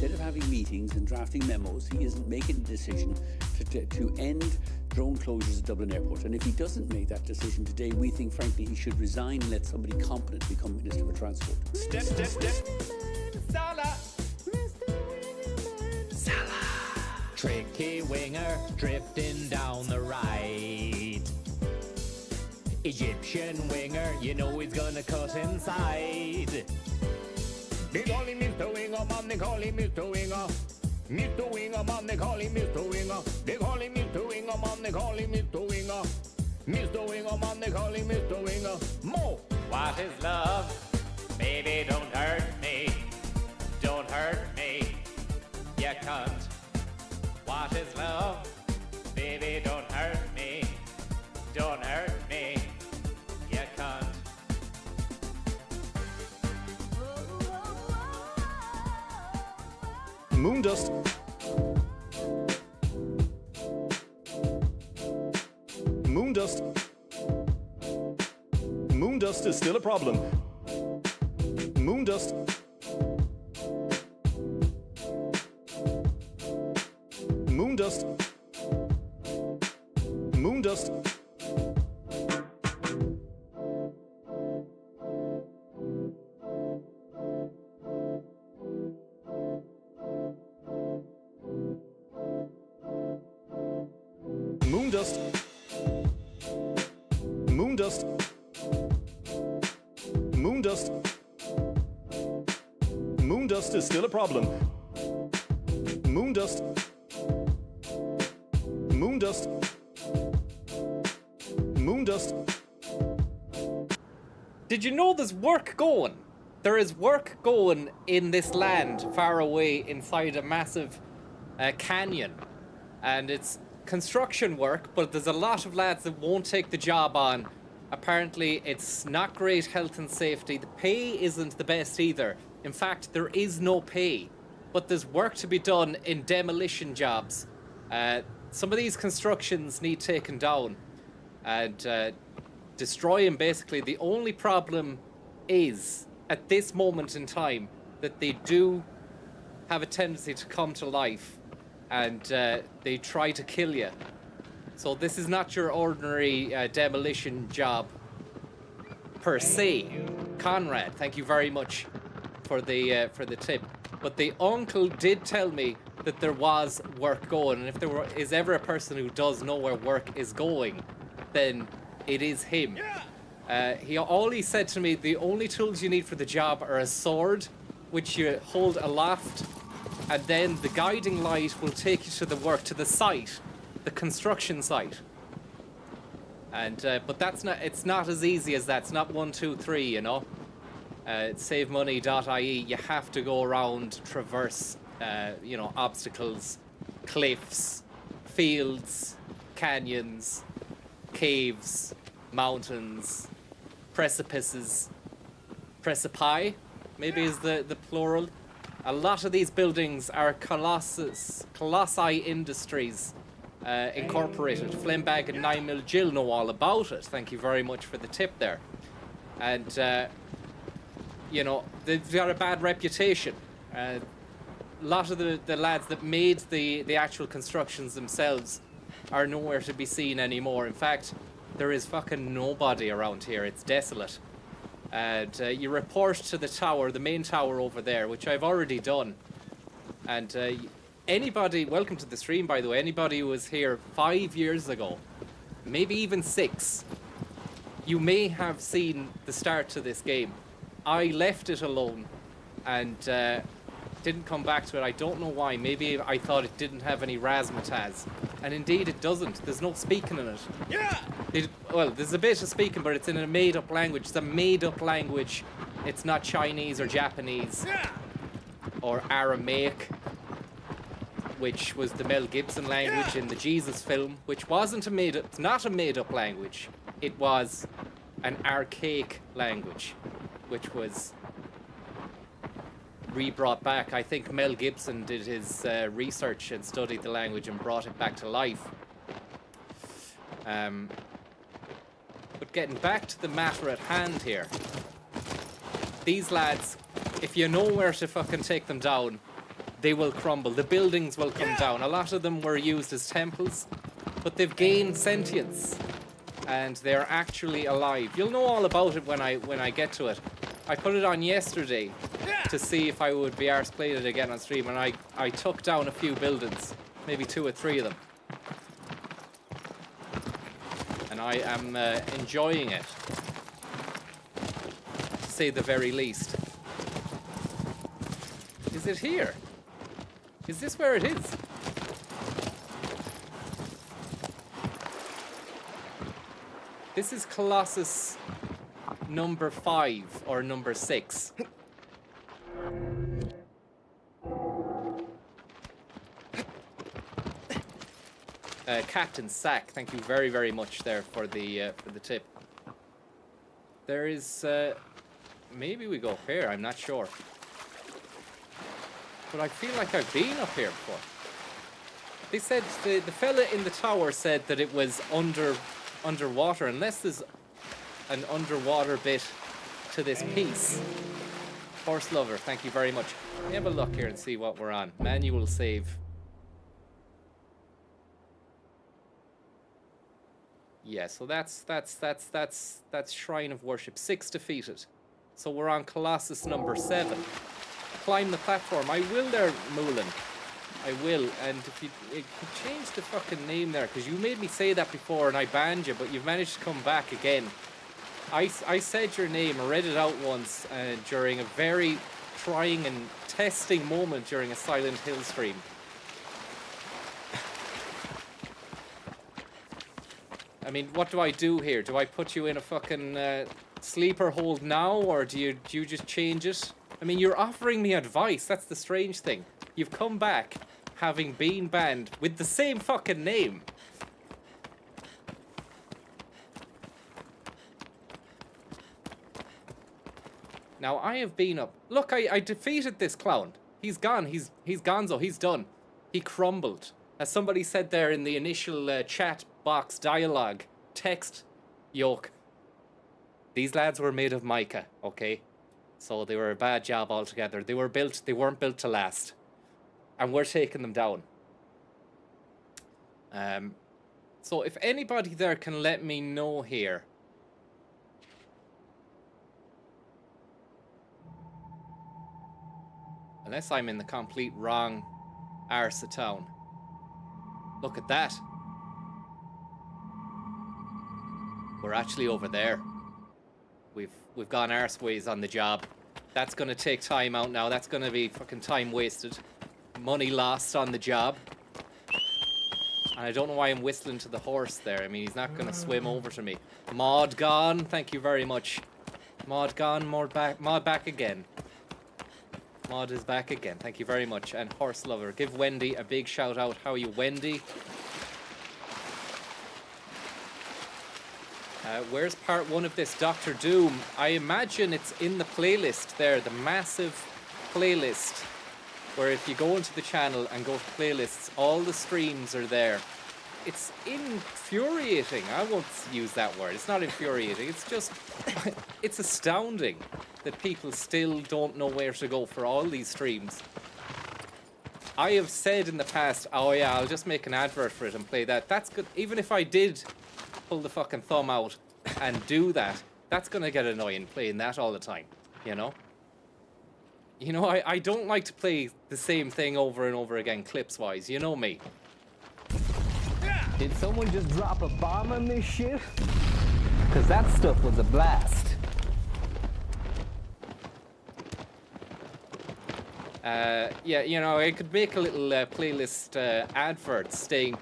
instead of having meetings and drafting memos, he isn't making a decision to end drone closures at Dublin Airport. And if he doesn't make that decision today, we think, frankly, he should resign and let somebody competent become Minister for Transport. Step. Salah. Tricky winger drifting down the right. Egyptian winger, you know he's gonna cut inside. They call him Mr. Winger, man, they call him Mr. Winger. Mr. Winger, man, they call him Mr. Winger. They call him Mr. Winger, man, they call him Mr. Winger. Mr. Winger, man, they call him Mr. Winger. Mo! What is love? Baby, don't hurt me. Don't hurt me. You cunt. What is love? Baby, don't hurt me. Don't hurt me. You cunt. Moondust. Moondust. Moondust is still a problem. Moondust. Moondust. Moondust. Moondust. Moondust. Moondust. Moondust is still a problem. Moondust. Moondust. Moondust. Did you know there's work going? There is work going in this land far away inside a massive canyon. And it's construction work, but there's a lot of lads that won't take the job on. Apparently, it's not great health and safety. The pay isn't the best either. In fact, there is no pay. But there's work to be done in demolition jobs. Some of these constructions need taken down and destroying, basically. The only problem is, at this moment in time, that they do have a tendency to come to life and they try to kill you. So this is not your ordinary demolition job per se. Conrad, thank you very much for the tip. But the uncle did tell me that there was work going, and if there is ever a person who does know where work is going, then it is him. All he said to me, the only tools you need for the job are a sword, which you hold aloft, and then the guiding light will take you to the work, to the site, the construction site. And but it's not as easy as that. It's not 1, 2, 3, you know. SaveMoney.ie, you have to go around, traverse, obstacles, cliffs, fields, canyons, caves, mountains, precipices. Precipi, maybe is the plural. A lot of these buildings are Colossi Industries Incorporated. Flimebag and 9mm Jill know all about it. Thank you very much for the tip there. And, they've got a bad reputation. A lot of the lads that made the actual constructions themselves are nowhere to be seen anymore. In fact, there is fucking nobody around here. It's desolate. And you report to the tower, the main tower over there, which I've already done. And anybody, welcome to the stream, by the way, anybody who was here 5 years ago, maybe even 6, you may have seen the start to this game. I left it alone and didn't come back to it. I don't know why. Maybe I thought it didn't have any razzmatazz. And indeed it doesn't. There's no speaking in it. Yeah! There's a bit of speaking, but it's in a made-up language. It's a made-up language. It's not Chinese or Japanese. Yeah! Or Aramaic, which was the Mel Gibson language in the Jesus film, which wasn't not a made-up language. It was an archaic language, which was re-brought back. I think Mel Gibson did his research and studied the language and brought it back to life. But getting back to the matter at hand here, these lads, if you know where to fucking take them down, they will crumble. The buildings will come down. A lot of them were used as temples, but they've gained sentience, and they're actually alive. You'll know all about it when I get to it. I put it on yesterday to see if I would be arse playing it again on stream, and I took down a few buildings, maybe 2 or 3 of them. And I am enjoying it, to say the very least. Is it here? Is this where it is? This is Colossus number 5 or number 6. Captain Sack, thank you very, very much there for the tip. There is maybe we go up here. I'm not sure, but I feel like I've been up here before. They said the fella in the tower said that it was underwater, unless there's an underwater bit to this piece. Horse Lover, thank you very much. Let me have a look here and see what we're on. Manual save. Yeah, so that's Shrine of Worship. 6 defeated. So we're on Colossus number 7. Climb the platform. I will there, Moulin. I will. And if you change the fucking name there, because you made me say that before and I banned you, but you've managed to come back again. I said your name, I read it out once during a very trying and testing moment during a Silent Hill stream. I mean, what do I do here? Do I put you in a fucking sleeper hold now, or do you just change it? I mean, you're offering me advice. That's the strange thing. You've come back having been banned with the same fucking name. Now, I have been up. Look, I defeated this clown. He's gone. He's gonzo. He's done. He crumbled. As somebody said there in the initial chat box dialogue, text yoke. These lads were made of mica, okay? So they were a bad job altogether. They weren't built to last. And we're taking them down. So if anybody there can let me know here. Unless I'm in the complete wrong arse of town. Look at that. We're actually over there. We've gone arseways on the job. That's gonna take time out now. That's gonna be fucking time wasted. Money lost on the job. And I don't know why I'm whistling to the horse there. I mean, he's not gonna swim over to me. Mod gone, thank you very much. Mod gone, mod back again. Mod is back again, thank you very much. And Horse Lover, give Wendy a big shout out. How are you, Wendy? Where's part 1 of this Doctor Doom? I imagine it's in the playlist there, the massive playlist, where if you go into the channel and go to playlists, all the streams are there. It's infuriating. I won't use that word. It's not infuriating. It's just, it's astounding that people still don't know where to go for all these streams. I have said in the past, oh yeah, I'll just make an advert for it and play that. That's good. Even if I did pull the fucking thumb out and do that, that's gonna get annoying playing that all the time, you know? You know, I don't like to play the same thing over and over again clips-wise, you know me. Did someone just drop a bomb on this shit? Because that stuff was a blast. Yeah, you know, I could make a little playlist advert saying,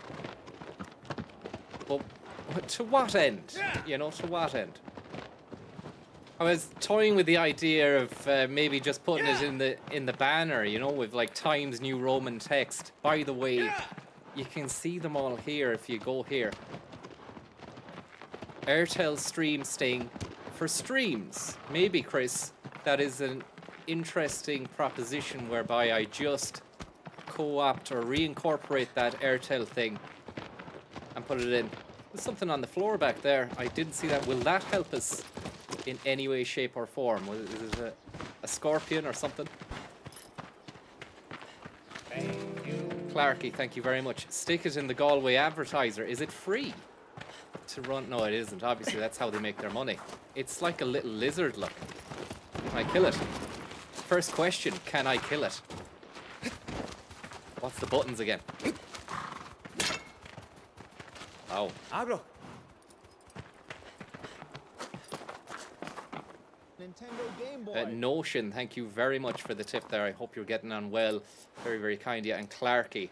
well, to what end? You know, to what end? I was toying with the idea of maybe just putting it in the banner, you know, with like Times New Roman text. By the way, you can see them all here if you go here. Airtel stream sting for streams. Maybe, Chris, that is an interesting proposition whereby I just co-opt or reincorporate that Airtel thing and put it in. There's something on the floor back there. I didn't see that. Will that help us in any way, shape or form? Is it a scorpion or something? Clarky, thank you very much. Stick it in the Galway Advertiser. Is it free to run? No, it isn't. Obviously, that's how they make their money. It's like a little lizard, look. Can I kill it? First question, can I kill it? What's the buttons again? Oh. Abro. Nintendo Game Boy. Notion, thank you very much for the tip there. I hope you're getting on well. Very, very kind of you. And Clarky.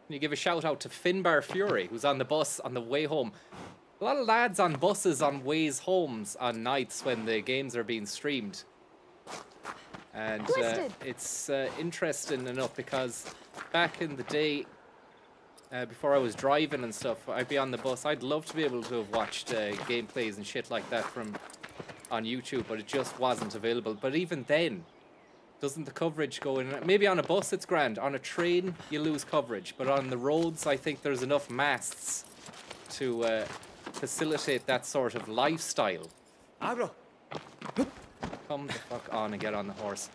Can you give a shout out to Finbar Fury, who's on the bus on the way home? A lot of lads on buses on ways homes on nights when the games are being streamed. And it's interesting enough because back in the day, before I was driving and stuff, I'd be on the bus. I'd love to be able to have watched gameplays and shit like that from on YouTube, but it just wasn't available. But even then, doesn't the coverage go in? Maybe on a bus it's grand. On a train, you lose coverage. But on the roads, I think there's enough masts to facilitate that sort of lifestyle. Abro. Come the fuck on and get on the horse.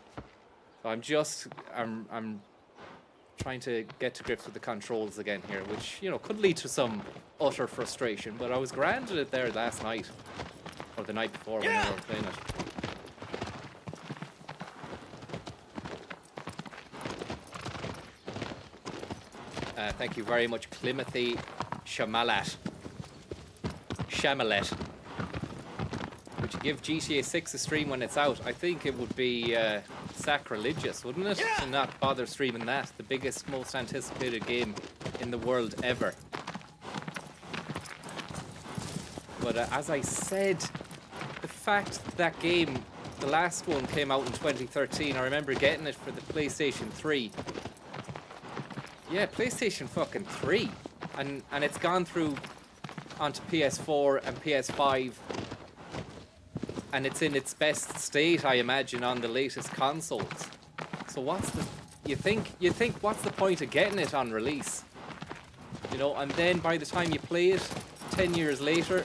So I'm trying to get to grips with the controls again here, which, you know, could lead to some utter frustration, but I was granted it there last night, or the night before when we were playing it. Thank you very much, Climothy Shamalat. Would you give GTA 6 a stream when it's out? I think it would be sacrilegious, wouldn't it? To not bother streaming that. The biggest, most anticipated game in the world ever. But as I said, the fact that game, the last one came out in 2013, I remember getting it for the PlayStation 3. Yeah, PlayStation fucking 3. And it's gone through onto PS4 and PS5. And it's in its best state, I imagine, on the latest consoles. So what's the... You think what's the point of getting it on release? You know, and then by the time you play it, 10 years later,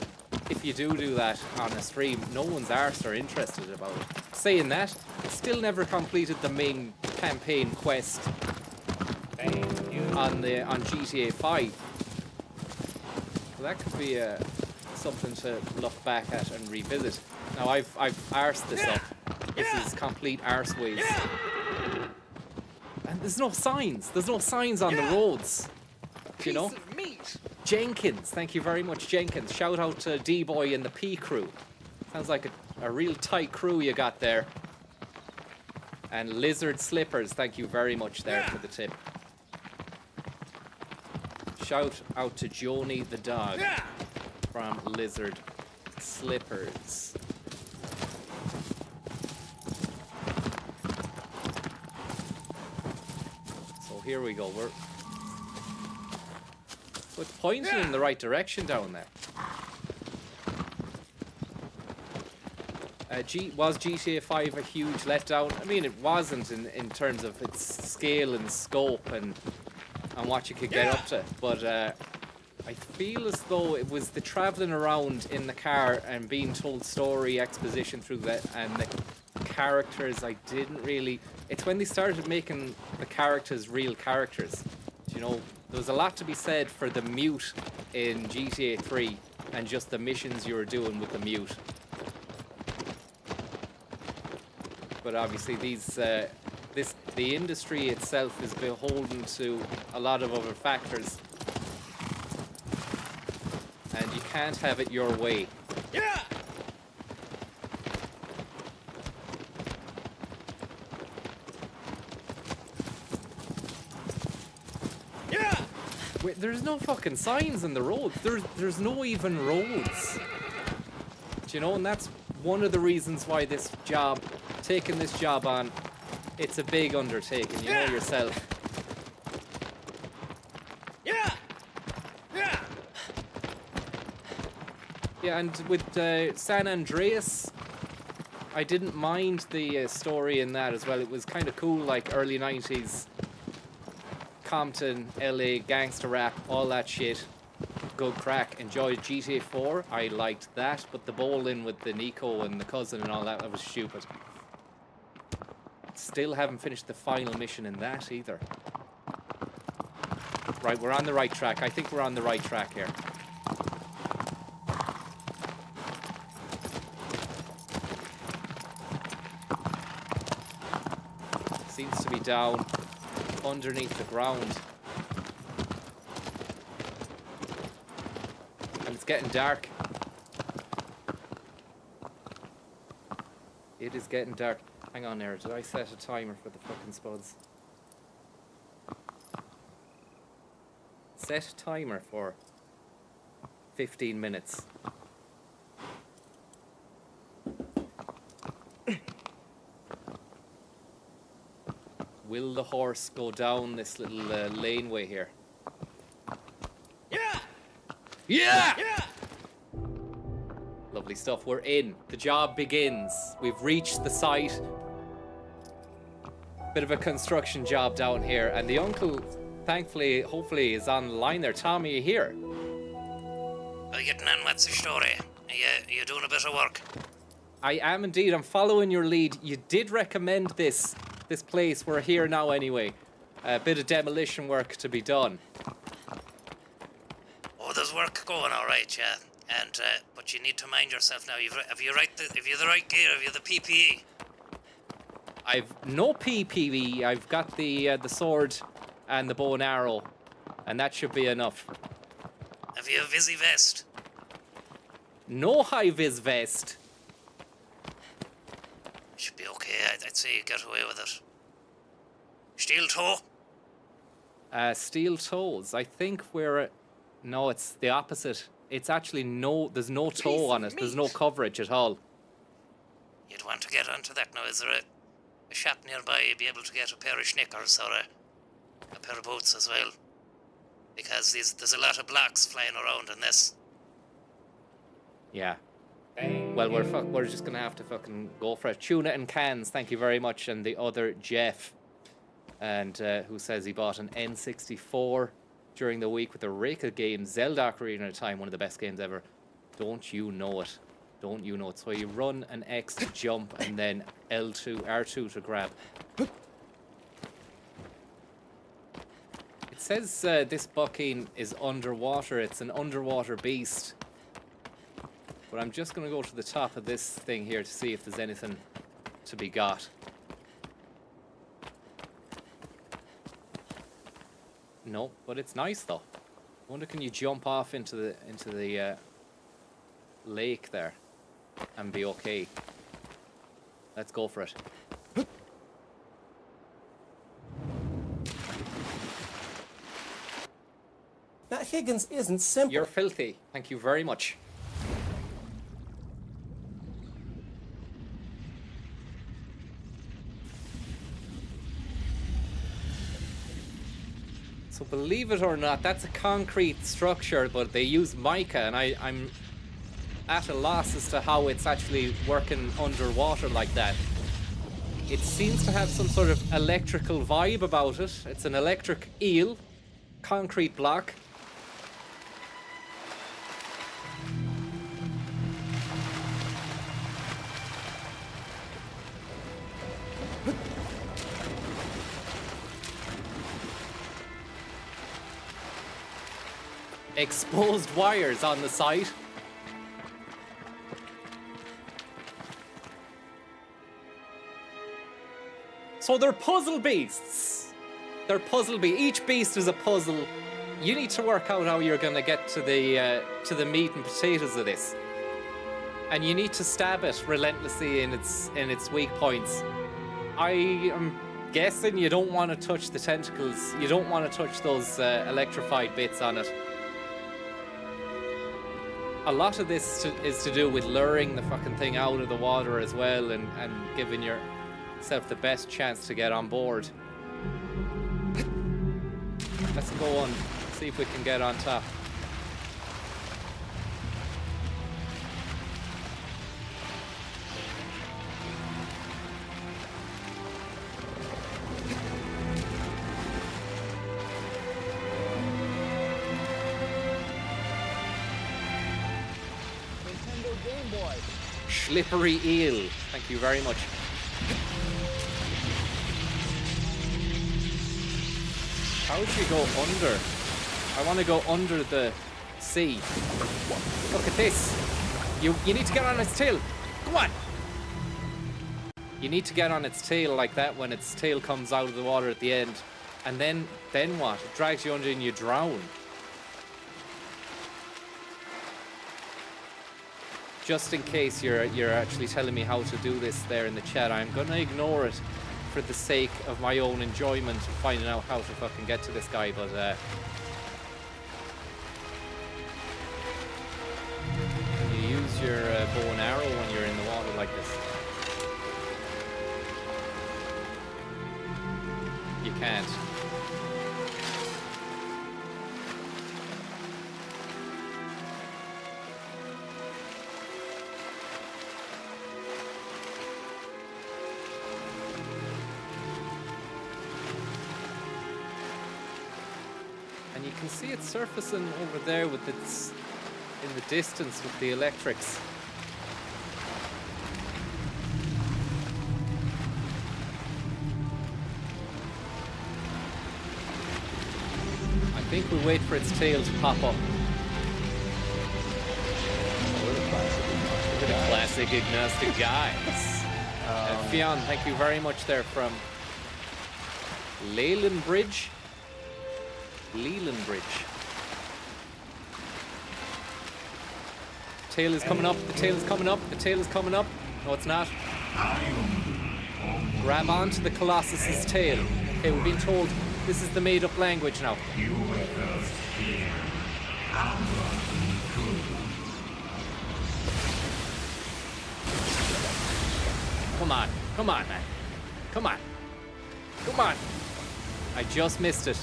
if you do that on a stream, no one's arsed or interested about it. Saying that, still never completed the main campaign quest on GTA 5. So that could be something to look back at and revisit. Now I've arsed this up. This is complete arseways. And there's no signs. There's no signs on the roads. You know? Of meat. Jenkins, thank you very much, Jenkins. Shout out to D-Boy and the P crew. Sounds like a real tight crew you got there. And Lizard Slippers, thank you very much there for the tip. Shout out to Joni the dog from Lizard Slippers. So here we go. So it's pointing in the right direction down there. Was GTA 5 a huge letdown? I mean, it wasn't in terms of its scale and scope and what you could get up to, but I feel as though it was the travelling around in the car and being told story exposition through that, and the characters I didn't really... It's when they started making the characters real characters. You know, there was a lot to be said for the mute in GTA 3 and just the missions you were doing with the mute. But obviously the industry itself is beholden to a lot of other factors. And you can't have it your way. Yeah. Yeah. Wait, there's no fucking signs in the roads. There's no even roads. Do you know? And that's one of the reasons why taking this job on, it's a big undertaking. You know yourself. Yeah. Yeah. Yeah, and with San Andreas, I didn't mind the story in that as well. It was kind of cool, like early 90s, Compton, LA, gangster rap, all that shit. Good crack. Enjoyed GTA 4. I liked that, but the bowling with the Nico and the cousin and all that was stupid. Still haven't finished the final mission in that either. Right, we're on the right track. I think we're on the right track here. Seems to be down underneath the ground. And it's getting dark. It is getting dark. Hang on there, did I set a timer for the fucking spuds? Set timer for 15 minutes. Will the horse go down this little laneway here? Yeah! Yeah! Yeah! Lovely stuff. We're in. The job begins. We've reached the site. Bit of a construction job down here, and the uncle, thankfully, hopefully, is on the line there. Tom, are you here? How you getting on? What's the story? Are you doing a bit of work? I am indeed. I'm following your lead. You did recommend this place. We're here now anyway. A bit of demolition work to be done. Oh, there's work going, all right, yeah. And but you need to mind yourself now. Have you the right gear? Have you the PPE? I've no PPE. I've got the sword and the bow and arrow, and that should be enough. Have you a Visi vest? No high-vis vest. Should be okay. I'd say you get away with it. Steel toe? Steel toes. I think we're... No, it's the opposite. It's actually there's no toe on it. There's no coverage at all. You'd want to get onto that now. Is there a shop nearby you'd be able to get a pair of sneakers or a pair of boots as well? Because there's a lot of blocks flying around in this. Yeah. Well, we're just gonna have to fucking go for it. Tuna and cans, thank you very much. And the other Jeff, and who says he bought an N64 during the week with the Reka game, Zelda Ocarina of Time, one of the best games ever. Don't you know it? Don't you know it? So you run an X to jump and then R2 to grab. It says this bucking is underwater. It's an underwater beast. But I'm just going to go to the top of this thing here to see if there's anything to be got. No, but it's nice though. I wonder, can you jump off into the lake there and be okay? Let's go for it. That Higgins isn't simple. You're filthy. Thank you very much. So believe it or not, that's a concrete structure, but they use mica, and I'm at a loss as to how it's actually working underwater like that. It seems to have some sort of electrical vibe about it. It's an electric eel, concrete block. Exposed wires on the site. So they're puzzle beasts. They're puzzle beasts. Each beast is a puzzle. You need to work out how you're going to get to the meat and potatoes of this, and you need to stab it relentlessly in its weak points. I am guessing you don't want to touch the tentacles. You don't want to touch those electrified bits on it. A lot of this is to do with luring the fucking thing out of the water as well, and giving yourself the best chance to get on board. Let's go on, see if we can get on top. Nintendo Game Boy. Slippery eel, thank you very much. How would you go under? I want to go under the sea. Look at this. You need to get on its tail. Come on. You need to get on its tail like that when its tail comes out of the water at the end. And then what? It drags you under and you drown. Just in case you're actually telling me how to do this there in the chat, I'm gonna ignore it for the sake of my own enjoyment of finding out how to fucking get to this guy, but can you use your bow and arrow when you're in the water like this? You can't. And you can see it surfacing over there with its in the distance with the electrics. I think we'll wait for its tail to pop up. The classic agnostic guys. Fionn, thank you very much there from Leyland Bridge. Leland Bridge. Tail is coming up, the tail is coming up, the tail is coming up. No, it's not. Grab onto the Colossus's tail. Okay, we've been told this is the made-up language now. Come on, come on, man. Come on. Come on. I just missed it.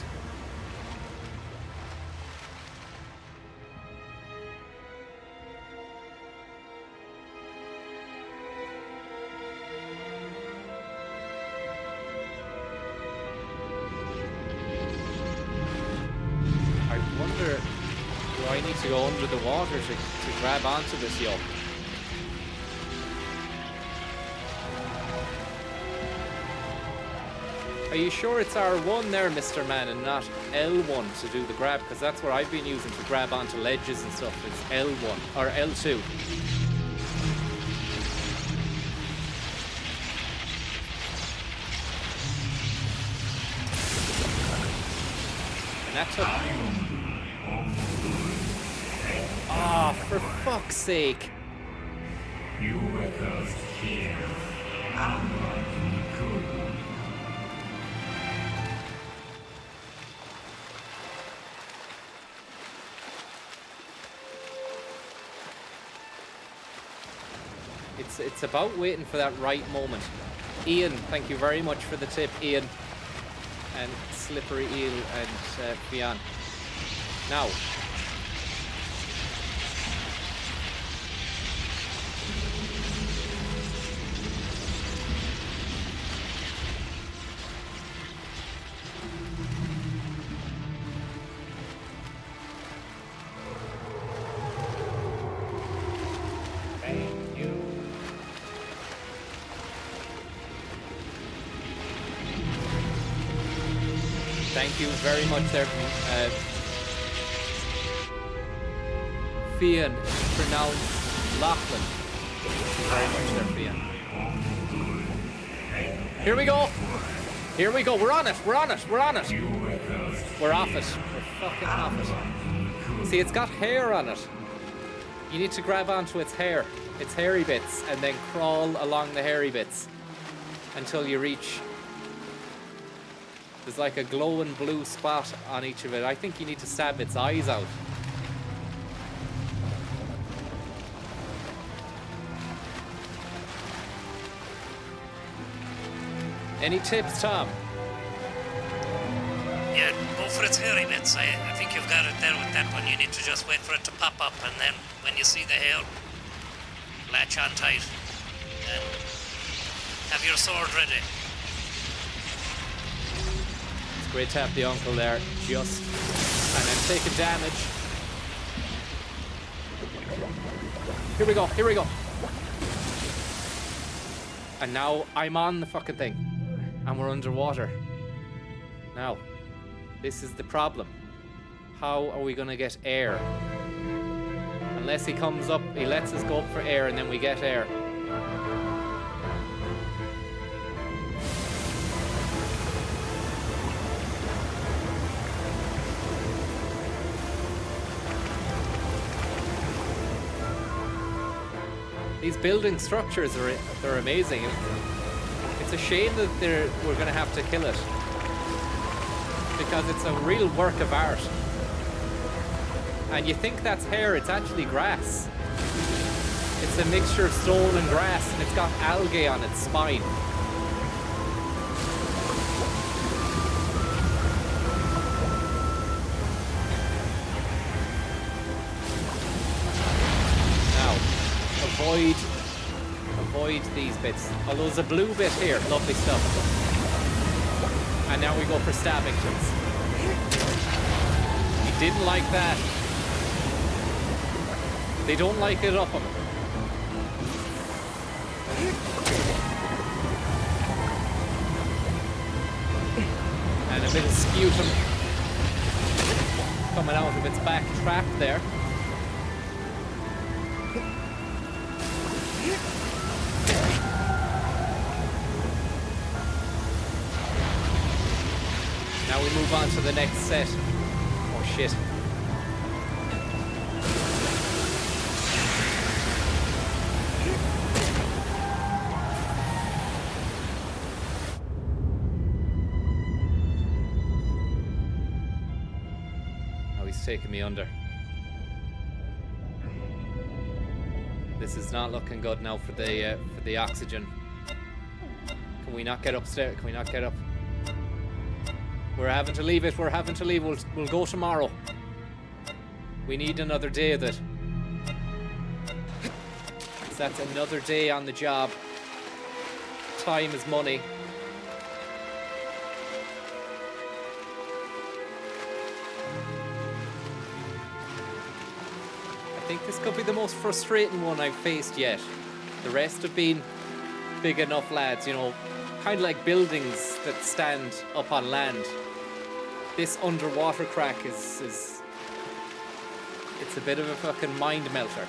To go under the water to grab onto this yoke. Are you sure it's R1 there, Mr. Man, and not L1 to do the grab? Because that's what I've been using to grab onto ledges and stuff. It's L1 or L2. And that took... Ah, oh, for fuck's sake. You were first here. It's about waiting for that right moment. Ian, thank you very much for the tip, Ian. And Slippery Eel and Fionn. Now. Thank you very much there. Fionn, it's pronounced Lachlan. Thank you very much there, Fionn. Here we go. Here we go. We're on it. We're on it. We're on it. We're off it. We're fucking off it. See, it's got hair on it. You need to grab onto its hair, its hairy bits, and then crawl along the hairy bits until you reach... There's like a glowing blue spot on each of it. I think you need to stab its eyes out. Any tips, Tom? Yeah, go for its hairy bits. I think you've got it there with that one. You need to just wait for it to pop up, and then when you see the hair, latch on tight and have your sword ready. Great to have the uncle there, just, and then taking damage. Here we go, here we go. And now I'm on the fucking thing, and we're underwater. Now, this is the problem. how are we going to get air? Unless he comes up, he lets us go up for air and then we get air. These building structures they're amazing. It's a shame that we're going to have to kill it, because it's a real work of art. And you think that's hair, it's actually grass. It's a mixture of stone and grass, and it's got algae on its spine. Avoid these bits. Oh, there's a blue bit here. Lovely stuff. And now we go for Stabbingtons. He didn't like that. They don't like it up him. And a bit of sputum coming out of its back trap there. Now we move on to the next set. Oh shit. Now he's taking me under. This is not looking good now for the oxygen. Can we not get upstairs? Can we not get up? We're having to leave it. We're having to leave. We'll go tomorrow. We need another day of it. So that's another day on the job. Time is money. I think this could be the most frustrating one I've faced yet. The rest have been big enough lads, you know, kind of like buildings that stand up on land. This underwater crack is it's a bit of a fucking mind melter.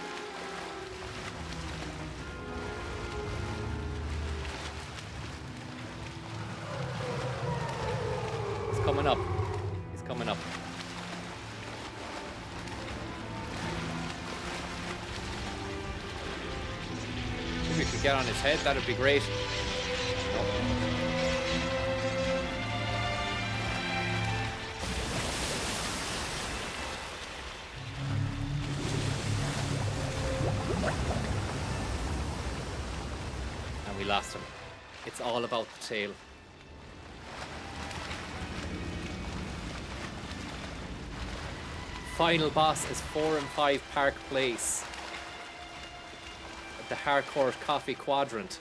He's coming up. He's coming up. If we could get on his head, that'd be great. And we lost him. It's all about the tail. Final boss is 4 and 5 Park Place. The Harcourt Coffee Quadrant.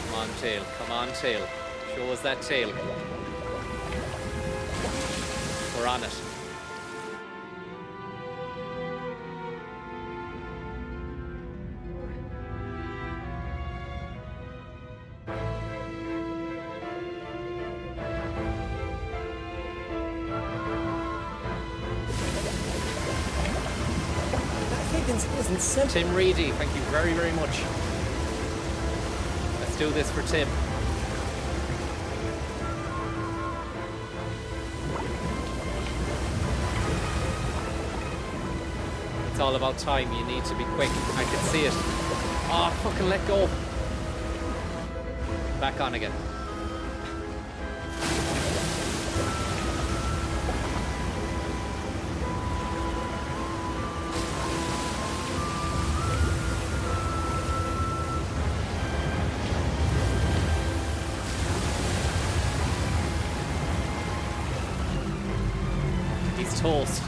Come on, tail. Come on, tail. Show us that tail. We're on it. Isn't simple. Tim Reedy, thank you very, very much. Let's do this for Tim. It's all about time. You need to be quick. I can see it. Oh, fucking let go. Back on again. He's toast.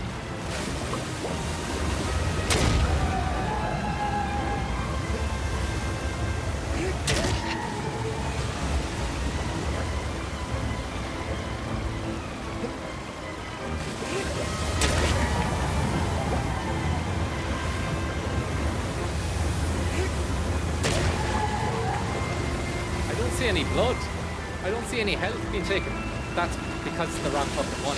see any blood. I don't see any health being taken. That's because it's the wrong fucking one.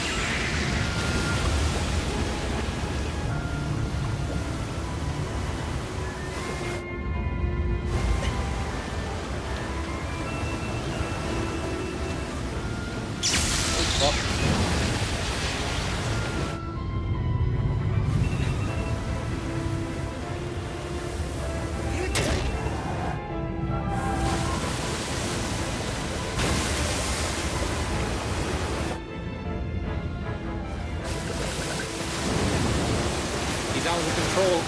Oh, fuck. He's out of control.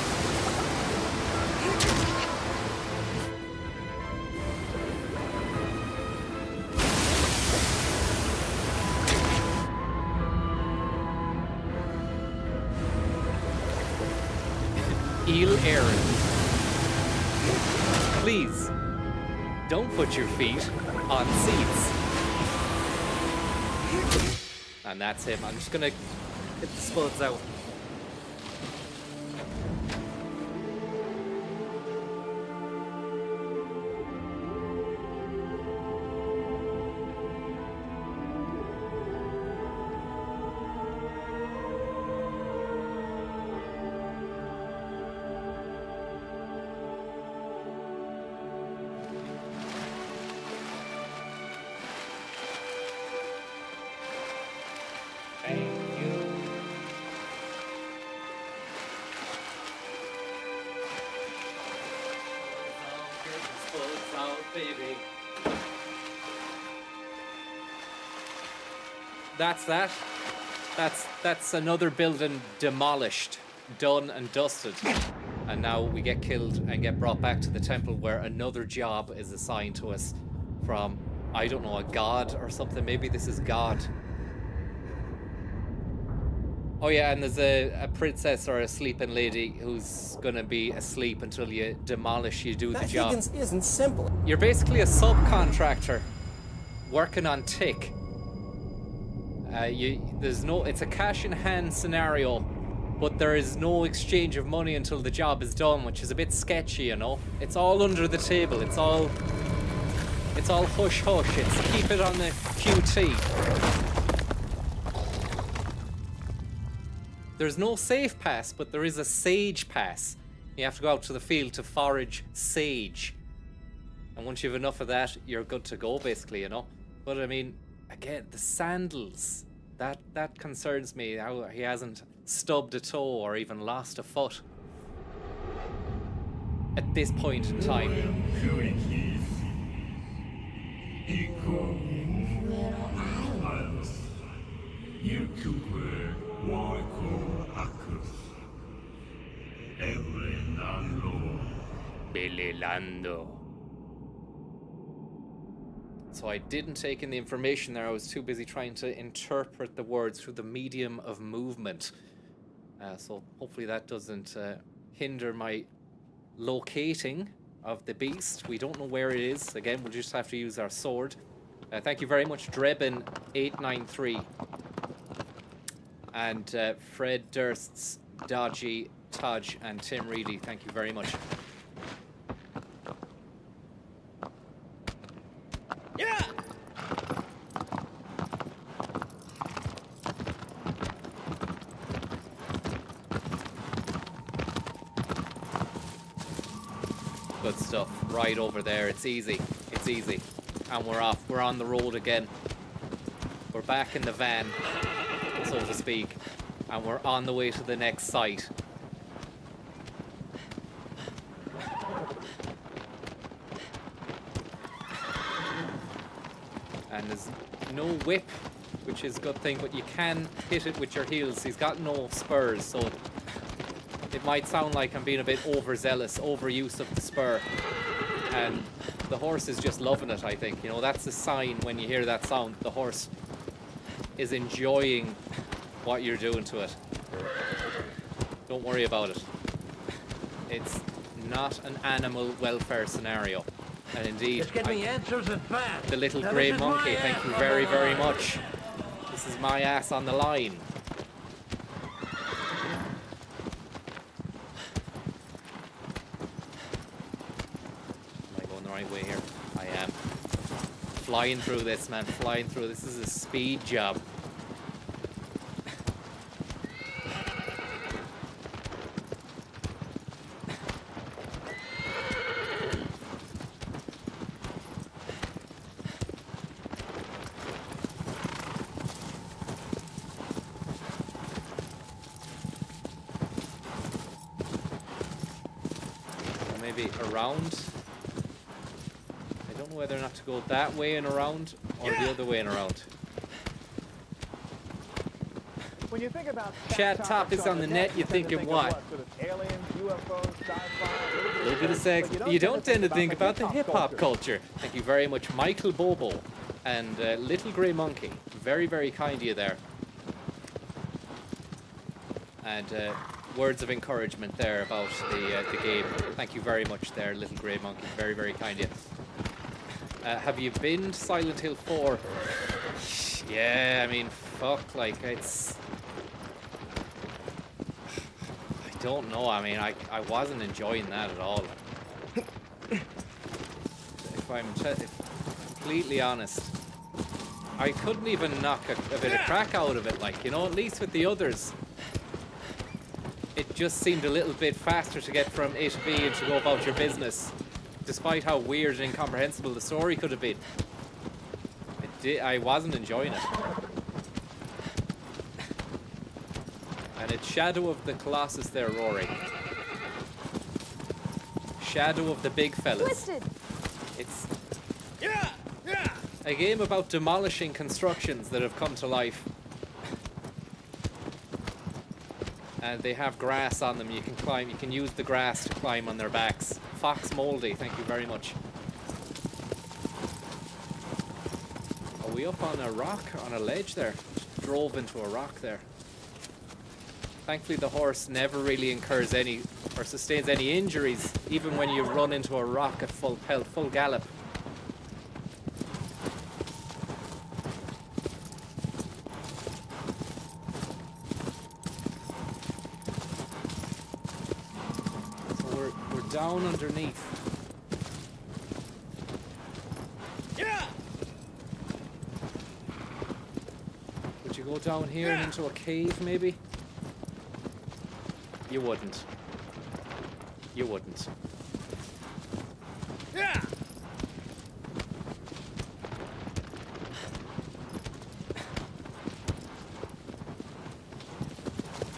Eel Aaron. Please, don't put your feet on seats. And that's him. I'm just gonna get the spuds out. Thank you. Baby. That's that. That's another building demolished, done and dusted. And now we get killed and get brought back to the temple where another job is assigned to us from, I don't know, a god or something. Maybe this is God. Oh yeah, and there's a princess or a sleeping lady who's gonna be asleep until you demolish, you do the That job. Higgins isn't simple. You're basically a subcontractor working on tick. It's a cash in hand scenario, but there is no exchange of money until the job is done, which is a bit sketchy, you know. It's all under the table. It's all hush hush. It's keep it on the QT. There's no safe pass, but there is a sage pass. You have to go out to the field to forage sage. And once you have enough of that, you're good to go, basically, you know. But I mean, again, the sandals, that concerns me, how he hasn't stubbed a toe or even lost a foot at this point in time. Belelando. So I didn't take in the information there. I was too busy trying to interpret the words through the medium of movement. So hopefully that doesn't hinder my locating of the beast. We don't know where it is. Again, we'll just have to use our sword. Thank you very much, Drebin893. And Fred Durst's Dodgy, Tudge, and Tim Reedy. Thank you very much. Yeah! Good stuff. Right over there. It's easy. It's easy. And we're off. We're on the road again. We're back in the van, so to speak. And we're on the way to the next site. And there's no whip, which is a good thing, but you can hit it with your heels. He's got no spurs, so it might sound like I'm being a bit overzealous, overuse of the spur. And the horse is just loving it, I think. You know, that's a sign when you hear that sound. The horse is enjoying what you're doing to it. Don't worry about it. It's not an animal welfare scenario. And indeed, the little grey monkey, thank you very, very much. This is my ass on the line. Am I going the right way here? I am. flying through this, man. Flying through. This is a speed job. Maybe around. I don't know whether or not to go that way and around or the other way and around. When you think about Chat topics on the net, you're thinking what? Aliens, UFOs, sci-fi, A little bit of sex. You don't tend to think about the hip-hop culture. Thank you very much, Michael Bobo and Little Grey Monkey. Very, very kind of you there. And words of encouragement there about the game. Thank you very much there, Little Grey Monkey. Very, very kind of you. Have you been to Silent Hill 4? Yeah, I mean, fuck, like, it's... I don't know, I mean, I wasn't enjoying that at all. If I'm completely honest, I couldn't even knock a bit of crack out of it, like, you know, at least with the others. It just seemed a little bit faster to get from A to B and to go about your business, despite how weird and incomprehensible the story could have been. I wasn't enjoying it. And it's Shadow of the Colossus there, Rory. Shadow of the Big Fellas. Twisted. It's a game about demolishing constructions that have come to life. And they have grass on them. You can climb. You can use the grass to climb on their backs. Fox Moldy, thank you very much. Are we up on a rock, on a ledge there? Just drove into a rock there. Thankfully, the horse never really incurs any or sustains any injuries, even when you run into a rock at full pelt, full gallop. Down underneath. Yeah. Would you go down here and into a cave, maybe? You wouldn't. You wouldn't. Yeah.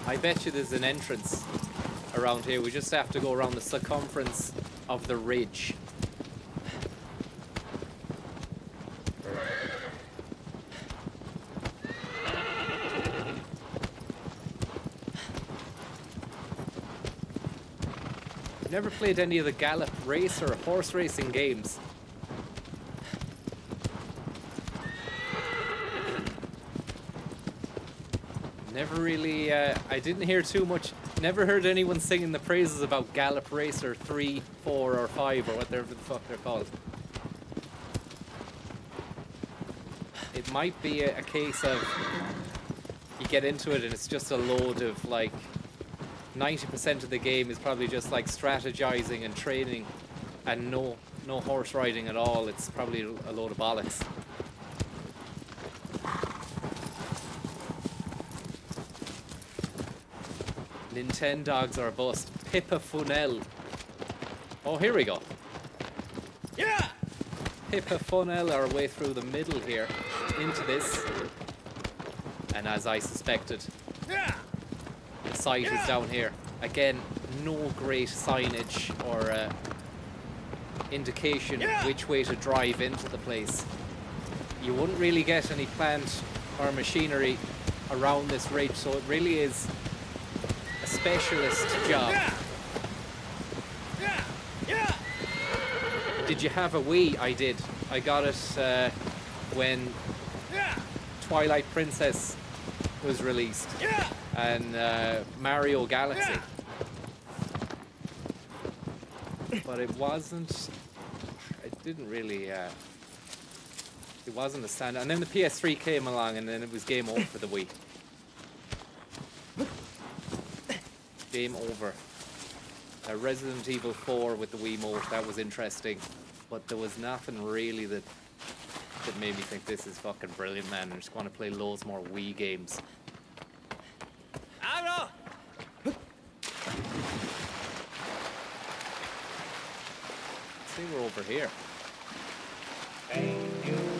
I bet you there's an entrance around here. We just have to go around the circumference of the ridge. I've never played any of the Gallop race or horse racing games. Never really, I didn't hear too much. Never heard anyone singing the praises about Gallop Racer 3, 4 or 5 or whatever the fuck they're called. It might be a case of you get into it and it's just a load of like 90% of the game is probably just like strategizing and training and no horse riding at all. It's probably a load of bollocks. Nintendogs are a bust. Pippa Funnel. Oh, here we go. Yeah! Pippa Funnel our way through the middle here into this. And as I suspected, the site is down here. Again, no great signage or indication which way to drive into the place. You wouldn't really get any plant or machinery around this ridge, so it really is a specialist job. Did you have a Wii? I did. I got it when Twilight Princess was released and Mario Galaxy. But it wasn't. It didn't really. It wasn't a standout. And then the PS3 came along, and then it was game over for the Wii. Game over. Resident Evil 4 with the Wiimote, that was interesting, but there was nothing really that that made me think this is fucking brilliant, man. I just want to play loads more Wii games. See, we're over here.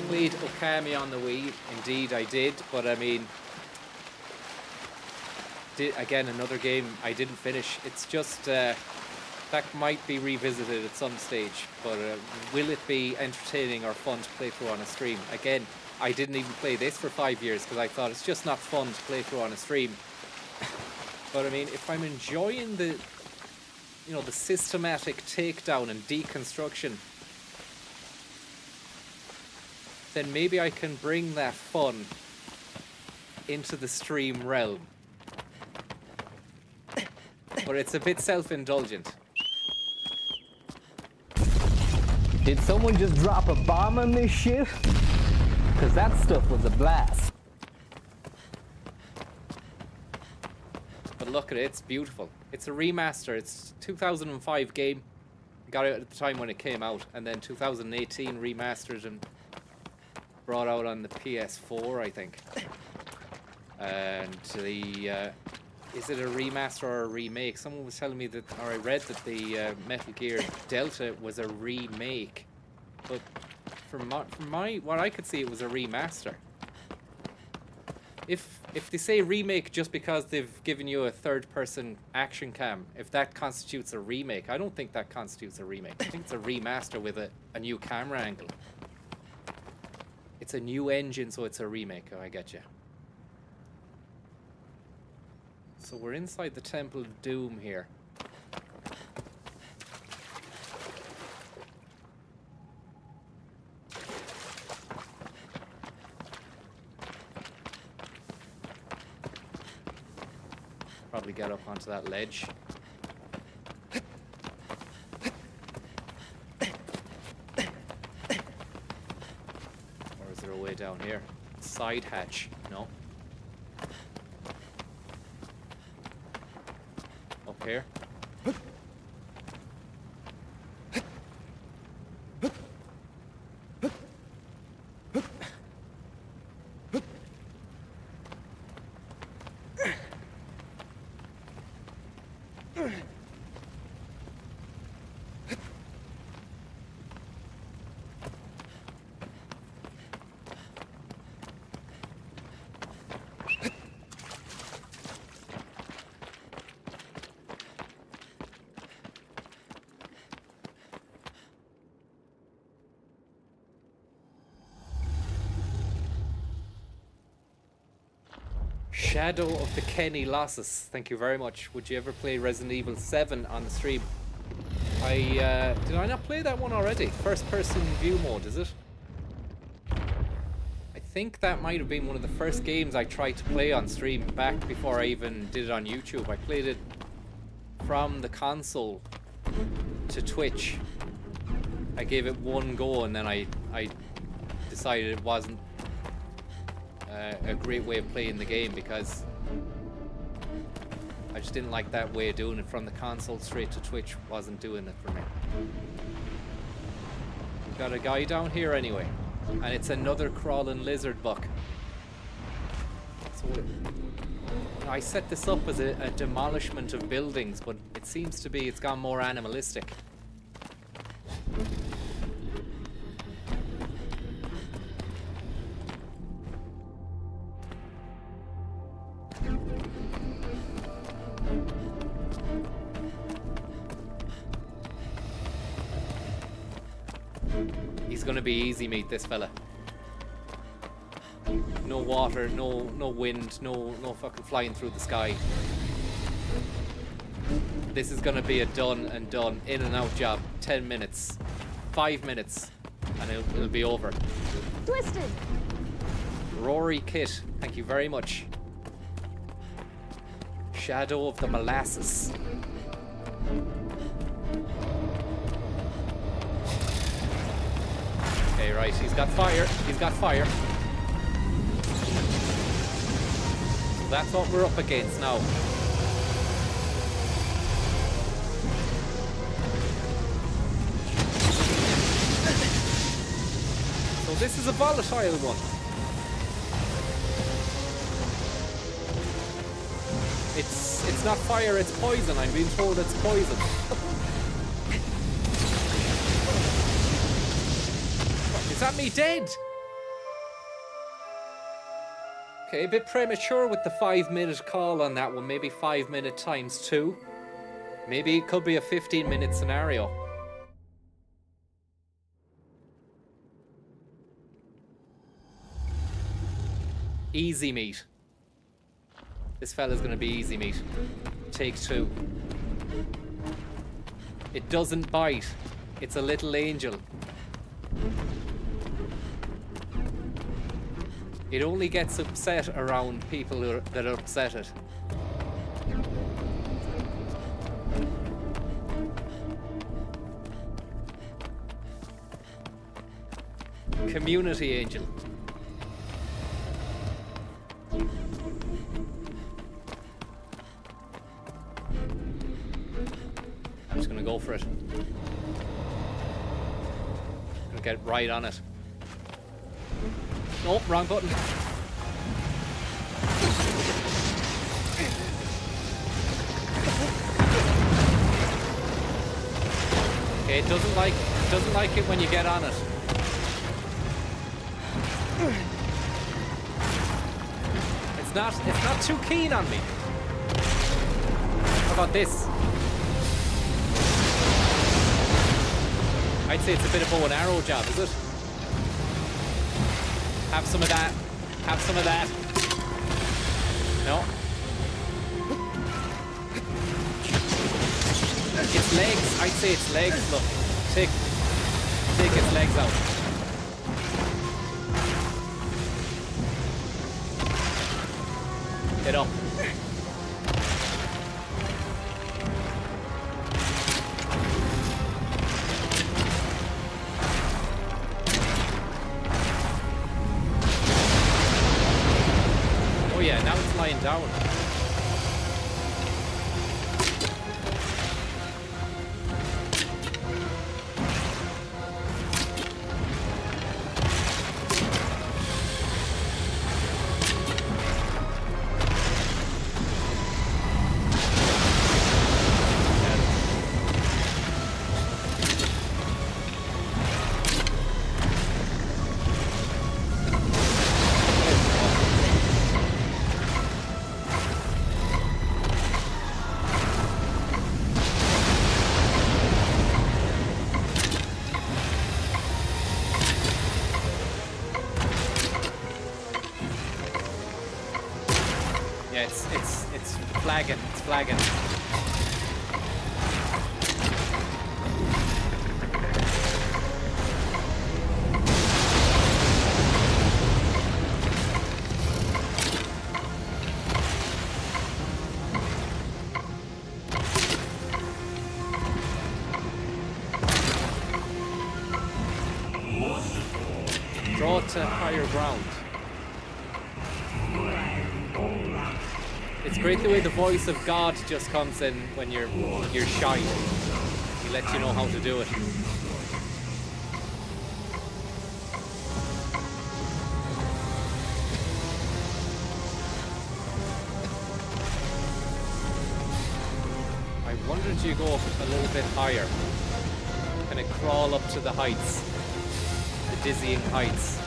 Played Okami on the Wii. Indeed, I did. But I mean, again, another game I didn't finish. It's just that might be revisited at some stage. But will it be entertaining or fun to play through on a stream? Again, I didn't even play this for 5 years because I thought it's just not fun to play through on a stream. But I mean, if I'm enjoying the systematic takedown and deconstruction, then maybe I can bring that fun into the stream realm. But it's a bit self-indulgent. Did someone just drop a bomb on this shit? Because that stuff was a blast. But look at it, it's beautiful. It's a remaster. It's 2005 game. Got it at the time when it came out, and then 2018 remastered and brought out on the PS4, I think. And the is it a remaster or a remake? Someone was telling me that, or I read that the Metal Gear Delta was a remake, but from my what I could see, it was a remaster. If they say remake just because they've given you a third-person action cam, if that constitutes a remake, I don't think that constitutes a remake. I think it's a remaster with a new camera angle. It's a new engine, so it's a remake. Oh, I get you. So we're inside the Temple of Doom here. Probably get up onto that ledge. Or is there a way down here? Side hatch? No. Up here? Shadow of the Kenny Losses. Thank you very much. Would you ever play Resident Evil 7 on the stream? Did I not play that one already? First person view mode, is it? I think that might have been one of the first games I tried to play on stream back before I even did it on YouTube. I played it from the console to Twitch. I gave it one go and then I decided it wasn't a great way of playing the game because I just didn't like that way of doing it. From the console straight to Twitch wasn't doing it for me. We've got a guy down here anyway, and it's another crawling lizard buck. So I set this up as a demolishment of buildings, but it seems to be it's gone more animalistic. He's gonna be easy meat, this fella. No water, no wind, no fucking flying through the sky. This is gonna be a done and done, in and out job. 10 minutes, 5 minutes, and it'll be over. Twisted. Rory Kit, thank you very much. Shadow of the Molasses. Okay, right, he's got fire. He's got fire. So that's what we're up against now. So No, this is a volatile one. It's not fire, it's poison. I'm being told it's poison. Is that me dead? Okay, a bit premature with the 5-minute call on that one. Maybe 5 minute times 2. Maybe it could be a 15-minute scenario. Easy meat. This fella's gonna be easy meat. Take 2. It doesn't bite. It's a little angel. It only gets upset around people that upset it. Community angel. I'm just gonna go for it. Gonna get right on it. Nope, wrong button. Okay, it doesn't like it when you get on it. It's not too keen on me. How about this? I'd say it's a bit of bow and arrow job, is it? Have some of that. Have some of that. No. Its legs. I'd say its legs. Look. Take its legs out. Get up. Oh yeah, now it's lying down. Yeah, it's flagging. It's flagging. Draw to higher ground. It's great the way the voice of God just comes in when you're shy. He lets you know how to do it. I wondered you go up a little bit higher. Kind of crawl up to the heights. The dizzying heights.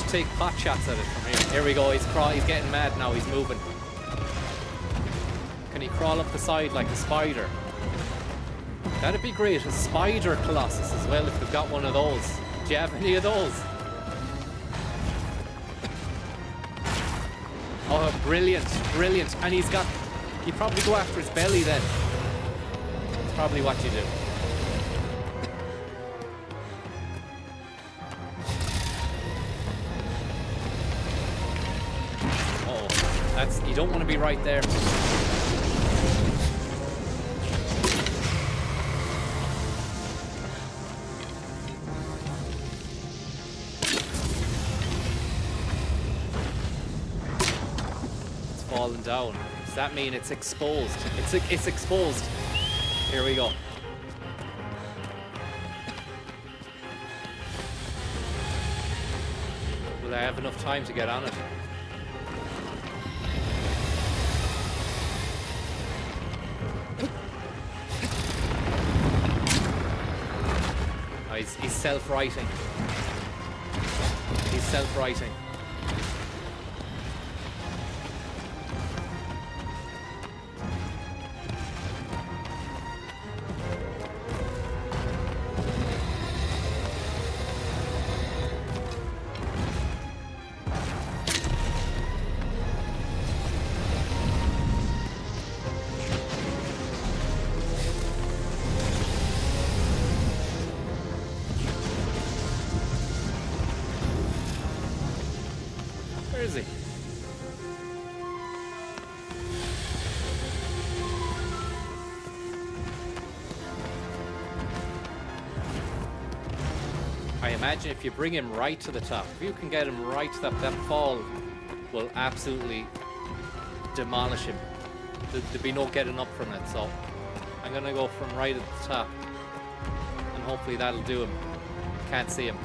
Take pot shots at it from here. Here we go, he's getting mad now, he's moving. Can he crawl up the side like a spider? That'd be great, a spider colossus as well if we've got one of those. Do you have any of those? Oh, brilliant, brilliant. And you probably go after his belly then. That's probably what you do. You don't want to be right there. fallen down. Does that mean it's exposed? It's exposed. Here we go. Will I have enough time to get on it? Oh, he's self-righting. He's self-righting. Where is he? I imagine if you bring him right to the top, if you can get him right to that fall will absolutely demolish him. There'd be no getting up from it, so I'm gonna go from right at the top and hopefully that'll do him. Can't see him.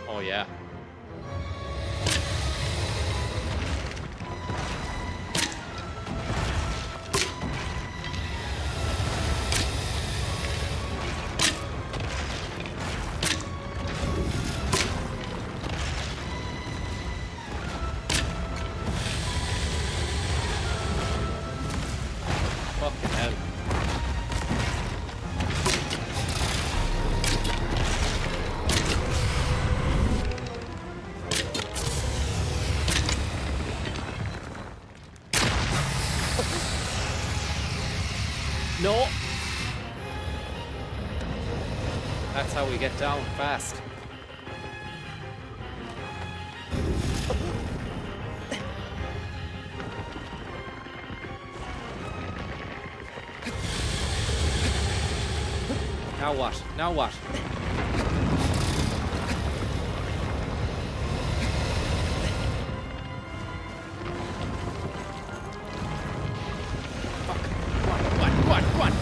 Oh yeah. Fucking hell. No. That's how we get down fast. Now what? Now what? Run!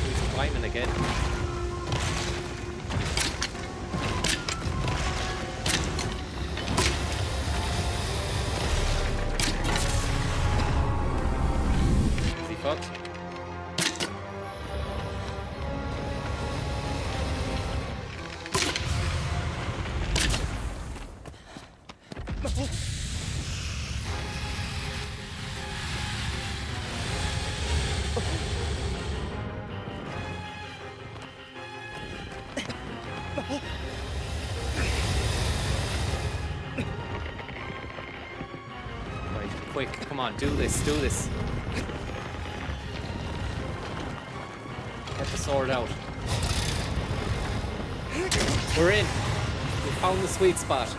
He's climbing again. Is he fucked? Right, quick, come on, do this, do this. Get the sword out. We're in. We found the sweet spot.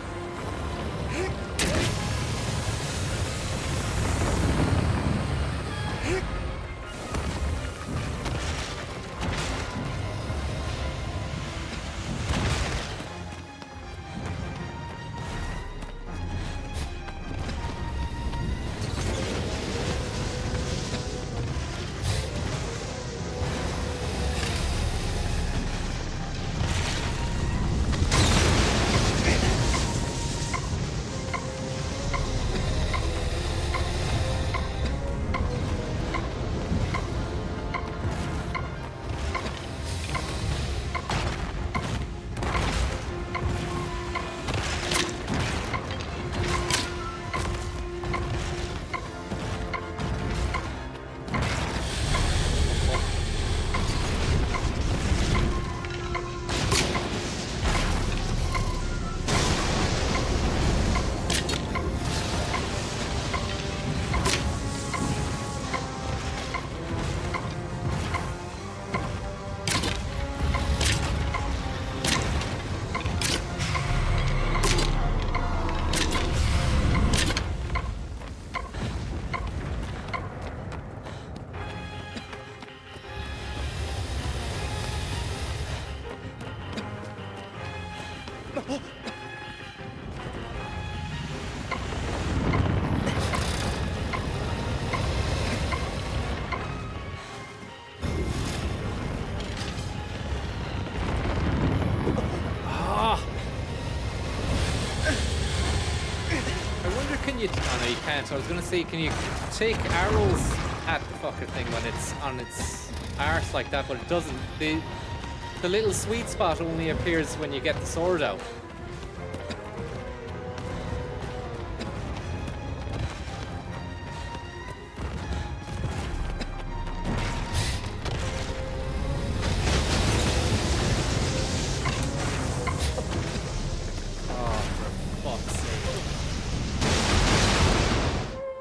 can't. I was gonna say, can you take arrows at the fucker thing when it's on its arse like that? But it doesn't. The little sweet spot only appears when you get the sword out.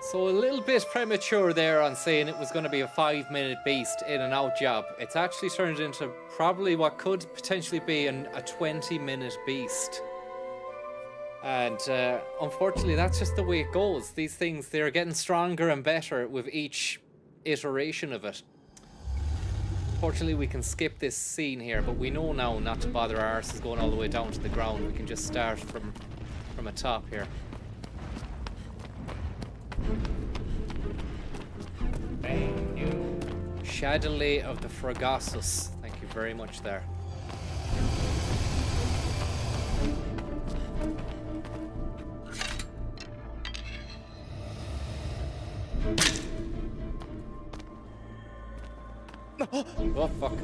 So a little bit premature there on saying it was going to be a 5-minute beast in and out job. It's actually turned into probably what could potentially be a 20-minute beast. And unfortunately, that's just the way it goes. These things, they're getting stronger and better with each iteration of it. Fortunately, we can skip this scene here, but we know now not to bother our arses going all the way down to the ground. We can just start from a top here. Thank you. Shadowley of the Fragasus. Thank you very much there. Oh, fuck.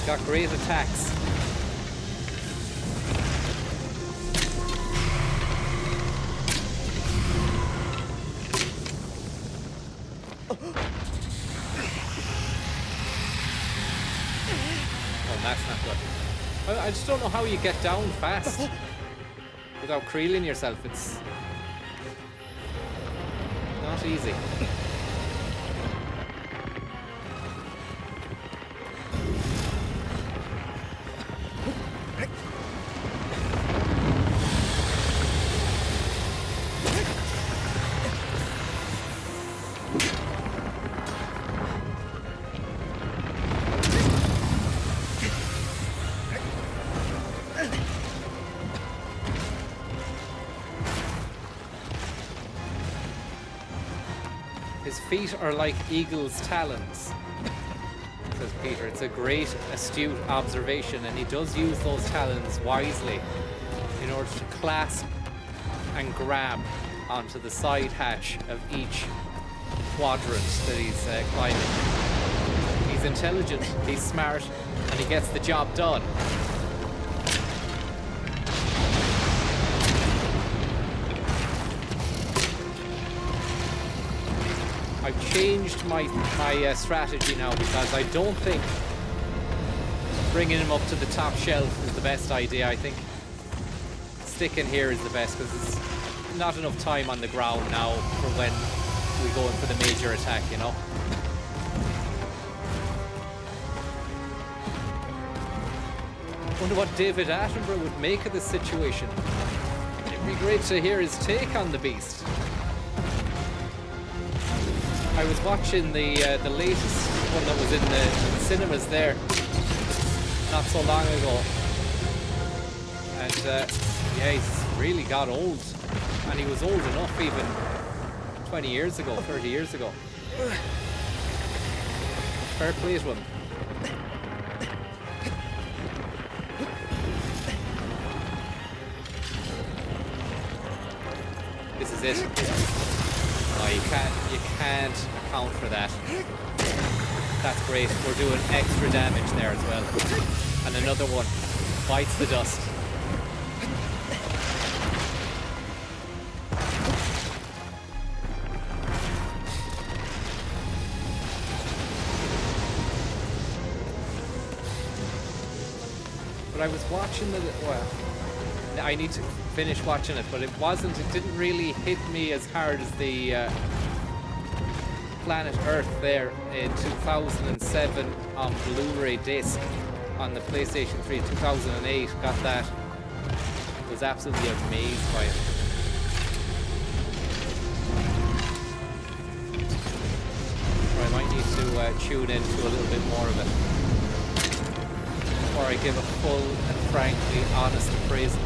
Got great attacks. Oh, that's not good. I just don't know how you get down fast without creeling yourself. It's not easy. His feet are like eagle's talons, says Peter. It's a great, astute observation, and he does use those talons wisely in order to clasp and grab onto the side hatch of each quadrant that he's climbing. He's intelligent, he's smart, and he gets the job done. I've changed my strategy now because I don't think bringing him up to the top shelf is the best idea. I think sticking here is the best because there's not enough time on the ground now for when we go in for the major attack, you know. Wonder what David Attenborough would make of this situation. It'd be great to hear his take on the beast. I was watching the latest one that was in the cinemas there not so long ago, and yeah, he's really got old, and he was old enough even 20 years ago, 30 years ago. Fair play to him. This is it. Oh, you can't account for that. That's great. We're doing extra damage there as well. And another one bites the dust. But I was watching the I need to finish watching it, but it didn't really hit me as hard as the Planet Earth there in 2007 on Blu-ray disc on the PlayStation 3. 2008, got that. Was absolutely amazed by it. Or I might need to tune into a little bit more of it before I give a full and frankly honest appraisal.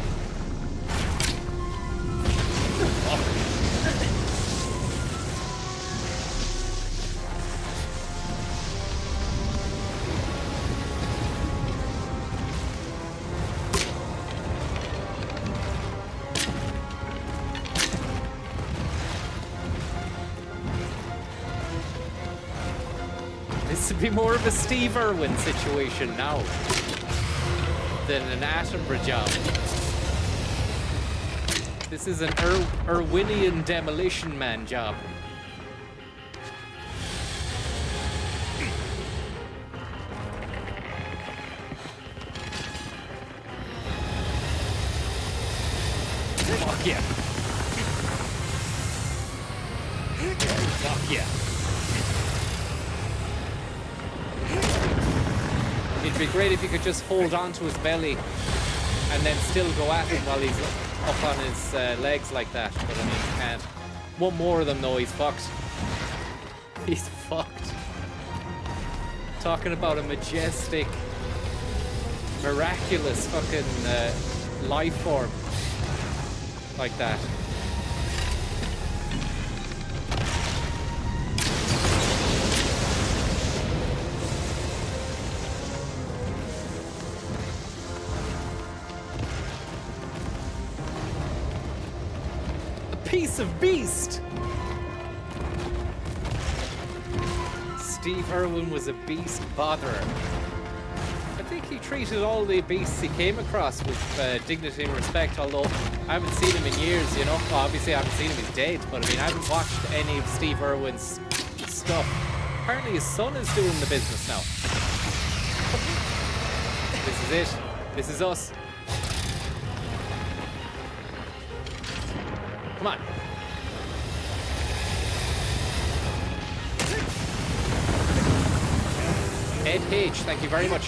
This would be more of a Steve Irwin situation now than an Attenborough job. This is an Irwinian Demolition Man job. Fuck yeah. Fuck yeah. It'd be great if you could just hold on to his belly and then still go at him while he's up on his legs like that. But I mean, you can't. One more of them though, he's fucked. He's fucked. Talking about a majestic, miraculous fucking life form like that. Piece of beast. Steve Irwin was a beast botherer. I think he treated all the beasts he came across with dignity and respect, although I haven't seen him in years, you know. Well, obviously I haven't seen him, he's dead, but I mean, I haven't watched any of Steve Irwin's stuff. Apparently his son is doing the business now. This is it. This is us. Come on. Ed H, thank you very much.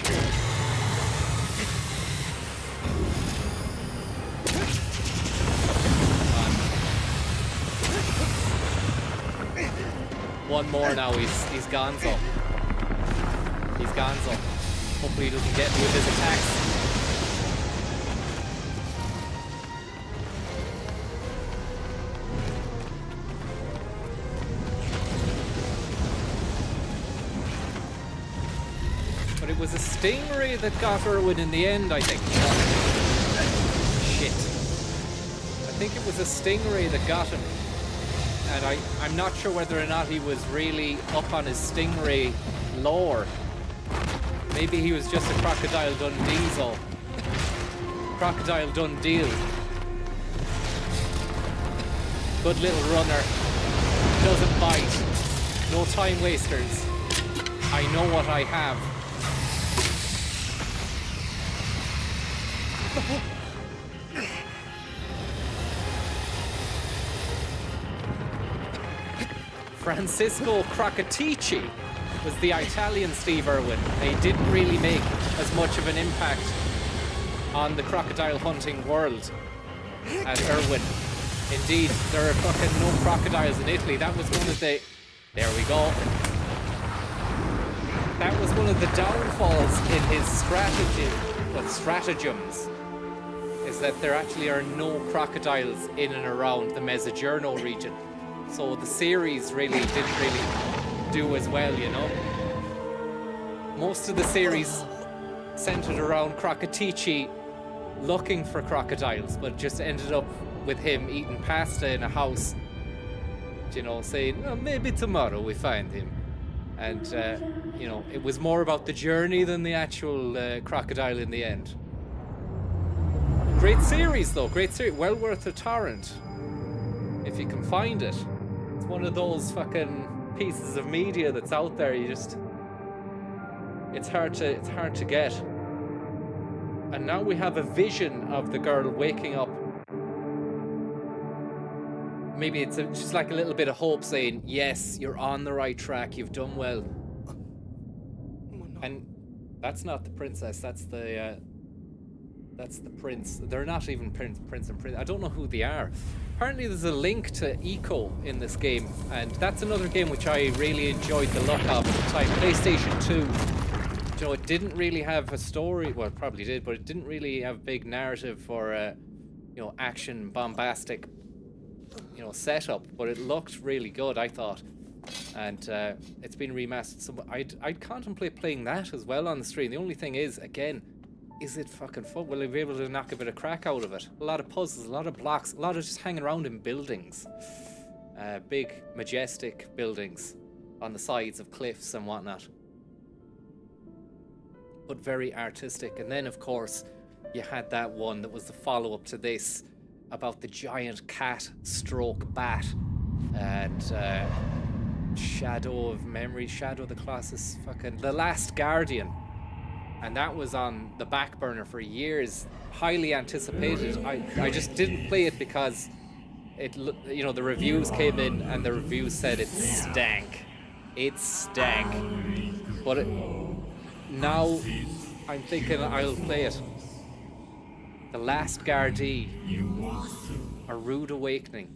One more now, he's gonzo. He's gonzo. Hopefully he doesn't get me with his attacks. But it was a stingray that got Irwin in the end, I think. Shit. I think it was a stingray that got him. And I'm not sure whether or not he was really up on his stingray lore. Maybe he was just a Crocodile Dundee. Crocodile Dundee. Good little runner. Doesn't bite. No time wasters. I know what I have. Francisco Crocatici was the Italian Steve Irwin. He didn't really make as much of an impact on the crocodile hunting world as Irwin. Indeed, there are fucking no crocodiles in Italy. That was one of the... There we go. That was one of the downfalls in his stratagems, is that there actually are no crocodiles in and around the Mezzogiorno region. So the series really didn't really do as well, you know. Most of the series centered around Crocatici looking for crocodiles, but just ended up with him eating pasta in a house, you know, saying, oh, maybe tomorrow we find him. And, you know, it was more about the journey than the actual crocodile in the end. Great series, though. Great series. Well worth a torrent, if you can find it. It's one of those fucking pieces of media that's out there. You just... It's hard to get. And now we have a vision of the girl waking up. Maybe it's just like a little bit of hope saying, yes, you're on the right track, you've done well. And that's not the princess, that's the prince. They're not even prince and prince. I don't know who they are. Apparently there's a link to Eco in this game, and that's another game which I really enjoyed the look of at the time. PlayStation 2. You know, it didn't really have a story. Well, it probably did, but it didn't really have a big narrative for, you know, action, bombastic, you know, setup. But it looked really good, I thought. And it's been remastered. So I'd contemplate playing that as well on the stream. The only thing is, again, is it fucking fun? Will I be able to knock a bit of crack out of it? A lot of puzzles, a lot of blocks, a lot of just hanging around in buildings. Big, majestic buildings on the sides of cliffs and whatnot. But very artistic. And then, of course, you had that one that was the follow-up to this about the giant cat stroke bat and Shadow of Memory, Shadow of the Colossus, fucking The Last Guardian. And that was on the back burner for years, highly anticipated. I just didn't play it because it, you know, the reviews came in and the reviews said it stank. It stank. But now I'm thinking I'll play it. The Last Guardian, A Rude Awakening.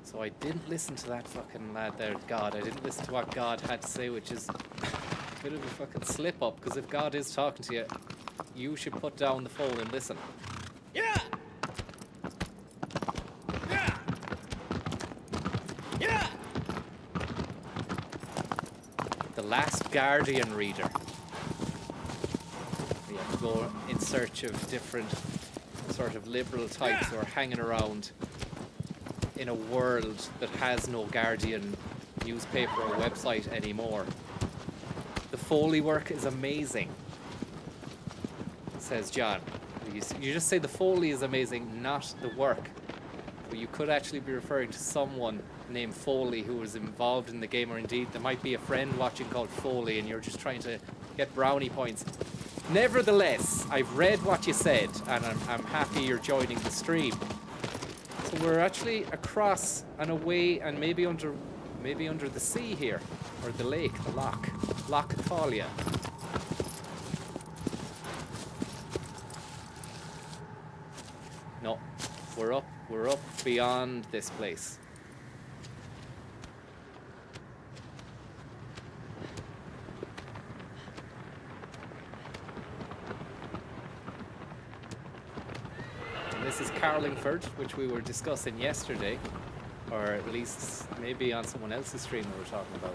So I didn't listen to that fucking lad there, God. I didn't listen to what God had to say, which is a bit of a fucking slip up, because if God is talking to you, you should put down the phone and listen. Yeah! Yeah! Yeah! The Last Guardian reader. You have to go in search of different sort of liberal types who are hanging around in a world that has no Guardian newspaper or website anymore. The Foley work is amazing, says John. You just say the Foley is amazing, not the work. But you could actually be referring to someone named Foley who was involved in the game, or indeed there might be a friend watching called Foley and you're just trying to get brownie points. Nevertheless, I've read what you said and I'm happy you're joining the stream. So we're actually across and away and maybe under the sea here, or the lake, the loch, Loch Thalia. No, we're up beyond this place. This is Carlingford, which we were discussing yesterday, or at least maybe on someone else's stream we were talking about.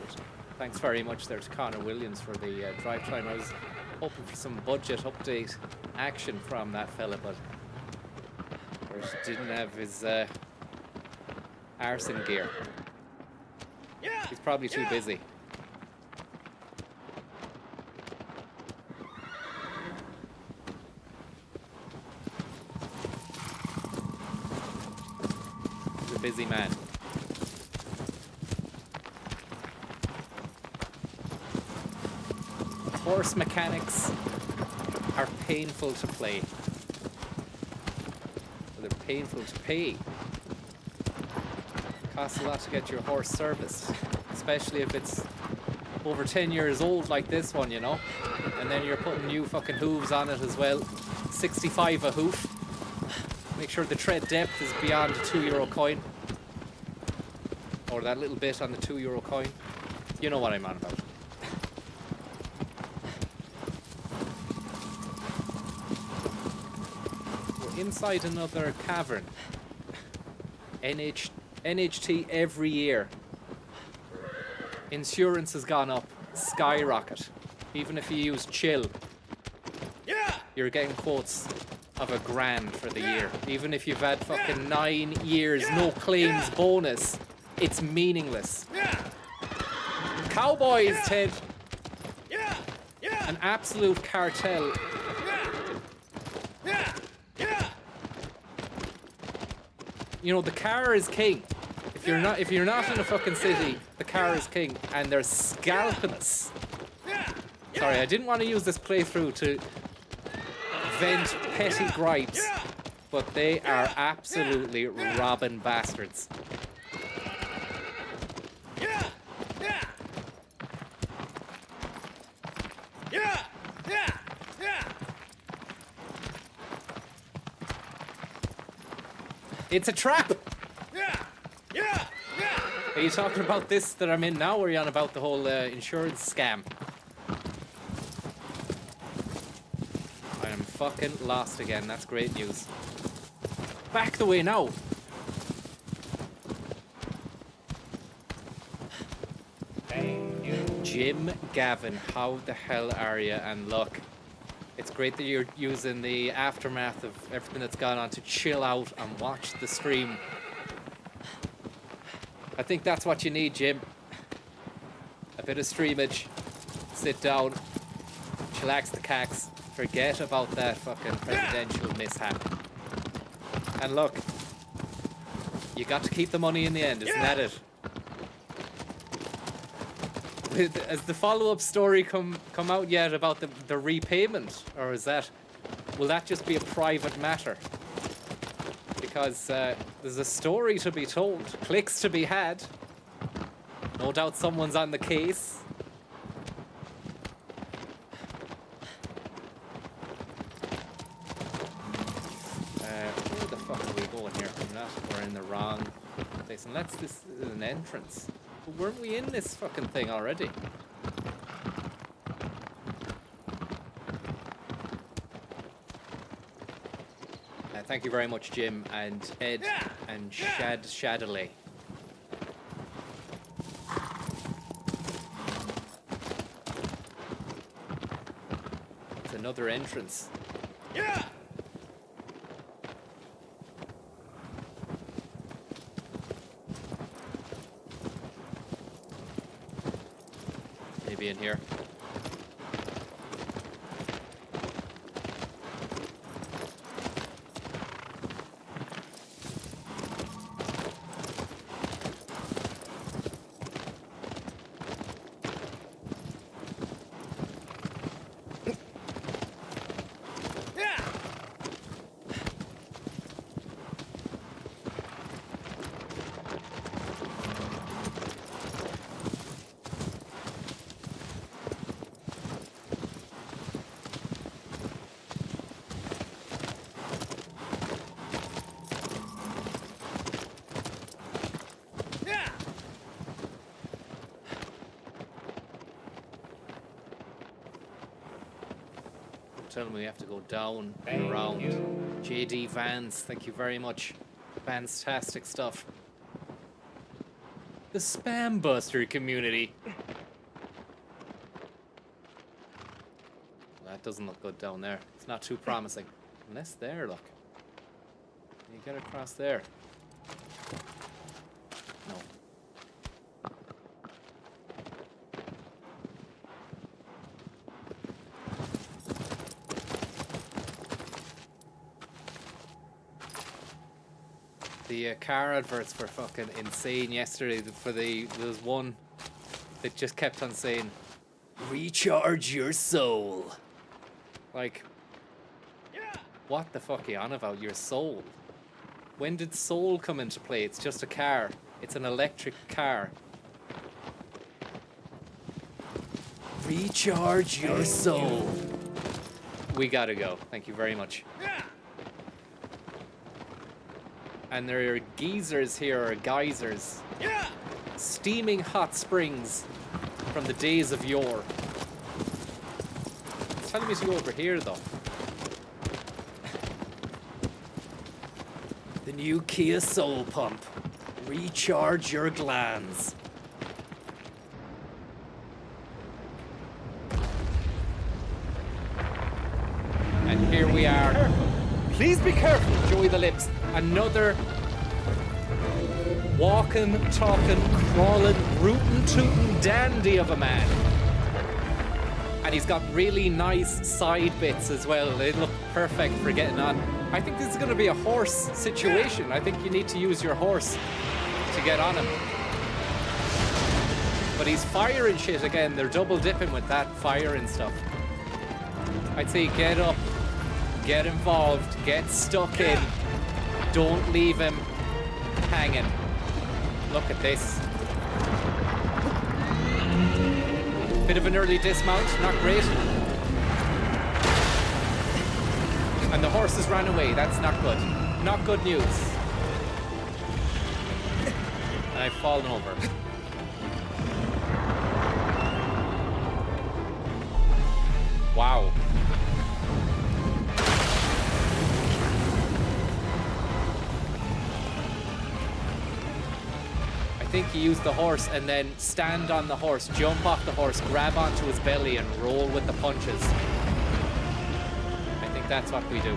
Thanks very much there to Connor Williams for the drive time. I was hoping for some budget update action from that fella, but didn't have his arson gear. He's probably too busy. Busy man. Horse mechanics are painful to play. They're painful to pay. It costs a lot to get your horse serviced, especially if it's over 10 years old like this one, you know. And then you're putting new fucking hooves on it as well. 65 a hoof. Make sure the tread depth is beyond a €2 coin. Or that little bit on the €2 coin. You know what I'm on about. We're inside another cavern. NHT every year. Insurance has gone up. Skyrocket. Even if you use chill. You're getting quotes of $1,000 for the year. Even if you've had fucking 9 years, no claims bonus, it's meaningless. Cowboys, Ted. An absolute cartel. You know, the car is king. if you're not in a fucking city, the car is king, and they're scalping us. Sorry, I didn't want to use this playthrough to vent petty gripes, but they are absolutely robbing bastards. It's a trap! Are you talking about this that I'm in now, or are you on about the whole insurance scam? I am fucking lost again. That's great news. Back the way now! Jim Gavin, how the hell are you? And look, it's great that you're using the aftermath of everything that's gone on to chill out and watch the stream. I think that's what you need, Jim. A bit of streamage. Sit down. Chillax the cax. Forget about that fucking presidential mishap. And look, you got to keep the money in the end, isn't that it? Has the follow-up story come out yet about the repayment? Or will that just be a private matter? Because there's a story to be told, clicks to be had. No doubt someone's on the case. Where the fuck are we going here? We're in the wrong place. Unless this is an entrance. But weren't we in this fucking thing already? Thank you very much, Jim and Ed and Shadley. It's another entrance. Maybe in here. Tell me we have to go down and around. JD Vans, thank you very much. Fantastic stuff. The Spam Buster community. That doesn't look good down there. It's not too promising. Unless there, look. Can you get across there? No. The car adverts were fucking insane yesterday. There was one that just kept on saying, "Recharge your soul." Like, what the fuck are you on about? Your soul? When did soul come into play? It's just a car. It's an electric car. Recharge your soul. We gotta go. Thank you very much. And there are geysers here, or geysers. Steaming hot springs from the days of yore. It's telling me to go over here, though. The new Kia Soul Pump. Recharge your glands. And here we are. Please be careful, Joey the Lips. Another walking, talking, crawling, rootin' tootin' dandy of a man. And he's got really nice side bits as well. They look perfect for getting on. I think this is going to be a horse situation. I think you need to use your horse to get on him. But he's firing shit again. They're double dipping with that firing stuff. I'd say get up, get involved, get stuck in. Don't leave him hanging. Look at this. Bit of an early dismount, not great. And the horses ran away. That's not good. Not good news. And I've fallen over. Wow. I think he used the horse and then stand on the horse, jump off the horse, grab onto his belly and roll with the punches. I think that's what we do.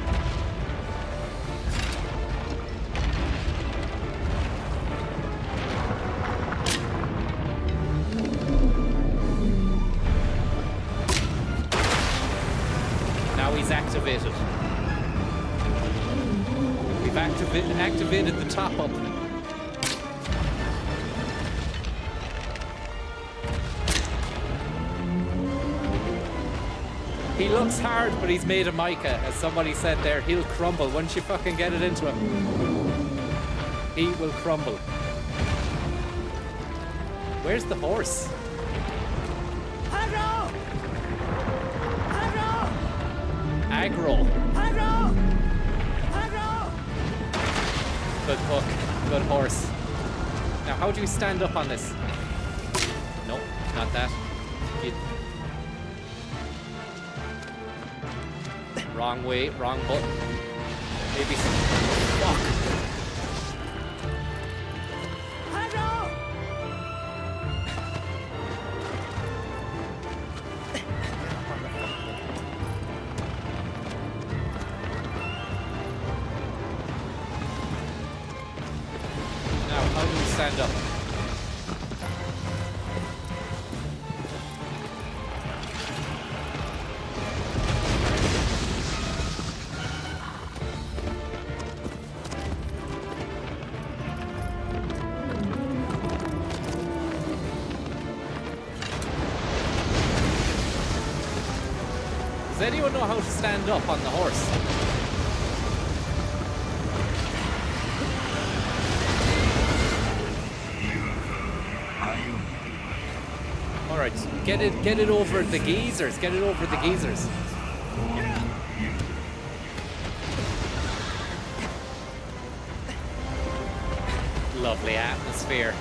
Now he's activated. We've activated the top up. He looks hard, but he's made of mica. As somebody said there, he'll crumble. Once you fucking get it into him, he will crumble. Where's the horse? Aggro! Aggro! Aggro. Aggro! Aggro! Good hook. Good horse. Now, how do you stand up on this? Nope, not that. You... Wrong way, wrong button. Maybe some... Fuck! Aggro! Now, how do you stand up? Does anyone know how to stand up on the horse? Alright, get it over the geezers. Get it over the geezers. Lovely atmosphere.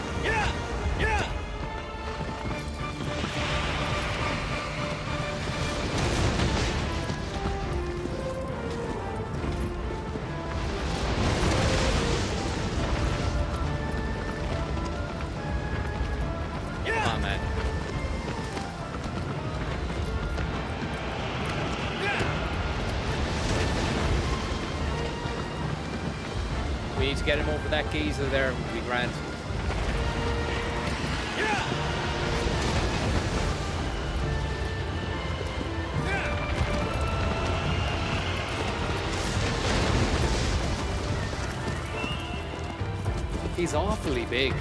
Come on, man. We need to get him over that geezer there. Would be grand. He's awfully big.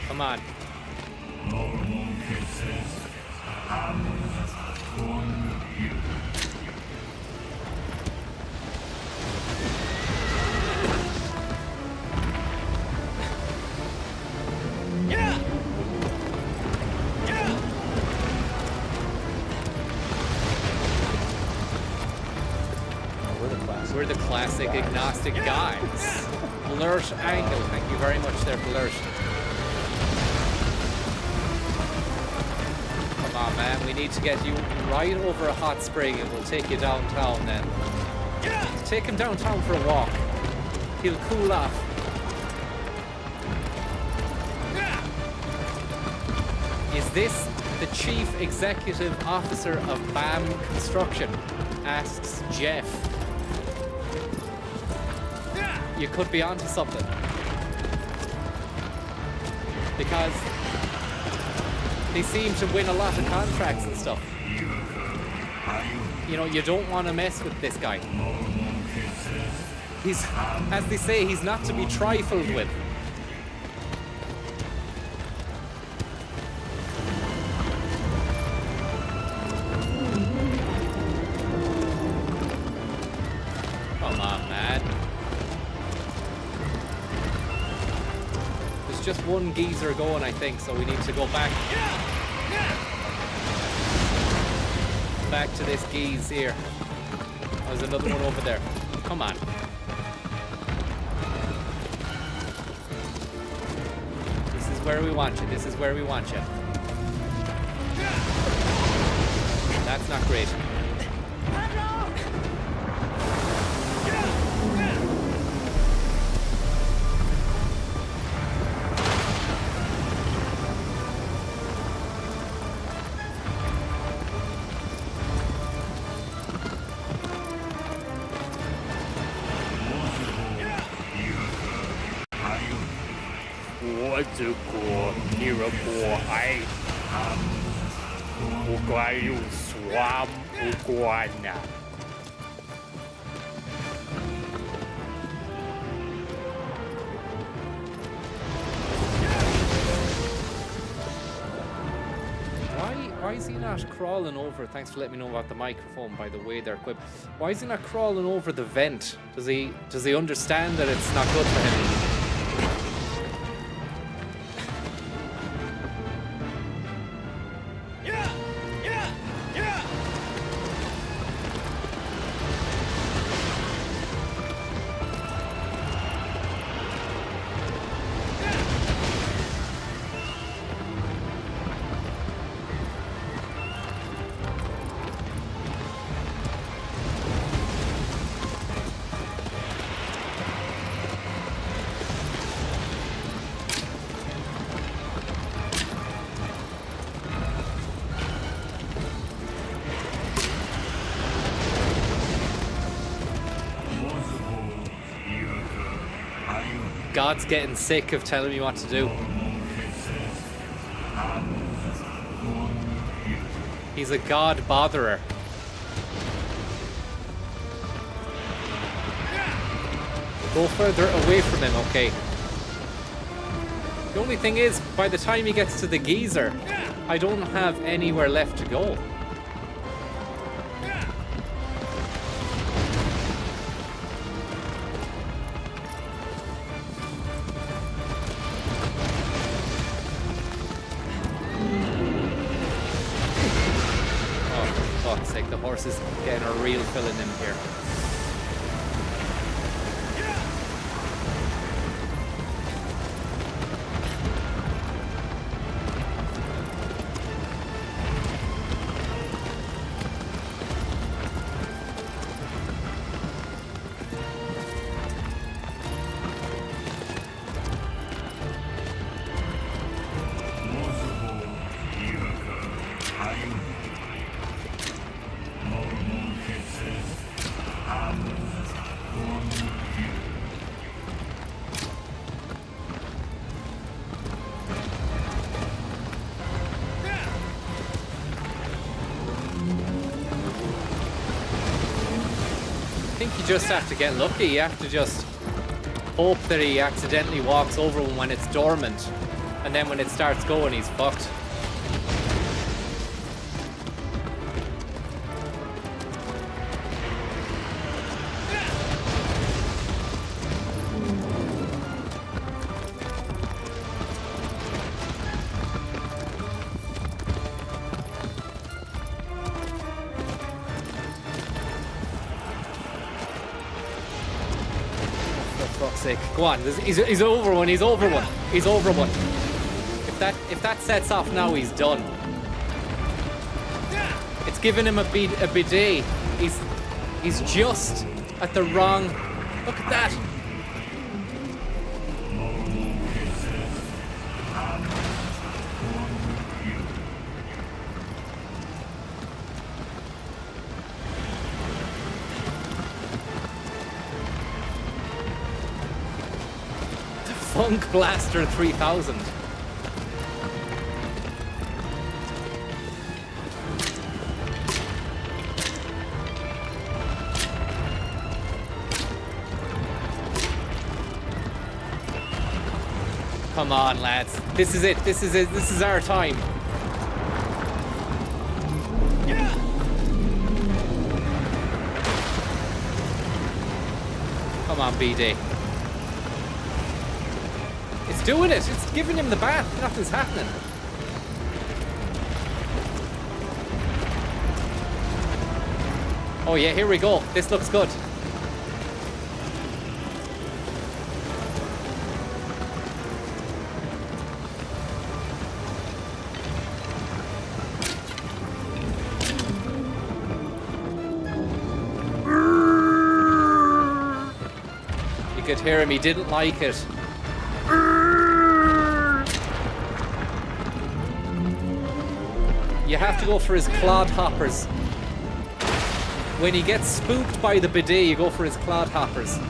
Come on. We're the classic agnostic guys. Blurt angle. Thank you very much there, Blurt. Come on, man. We need to get you right over a hot spring and we'll take you downtown then. Take him downtown for a walk. He'll cool off. Is this the Chief Executive Officer of BAM Construction? Asks Jeff. You could be onto something. Because they seem to win a lot of contracts and stuff. you know, you don't want to mess with this guy. He's, as they say, he's not to be trifled with. Come on, man. There's just one geezer going, I think, so we need to go back. Back to this geese here. There's another one over there. Come on. This is where we want you. This is where we want you. That's not great. Why is he not crawling over? Thanks for letting me know about the microphone, by the way, there, Quib. Why is he not crawling over the vent? Does he understand that it's not good for him? God's getting sick of telling me what to do. He's a God botherer. Go further away from him, okay. The only thing is, by the time he gets to the geezer, I don't have anywhere left to go. The horse is getting a real filling in here. I think you just have to get lucky. You have to just hope that he accidentally walks over when it's dormant, and then when it starts going, he's fucked. Go on, he's over one, he's over one, he's over one. If that sets off now, he's done. It's giving him a bidet. He's just at the wrong. Look at that. Funk Blaster 3000. Come on, lads. This is it. This is it. This is our time. Come on, BD. It's doing it. It's giving him the bath. Nothing's happening. Oh yeah, here we go. This looks good. You could hear him. He didn't like it. You have to go for his clodhoppers. When he gets spooked by the bidet, you go for his clodhoppers.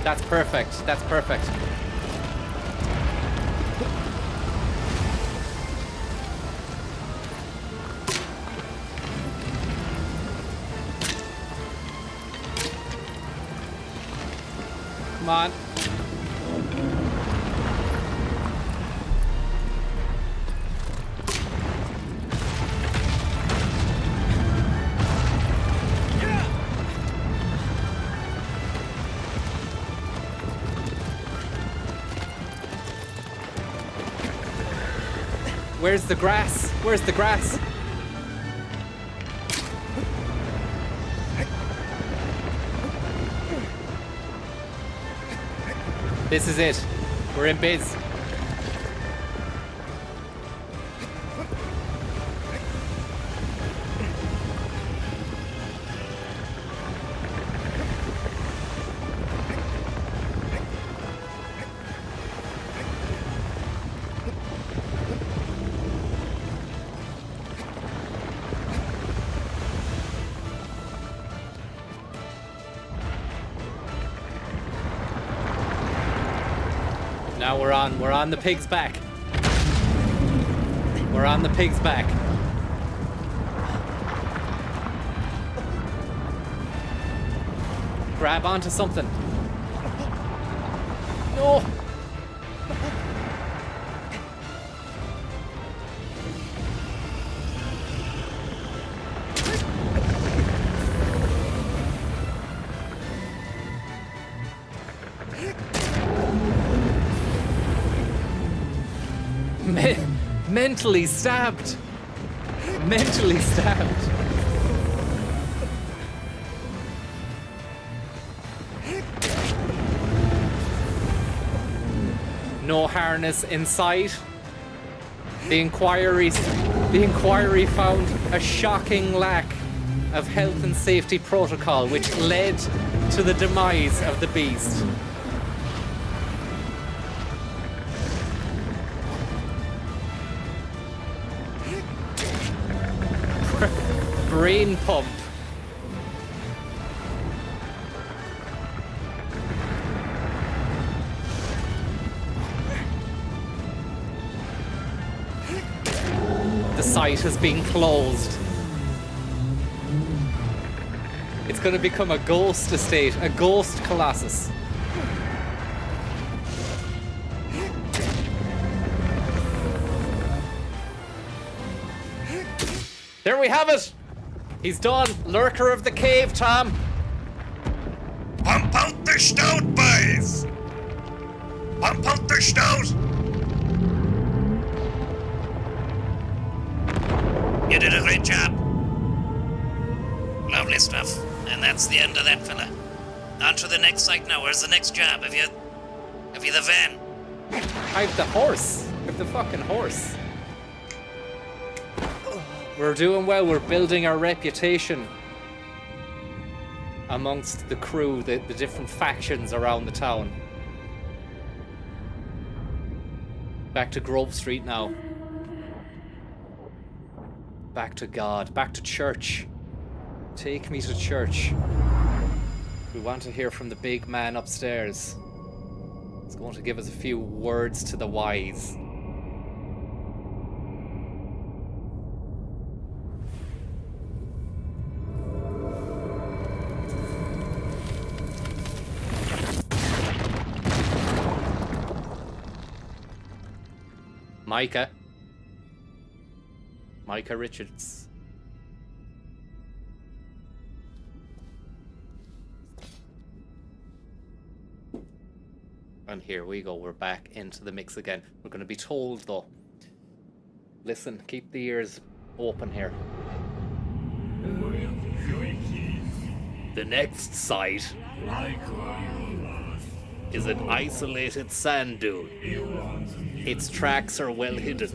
That's perfect. That's perfect. Come on. Where's the grass? Where's the grass? This is it. We're in biz. Now we're on the pig's back. We're on the pig's back. Grab onto something. No. Mentally stabbed. Mentally stabbed. No harness in sight. The inquiry found a shocking lack of health and safety protocol, which led to the demise of the beast. Brain pump. The site has been closed. It's going to become a ghost estate, a ghost colossus. There we have it. He's done. Lurker of the cave, Tom. Pump out the stout, boys! Pump out the stout! You did a great job. Lovely stuff. And that's the end of that fella. On to the next site now. Where's the next job? Have you the van? I have the horse. I have the fucking horse. We're doing well. We're building our reputation amongst the crew, the different factions around the town. Back to Grove Street now. Back to God. Back to church. Take me to church. We want to hear from the big man upstairs. He's going to give us a few words to the wise. Micah. Micah Richards. And here we go, we're back into the mix again. We're going to be told though. Listen, keep the ears open here. The next site is an isolated sand dune. Its tracks are well hidden.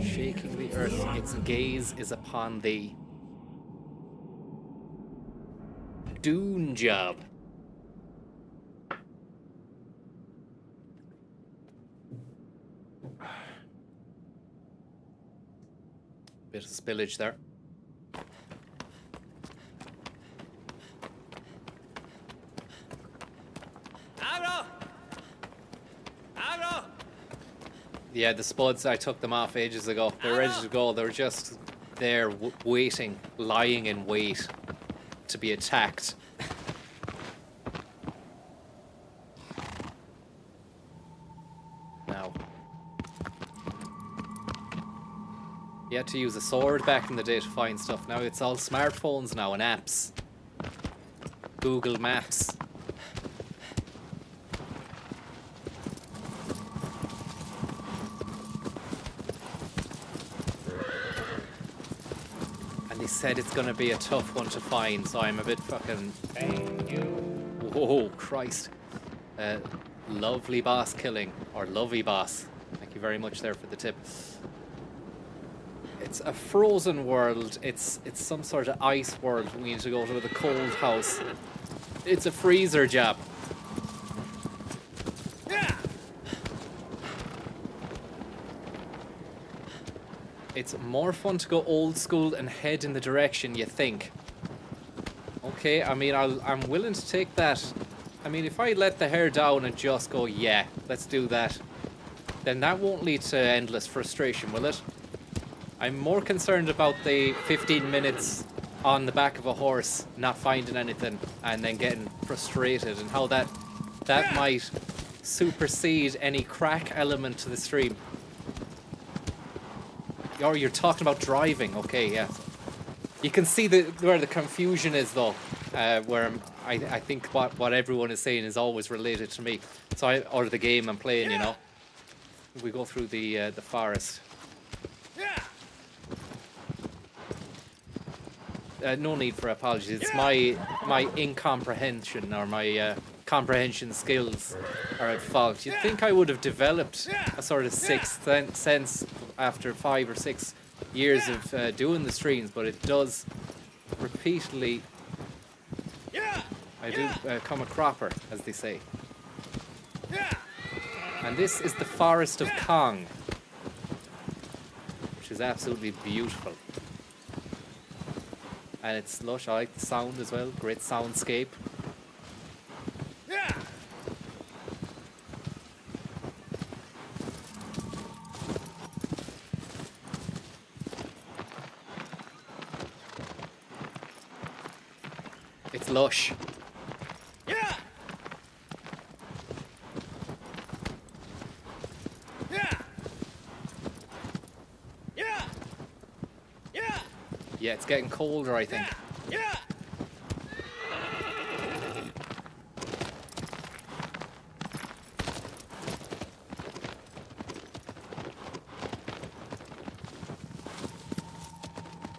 Shaking the earth, its gaze is upon thee. Dune job. Bit of spillage there. Yeah, the spuds, I took them off ages ago. They're ready to go. They're just there waiting, lying in wait to be attacked. Now. You had to use a sword back in the day to find stuff. Now it's all smartphones now and apps. Google Maps. And they said it's gonna be a tough one to find, so I'm a bit fucking... Whoa, Christ. Lovely boss killing, or lovey boss. Thank you very much there for the tip. It's a frozen world. It's some sort of ice world. We need to go to the cold house. It's a freezer job. It's more fun to go old school and head in the direction you think. Okay, I mean, I'm willing to take that. I mean, if I let the hair down and just go, yeah, let's do that, then that won't lead to endless frustration, will it? I'm more concerned about the 15 minutes on the back of a horse, not finding anything, and then getting frustrated, and how that might supersede any crack element to the stream. Or you're talking about driving, okay, yeah. You can see where the confusion is, though, where I think what everyone is saying is always related to me, or the game I'm playing, you know. We go through the forest. No need for apologies. It's my incomprehension, or my comprehension skills are at fault. You'd think I would have developed a sort of sixth sense after 5 or 6 years of doing the streams, but it does repeatedly. I do come a cropper, as they say. And this is the Forest of Kong, which is absolutely beautiful. And it's lush. I like the sound as well. Great soundscape. It's lush. Yeah, it's getting colder, I think.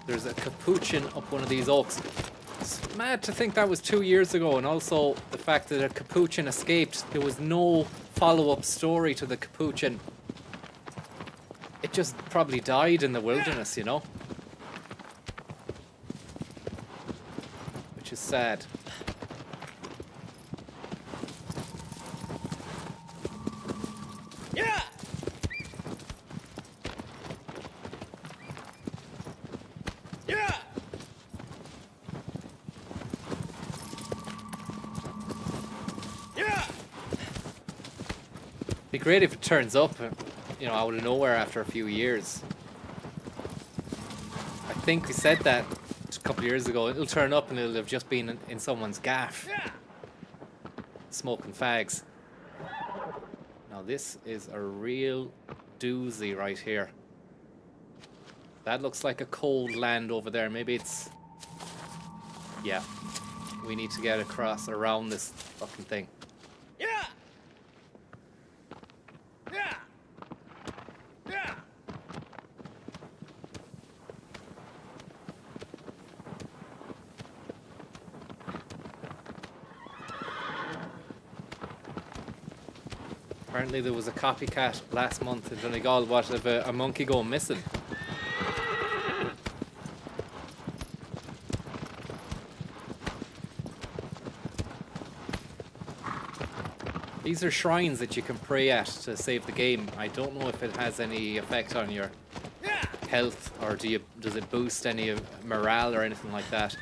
There's a capuchin up one of these oaks. It's mad to think that was 2 years ago, and also the fact that a capuchin escaped. There was no follow-up story to the capuchin. It just probably died in the wilderness, you know? Which is sad. Be great if it turns up, you know, out of nowhere after a few years. I think we said that a couple of years ago. It'll turn up and it'll have just been in someone's gaff, smoking fags. No, Now this is a real doozy right here. That looks like a cold land over there. Maybe it's... Yeah. We need to get across around this fucking thing. Yeah! Yeah! Yeah! Apparently there was a copycat last month in Donegal, what, of a monkey going missing. These are shrines that you can pray at to save the game. I don't know if it has any effect on your health, or does it boost any morale or anything like that.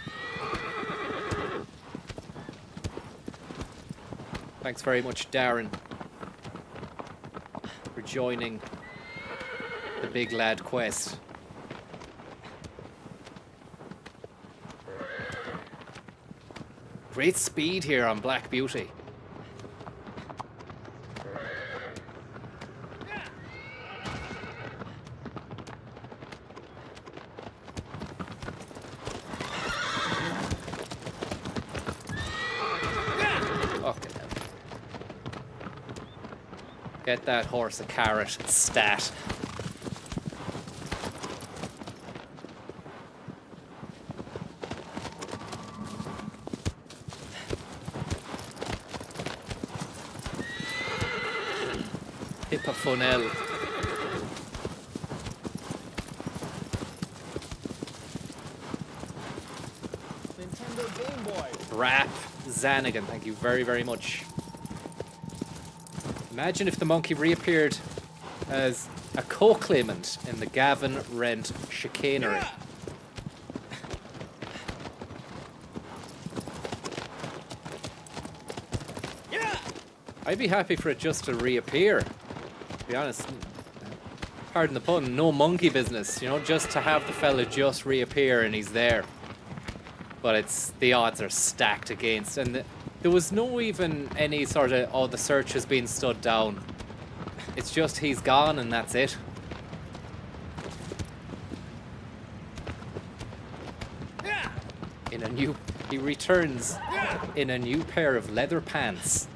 Thanks very much, Darren, for joining the Big Lad quest. Great speed here on Black Beauty. Fucking hell. Get that horse a carrot, stat. Hippophonel. Nintendo Game Boy. Rap Zanigan, thank you very, very much. Imagine if the monkey reappeared as a co-claimant in the Gavin Rent chicanery. I'd be happy for it just to reappear, to be honest. Pardon the pun, no monkey business, you know, just to have the fella just reappear and he's there. But it's, the odds are stacked against, and there was no even any sort of, oh, the search has been stood down. It's just he's gone and that's it. In a new, he returns in a new pair of leather pants,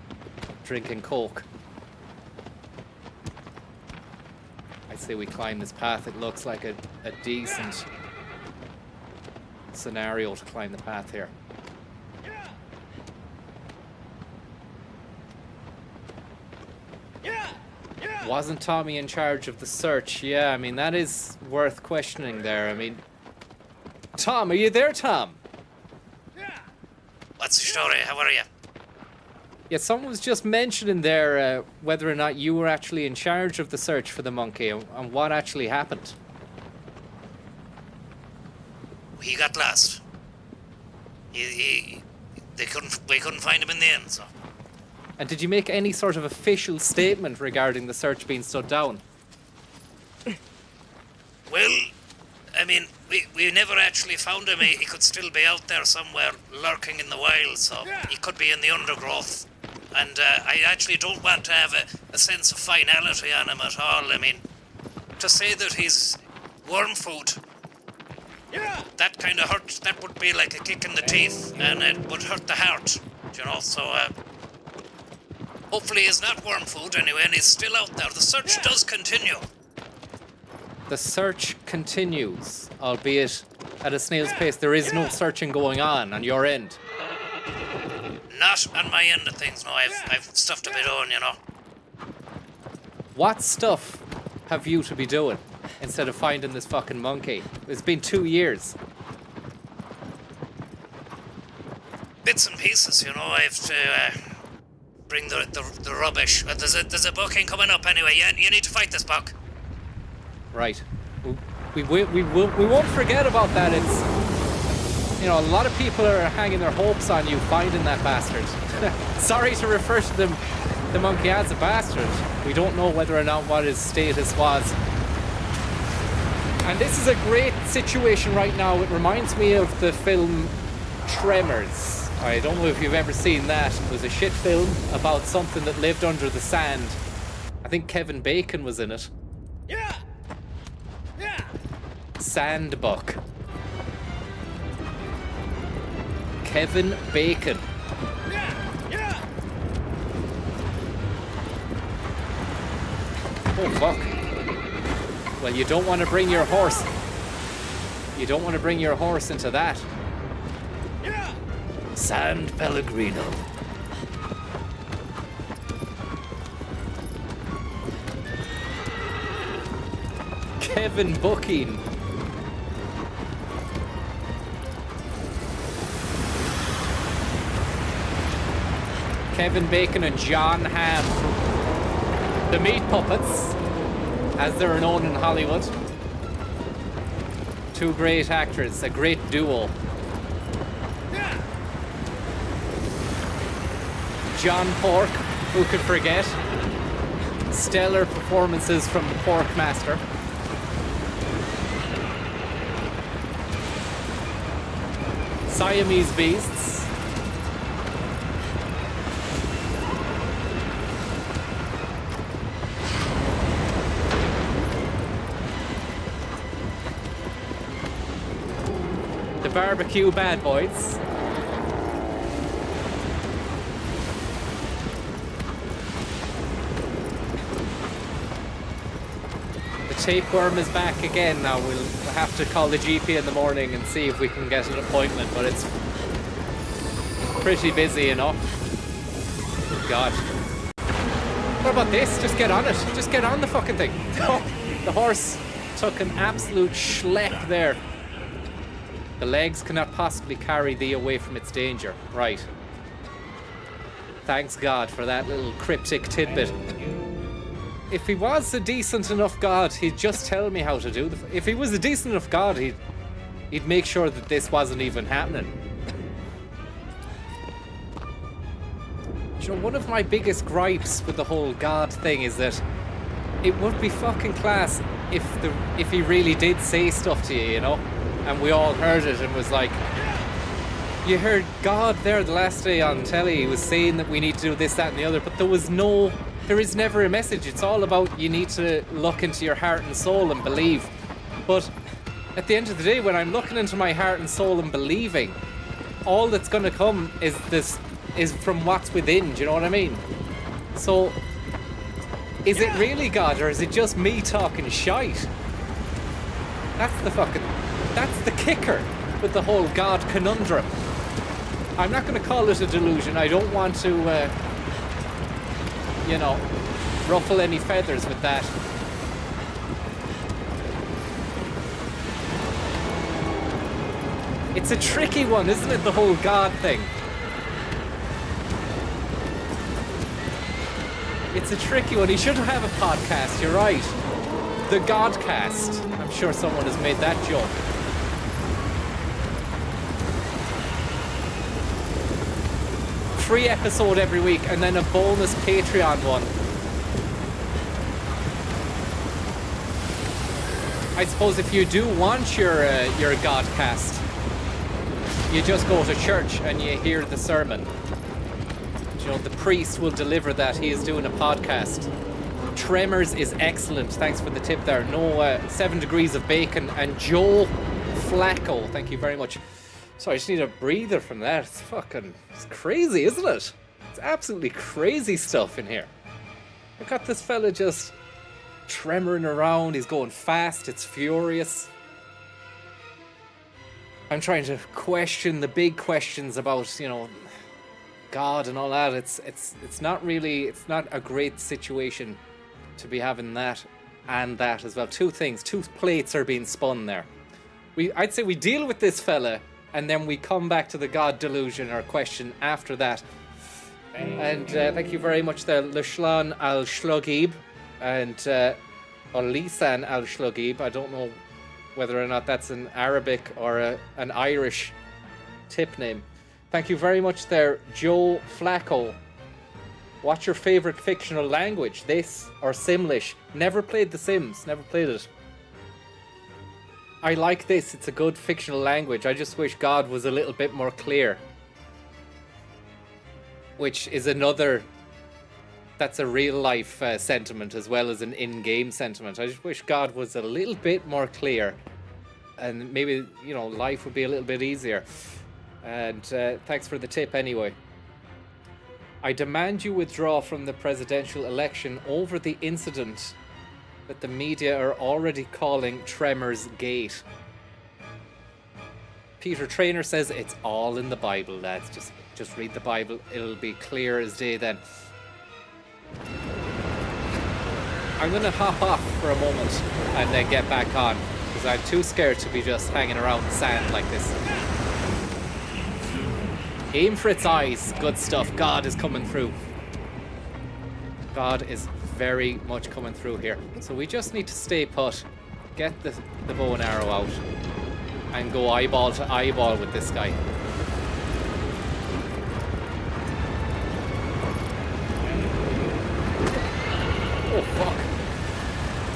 drinking Coke. I'd say we climb this path. It looks like a decent scenario to climb the path here. Wasn't Tommy in charge of the search? Yeah, I mean, that is worth questioning there. I mean, Tom, are you there, Tom? What's the story? How are you? Yeah, someone was just mentioning there whether or not you were actually in charge of the search for the monkey and what actually happened. He got lost. We couldn't find him in the end, so. And did you make any sort of official statement regarding the search being stood down? Well, I mean, we never actually found him. He could still be out there somewhere lurking in the wild, so he could be in the undergrowth. And I actually don't want to have a sense of finality on him at all. I mean, to say that he's worm food, that kind of hurt. That would be like a kick in the teeth, and it would hurt the heart, you know, so hopefully he's not worm food anyway, and he's still out there. The search does continue. The search continues, albeit at a snail's pace. There is no searching going on your end. Not on my end of things, no. I've stuff to be doing, you know. What stuff have you to be doing instead of finding this fucking monkey? It's been 2 years. Bits and pieces, you know. I have to bring the rubbish. There's a booking coming up anyway. You need to fight this bug. Right. We won't forget about that. It's, you know, a lot of people are hanging their hopes on you finding that bastard. Sorry to refer to the monkey as a bastard. We don't know whether or not what his status was. And this is a great situation right now. It reminds me of the film Tremors. I don't know if you've ever seen that. It was a shit film about something that lived under the sand. think Kevin Bacon was in it. Yeah! Yeah! Sandbuck. Kevin Bacon. Yeah! Yeah! Oh, fuck. Well, you don't want to bring your horse. You don't want to bring your horse into that. Yeah! San Pellegrino. Kevin Booking. Kevin Bacon and John Hamm. The Meat Puppets, as they're known in Hollywood. Two great actors, a great duo. Yeah! John Pork, who could forget? Stellar performances from the Pork Master. Siamese Beasts. The Barbecue Bad Boys. The tapeworm is back again now. We'll have to call the GP in the morning and see if we can get an appointment, but it's pretty busy, you know. Good God. What about this? Just get on it. Just get on the fucking thing. The horse took an absolute schlep there. The legs cannot possibly carry thee away from its danger. Right. Thanks God for that little cryptic tidbit. If he was a decent enough God, he'd just tell me how to do the... If he was a decent enough God, he'd make sure that this wasn't even happening. You know, one of my biggest gripes with the whole God thing is that it would be fucking class if he really did say stuff to you, you know? And we all heard it and was like, you heard God there the last day on telly, he was saying that we need to do this, that and the other, but there is never a message. It's all about you need to look into your heart and soul and believe. But at the end of the day, when I'm looking into my heart and soul and believing, all that's going to come is from what's within, do you know what I mean? So, is it really God or is it just me talking shite? That's the kicker with the whole God conundrum. I'm not going to call it a delusion. I don't want to, ruffle any feathers with that. It's a tricky one, isn't it, the whole God thing? It's a tricky one. He should have a podcast, you're right. The Godcast. I'm sure someone has made that joke. Free episode every week and then a bonus Patreon one. I suppose if you do want your Godcast, you just go to church and you hear the sermon. You know, the priest will deliver that. He is doing a podcast. Tremors is excellent. Thanks for the tip there. No 7 Degrees of Bacon and Joe Flacco. Thank you very much. Sorry, I just need a breather from that. It's crazy, isn't it? It's absolutely crazy stuff in here. I've got this fella just tremoring around. He's going fast. It's furious. I'm trying to question the big questions about, God and all that. It's not a great situation to be having that and that as well. Two things, two plates are being spun there. I'd say we deal with this fella and then we come back to the God delusion or question after that. And thank you very much there, Lashlan Al-Shlugib and or Lisan Al-Shlugib. I don't know whether or not that's an Arabic or an Irish tip name. Thank you very much there, Joe Flacco. What's your favorite fictional language? This or Simlish? Never played The Sims, never played it. I like this, it's a good fictional language. I just wish God was a little bit more clear. Which is another that's a real life sentiment as well as an in-game sentiment. I just wish God was a little bit more clear, and maybe, you know, life would be a little bit easier. And thanks for the tip anyway. I demand you withdraw from the presidential election over the incident that the media are already calling Tremors Gate. Peter Trainer says it's all in the Bible, lads. Just read the Bible. It'll be clear as day then. I'm going to hop off for a moment and then get back on, because I'm too scared to be just hanging around the sand like this. Aim for its eyes. Good stuff. God is coming through. God is very much coming through here. So we just need to stay put, get the bow and arrow out, and go eyeball to eyeball with this guy. Oh, fuck.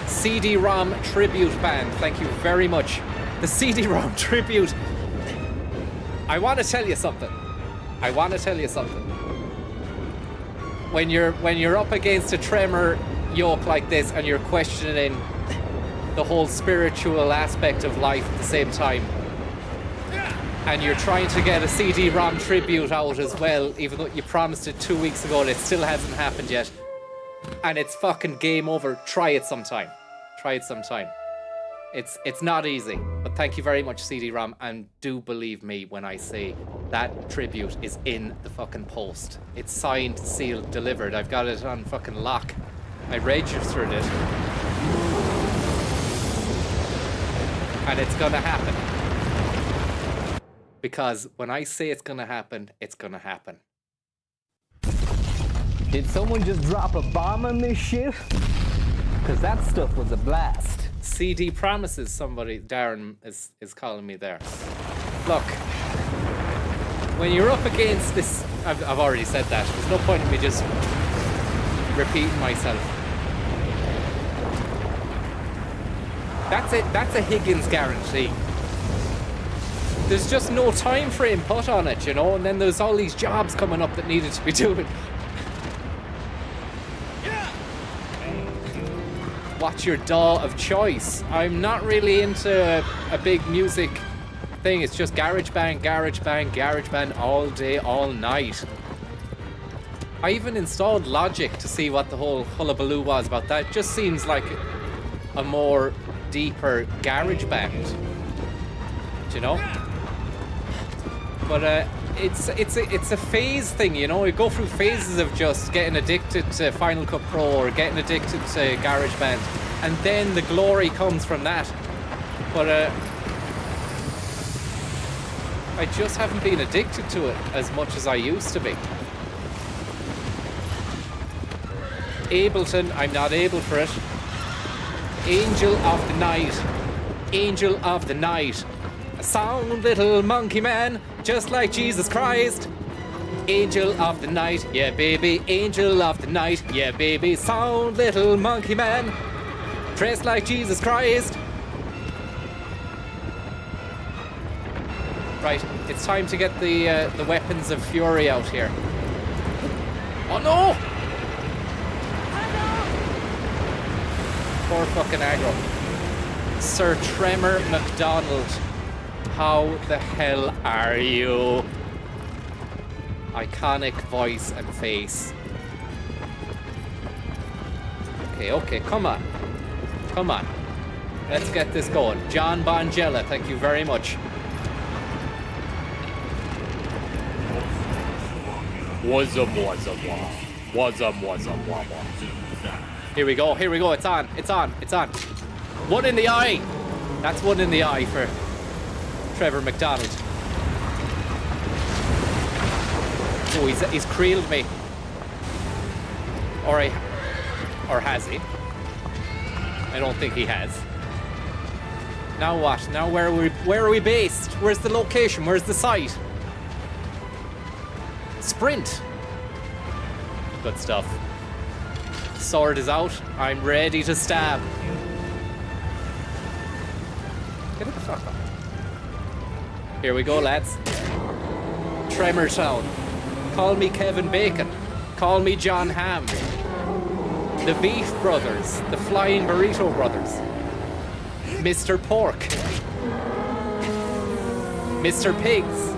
CD-ROM Tribute Band. Thank you very much. The CD-ROM Tribute. I want to tell you something. When you're up against a tremor yoke like this and you're questioning the whole spiritual aspect of life at the same time, and you're trying to get a CD-ROM tribute out as well, even though you promised it 2 weeks ago and it still hasn't happened yet, and it's fucking game over, try it sometime. It's not easy, but thank you very much, CD-ROM, and do believe me when I say that tribute is in the fucking post. It's signed, sealed, delivered. I've got it on fucking lock. I registered it. And it's gonna happen. Because when I say it's gonna happen, it's gonna happen. Did someone just drop a bomb on this ship? Because that stuff was a blast. CD promises somebody, Darren is calling me there. Look, when you're up against this, I've already said that. There's no point in me just repeating myself. That's it. That's a Higgins guarantee. There's just no time frame put on it, you know, and then there's all these jobs coming up that needed to be doing. What's your DAW of choice? I'm not really into a big music thing. It's just GarageBand all day, all night. I even installed Logic to see what the whole hullabaloo was about that. It just seems like a more deeper GarageBand, do you know? But it's a phase thing, you know. You go through phases of just getting addicted to Final Cut Pro or getting addicted to GarageBand, and then the glory comes from that. But I just haven't been addicted to it as much as I used to be. Ableton, I'm not able for it. Angel of the Night. A sound little monkey man, just like Jesus Christ. Angel of the night, yeah baby. Angel of the night, yeah baby. Sound little monkey man, dressed like Jesus Christ. Right, it's time to get the weapons of fury out here. Oh no! Poor fucking aggro. Sir Tremor McDonald. How the hell are you? Iconic voice and face. Okay, come on. Let's get this going. John Bongella, thank you very much. Here we go, it's on. One in the eye. That's one in the eye for Trevor McDonald. Oh, he's creeled me. Or has he? I don't think he has. Now what? Now where are we based? Where's the location? Where's the site? Sprint. Good stuff. Sword is out. I'm ready to stab. Get it the fuck up. Here we go, lads. Tremor Town. Call me Kevin Bacon. Call me John Hamm. The Beef Brothers, the Flying Burrito Brothers, Mr. Pork, Mr. Pigs.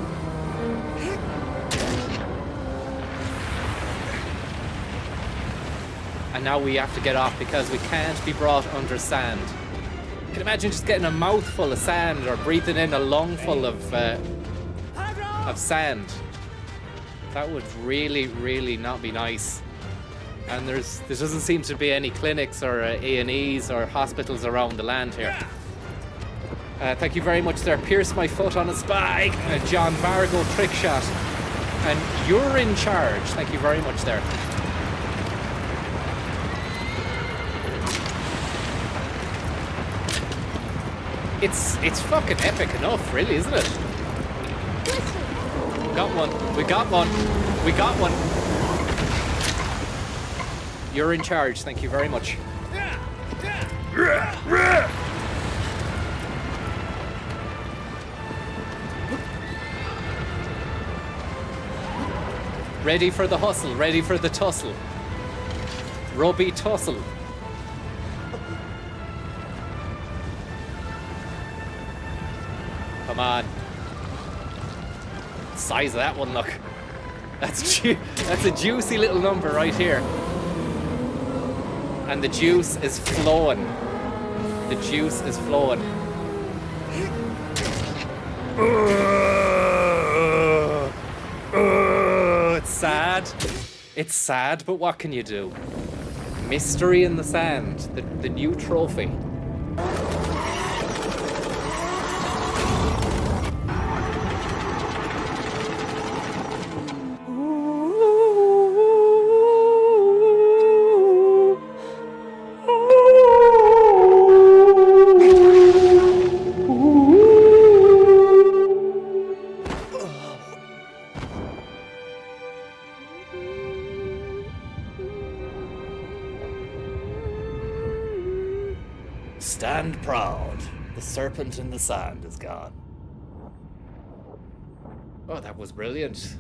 And now we have to get off because we can't be brought under sand. You can imagine just getting a mouthful of sand or breathing in a lungful of sand. That would really, really not be nice. And there doesn't seem to be any clinics or A&Es or hospitals around the land here. Thank you very much there. Pierce my foot on a spike. John Vargo trick shot. And you're in charge. Thank you very much there. It's fucking epic enough, really, isn't it? Got one. We got one. We got one. You're in charge. Thank you very much. Ready for the hustle. Ready for the tussle. Robbie tussle. Come on. Size of that one, look. That's a juicy little number right here. And the juice is flowing. The juice is flowing. It's sad. It's sad, but what can you do? Mystery in the Sand, the new trophy. Stand proud. The serpent in the sand is gone. Oh, that was brilliant.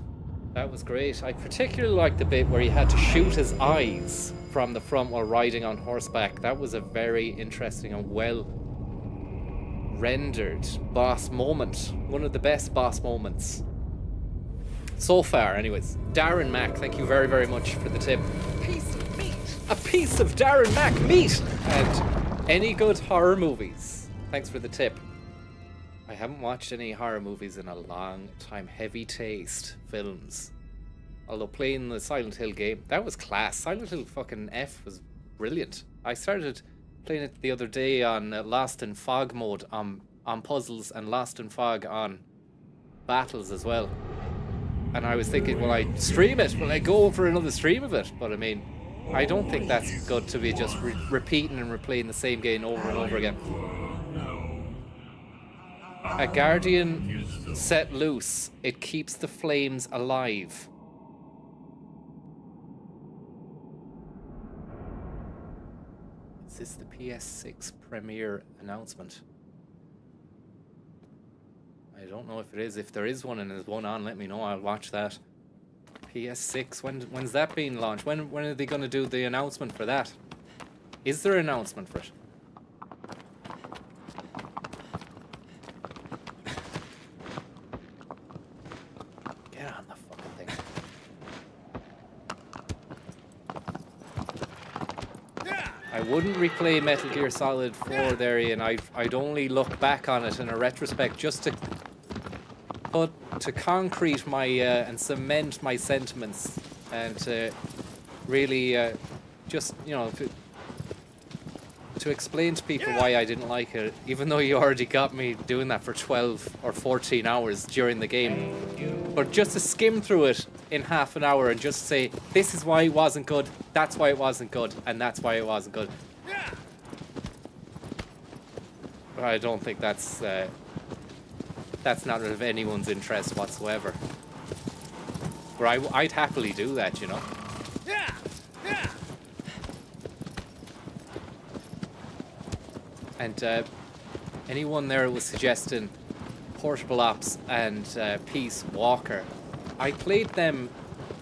That was great. I particularly liked the bit where he had to shoot his eyes from the front while riding on horseback. That was a very interesting and well rendered boss moment. One of the best boss moments so far, anyways. Darren Mack, thank you very, very much for the tip. Piece of meat. A piece of Darren Mack meat! And any good horror movies? Thanks for the tip. I haven't watched any horror movies in a long time. Heavy taste films. Although playing the Silent Hill game, that was class. Silent Hill fucking F was brilliant. I started playing it the other day on Lost in Fog mode on puzzles and Lost in Fog on battles as well. And I was thinking, will I stream it? Will I go for another stream of it? But I mean, I don't think that's good to be just repeating and replaying the same game over and over again. A guardian set loose, it keeps the flames alive. Is this the PS6 premiere announcement? I don't know if it is. If there is one and there's one on, let me know. I'll watch that. PS6, when's that being launched? When are they going to do the announcement for that? Is there an announcement for it? Get on the fucking thing. I wouldn't replay Metal Gear Solid 4 there, Ian. I'd only look back on it in a retrospect just to concrete my and cement my sentiments and to really just, you know, to explain to people why I didn't like it, even though you already got me doing that for 12 or 14 hours during the game. But just to skim through it in half an hour and just say, this is why it wasn't good, that's why it wasn't good, and that's why it wasn't good. I don't think that's not of anyone's interest whatsoever. But I'd happily do that, you know. And anyone there was suggesting Portable Ops and Peace Walker. I played them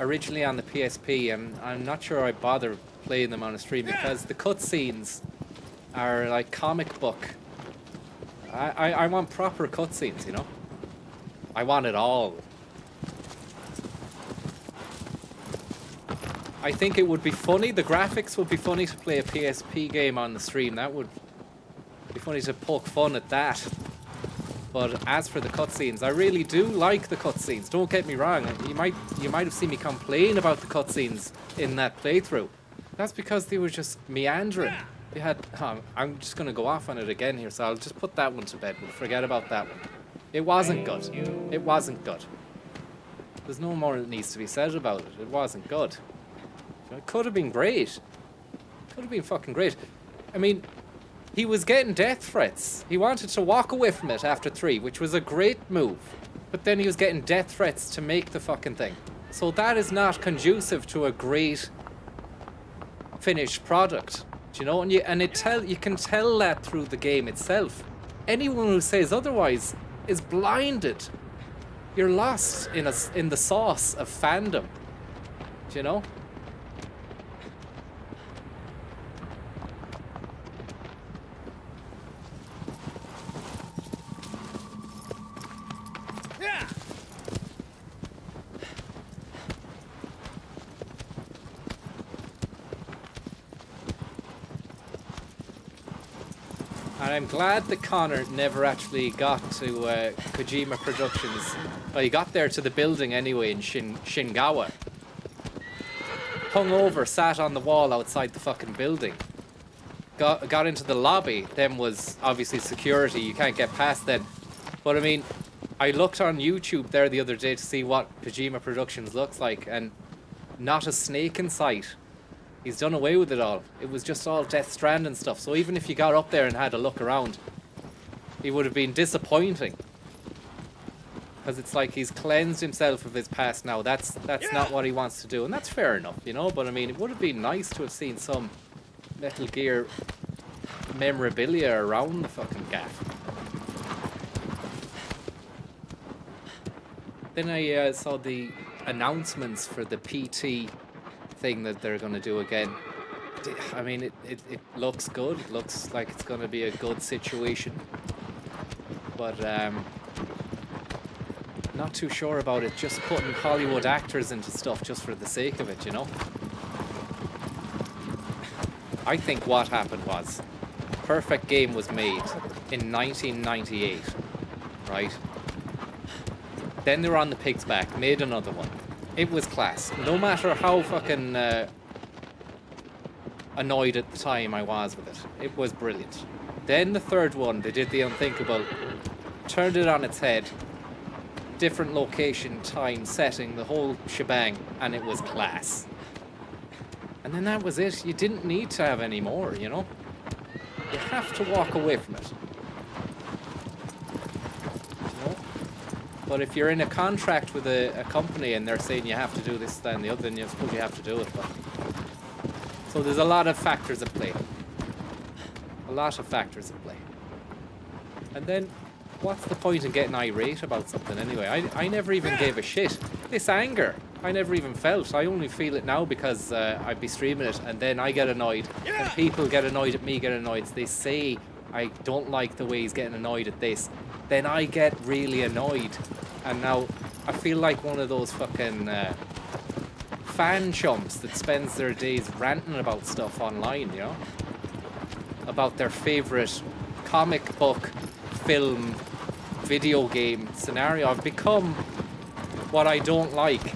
originally on the PSP, and I'm not sure I bother playing them on a stream because the cutscenes are like comic book. I want proper cutscenes, you know? I want it all. I think it would be funny, the graphics would be funny to play a PSP game on the stream. That would be funny to poke fun at that. But as for the cutscenes, I really do like the cutscenes. Don't get me wrong. You might have seen me complain about the cutscenes in that playthrough. That's because they were just meandering. They had. I'm just going to go off on it again here, so I'll just put that one to bed. We'll forget about that one. It wasn't good. It wasn't good. There's no more that needs to be said about it. It wasn't good. It could have been great. Could have been fucking great. I mean, he was getting death threats. He wanted to walk away from it after 3, which was a great move. But then he was getting death threats to make the fucking thing. So that is not conducive to a great finished product. Do you know? And you can tell that through the game itself. Anyone who says otherwise is blinded. You're lost in the sauce of fandom. Do you know? And I'm glad that Connor never actually got to Kojima Productions. Well, he got there to the building anyway in Shingawa. Hung over, sat on the wall outside the fucking building. Got into the lobby. Then was obviously security. You can't get past them. But I mean, I looked on YouTube there the other day to see what Kojima Productions looks like, and not a snake in sight. He's done away with it all. It was just all Death Stranding stuff. So even if you got up there and had a look around, it would have been disappointing. Because it's like he's cleansed himself of his past now. That's not what he wants to do. And that's fair enough, you know? But I mean, it would have been nice to have seen some Metal Gear memorabilia around the fucking gaff. Then I saw the announcements for the PT thing that they're going to do again. I mean, it looks good. It looks like it's going to be a good situation. But not too sure about it. Just putting Hollywood actors into stuff just for the sake of it, you know? I think what happened was Perfect Game was made in 1998, right? Then they were on the pig's back, made another one. It was class. No matter how fucking annoyed at the time I was with it. It was brilliant. Then the third one, they did the unthinkable. Turned it on its head. Different location, time, setting, the whole shebang. And it was class. And then that was it. You didn't need to have any more, you know? You have to walk away from it. But if you're in a contract with a company and they're saying you have to do this, that, and the other, then you suppose you have to do it. But so there's a lot of factors at play. A lot of factors at play. And then, what's the point in getting irate about something anyway? I never even gave a shit. This anger, I never even felt. I only feel it now because I'd be streaming it and then I get annoyed. And people get annoyed at me, get annoyed. They say I don't like the way he's getting annoyed at this. Then I get really annoyed. And now I feel like one of those fucking fan chumps that spends their days ranting about stuff online, you know? About their favourite comic book, film, video game scenario. I've become what I don't like.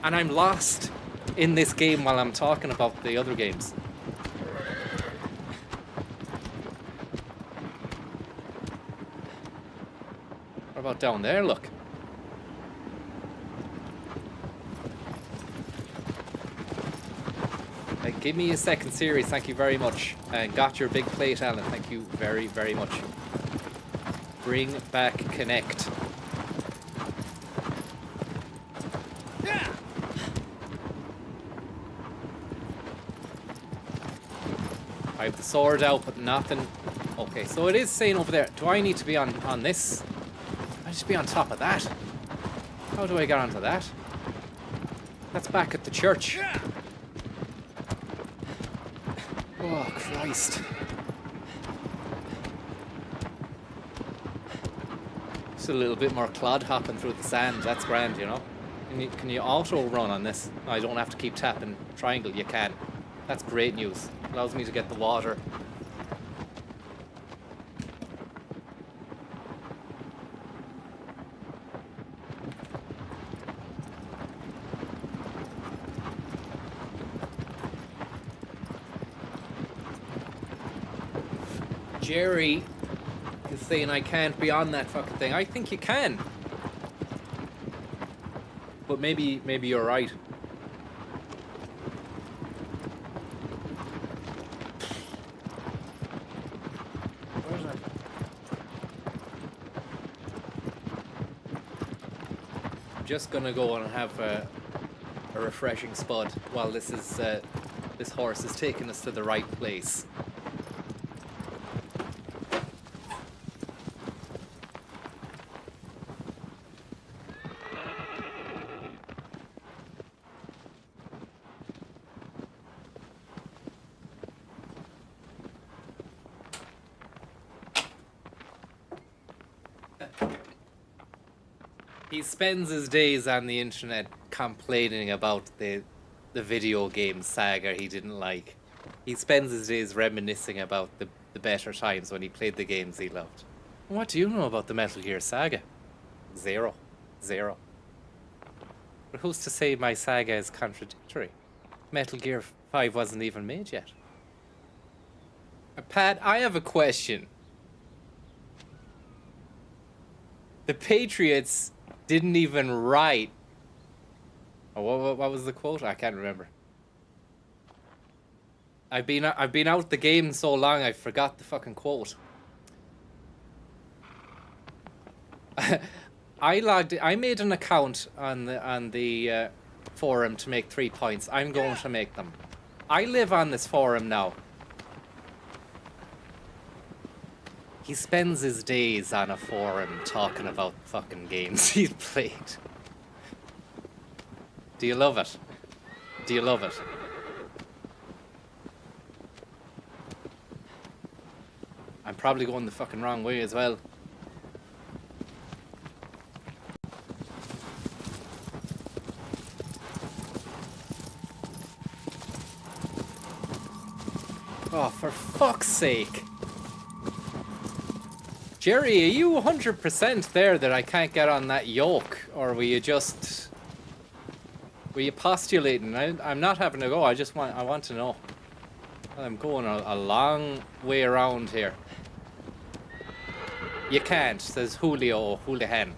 And I'm lost in this game while I'm talking about the other games. What about down there? Look. Give me a second series, thank you very much. And got your big plate, Alan, thank you very, very much. Bring back Connect. I have the sword out, but nothing. Okay, so it is saying over there, do I need to be on this? I just be on top of that? How do I get onto that? That's back at the church. Oh, Christ. Just a little bit more clod hopping through the sand. That's grand, you know. Can you auto run on this? No, I don't have to keep tapping triangle. You can. That's great news. Allows me to get the water. Jerry is saying I can't be on that fucking thing. I think you can. But maybe you're right. Where's that? I'm just gonna go and have a refreshing spud while this horse is taking us to the right place. He spends his days on the internet complaining about the video game saga he didn't like. He spends his days reminiscing about the better times when he played the games he loved. What do you know about the Metal Gear saga? Zero. But who's to say my saga is contradictory? Metal Gear 5 wasn't even made yet. Pat, I have a question. The Patriots didn't even write. Oh, what was the quote? I can't remember. I've been out the game so long I forgot the fucking quote. I made an account on the forum to make 3 points. I'm going to make them. I live on this forum now. He spends his days on a forum talking about fucking games he's played. Do you love it? Do you love it? I'm probably going the fucking wrong way as well. Oh, for fuck's sake. Jerry, are you 100% there that I can't get on that yoke? Or were you just... Were you postulating? I'm not having to go, I want to know. I'm going a long way around here. You can't, says Julio Houlihan.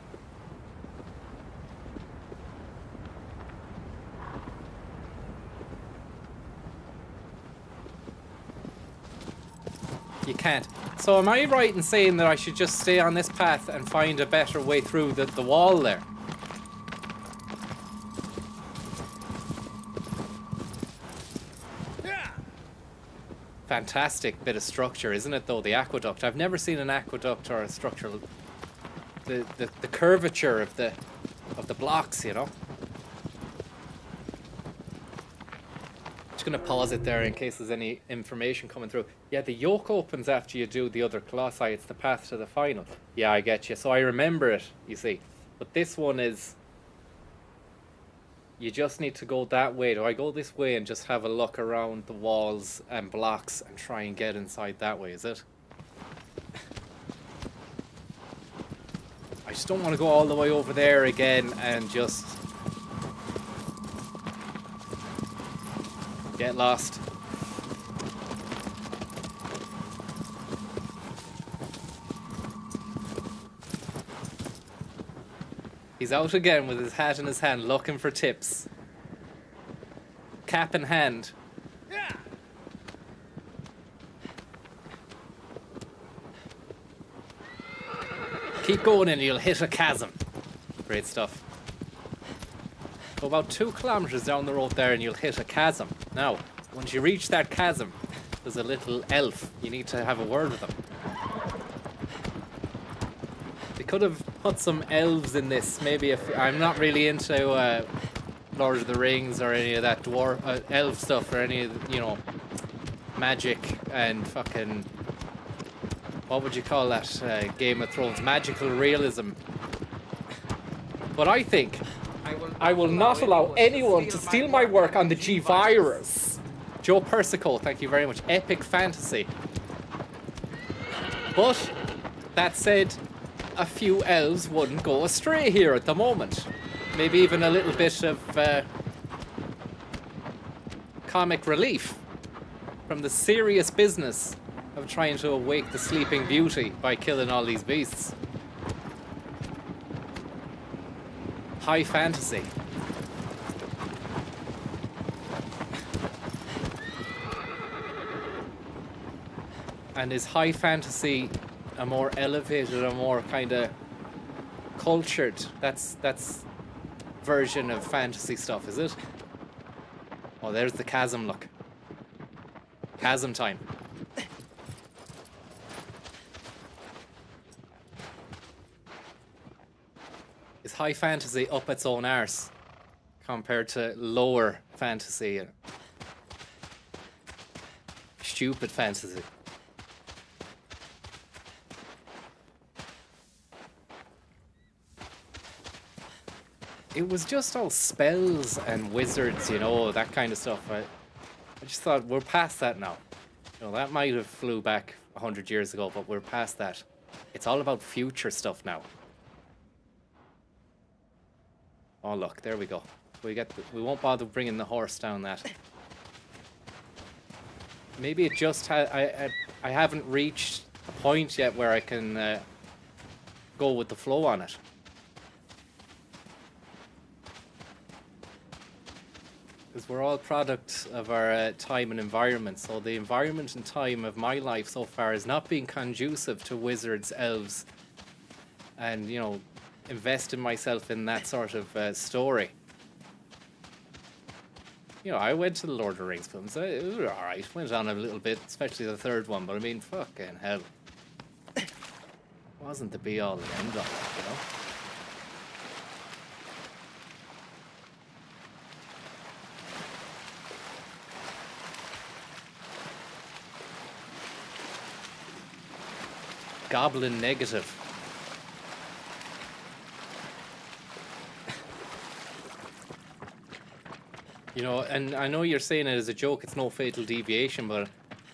You can't. So am I right in saying that I should just stay on this path and find a better way through the wall there? Fantastic bit of structure, isn't it, though, the aqueduct? I've never seen an aqueduct or a structural... The curvature of the blocks, you know? Just gonna pause it there in case there's any information coming through. Yeah, the yoke opens after you do the other colossi. It's the path to the final. Yeah, I get you. So I remember it, you see. But this one is... You just need to go that way. Do I go this way and just have a look around the walls and blocks and try and get inside that way, is it? I just don't want to go all the way over there again and just... get lost. He's out again with his hat in his hand, looking for tips. Cap in hand. Keep going and you'll hit a chasm. Great stuff. Go about 2 kilometers down the road there and you'll hit a chasm. Now, once you reach that chasm, there's a little elf. You need to have a word with him. They could have put some elves in this. Maybe if I'm not really into Lord of the Rings or any of that dwarf elf stuff or any of the, you know, magic and fucking, what would you call that, Game of Thrones, magical realism. But I think I will not allow anyone to steal my work on the G-Virus. Joe Persico, thank you very much. Epic fantasy. But that said, a few elves wouldn't go astray here at the moment. Maybe even a little bit of comic relief from the serious business of trying to awake the sleeping beauty by killing all these beasts. High fantasy. And is high fantasy a more elevated, a more kind of cultured, that's version of fantasy stuff, is it? Oh, there's the chasm, look. Chasm time. Is high fantasy up its own arse compared to lower fantasy? Stupid fantasy. It was just all spells and wizards, you know, that kind of stuff. I just thought we're past that now. You know, that might have flew back 100 years ago, but we're past that. It's all about future stuff now. Oh look, there we go. We won't bother bringing the horse down that. Maybe it just I haven't reached a point yet where I can go with the flow on it. Because we're all products of our time and environment. So the environment and time of my life so far has not been conducive to wizards, elves, and, you know, investing myself in that sort of story. You know, I went to the Lord of the Rings films. It was alright. Went on a little bit, especially the third one. But I mean, fucking hell. Wasn't the be all and end all, you know? Goblin negative. You know, and I know you're saying it as a joke, it's no Fatal Deviation, but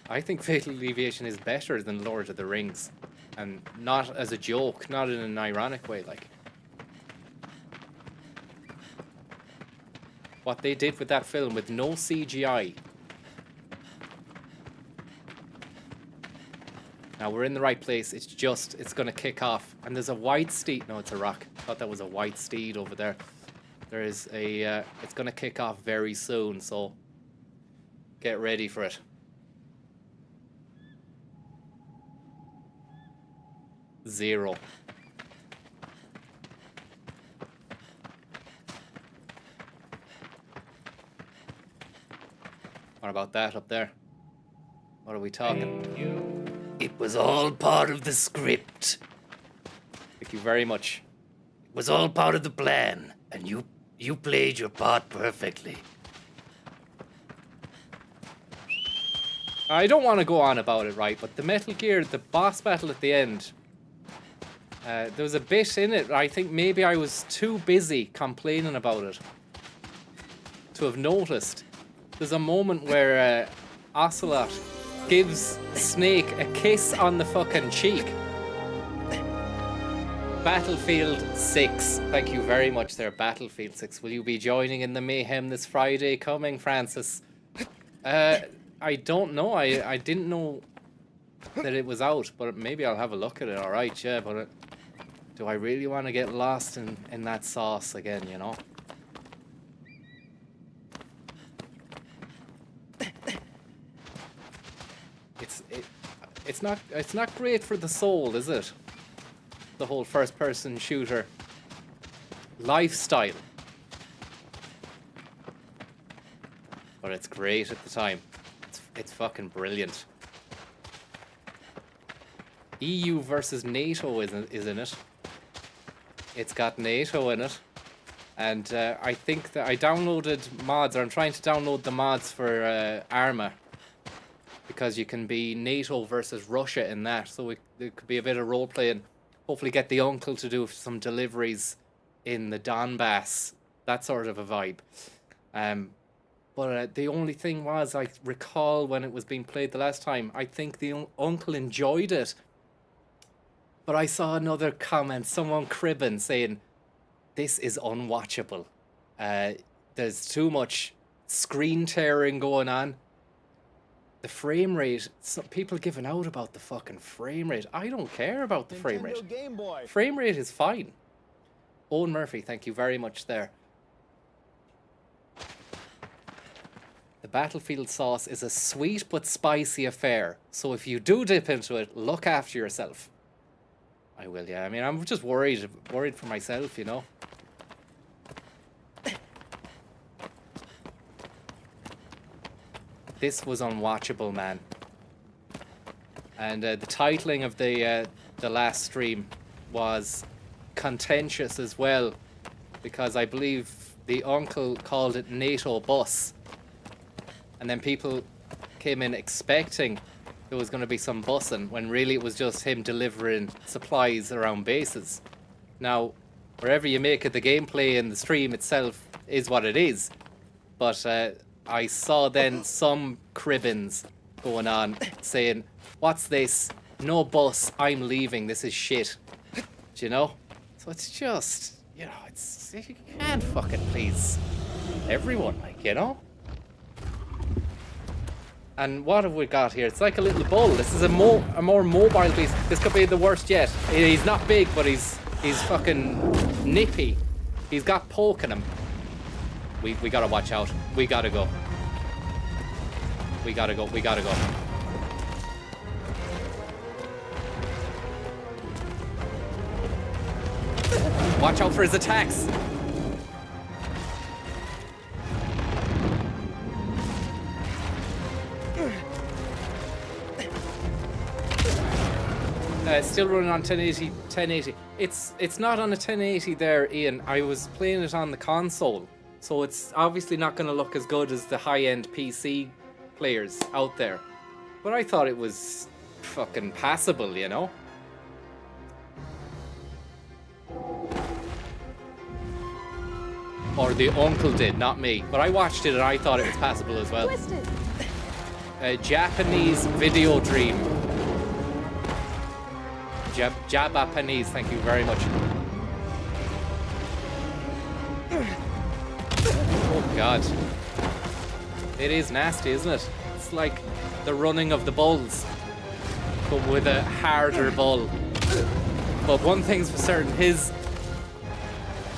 I think Fatal Deviation is better than Lord of the Rings. And not as a joke, not in an ironic way, like. What they did with that film with no CGI. Now we're in the right place, it's gonna kick off. And there's a white steed, no, it's a rock. I thought that was a white steed over there. There is a, it's gonna kick off very soon, so get ready for it. Zero. What about that up there? What are we talking? It was all part of the script. Thank you very much. It was all part of the plan, and you played your part perfectly. I don't want to go on about it, right? But the Metal Gear, the boss battle at the end, there was a bit in it. I think maybe I was too busy complaining about it to have noticed. There's a moment where Ocelot gives Snake a kiss on the fucking cheek. Battlefield 6. Thank you very much there, Battlefield 6. Will you be joining in the mayhem this Friday coming, Francis? I don't know. I didn't know that it was out, but maybe I'll have a look at it, alright, yeah, but do I really want to get lost in that sauce again, you know? It's not great for the soul, is it? The whole first-person shooter lifestyle. But it's great at the time. It's fucking brilliant. EU versus NATO is in it. It's got NATO in it. And I think that I downloaded mods, or I'm trying to download the mods for Arma, because you can be NATO versus Russia in that, so it could be a bit of role playing. Hopefully get the uncle to do some deliveries in the Donbass, that sort of a vibe. But the only thing was, I recall when it was being played the last time, I think the uncle enjoyed it. But I saw another comment, someone cribbing, saying, this is unwatchable. There's too much screen tearing going on. The frame rate, some people giving out about the fucking frame rate. I don't care about the frame rate. Nintendo Game Boy. Frame rate is fine. Owen Murphy, thank you very much there. The Battlefield sauce is a sweet but spicy affair. So if you do dip into it, look after yourself. I will, yeah. I mean, I'm just worried for myself, you know. This was unwatchable, man. And the titling of the last stream was contentious as well, because I believe the uncle called it NATO bus, and then people came in expecting there was going to be some bussing, when really it was just him delivering supplies around bases. Now, wherever you make it, the gameplay and the stream itself is what it is, but I saw then some cribbins going on saying, what's this? No bus, I'm leaving, this is shit. Do you know? So it's just, you know, it's, you can't fucking please everyone, like, you know? And what have we got here? It's like a little bull. This is a more mobile beast. This could be the worst yet. He's not big, but he's fucking nippy. He's got poke in him. We gotta watch out. We gotta go. We gotta go. We gotta go. Watch out for his attacks. Still running on 1080. It's not on a 1080 there, Ian. I was playing it on the console, so it's obviously not going to look as good as the high-end PC players out there. But I thought it was fucking passable, you know? Or the uncle did, not me. But I watched it and I thought it was passable as well. Japanese Video Dream. Japanese, thank you very much. Oh god. It is nasty, isn't it? It's like the running of the bulls, but with a harder bull. But one thing's for certain,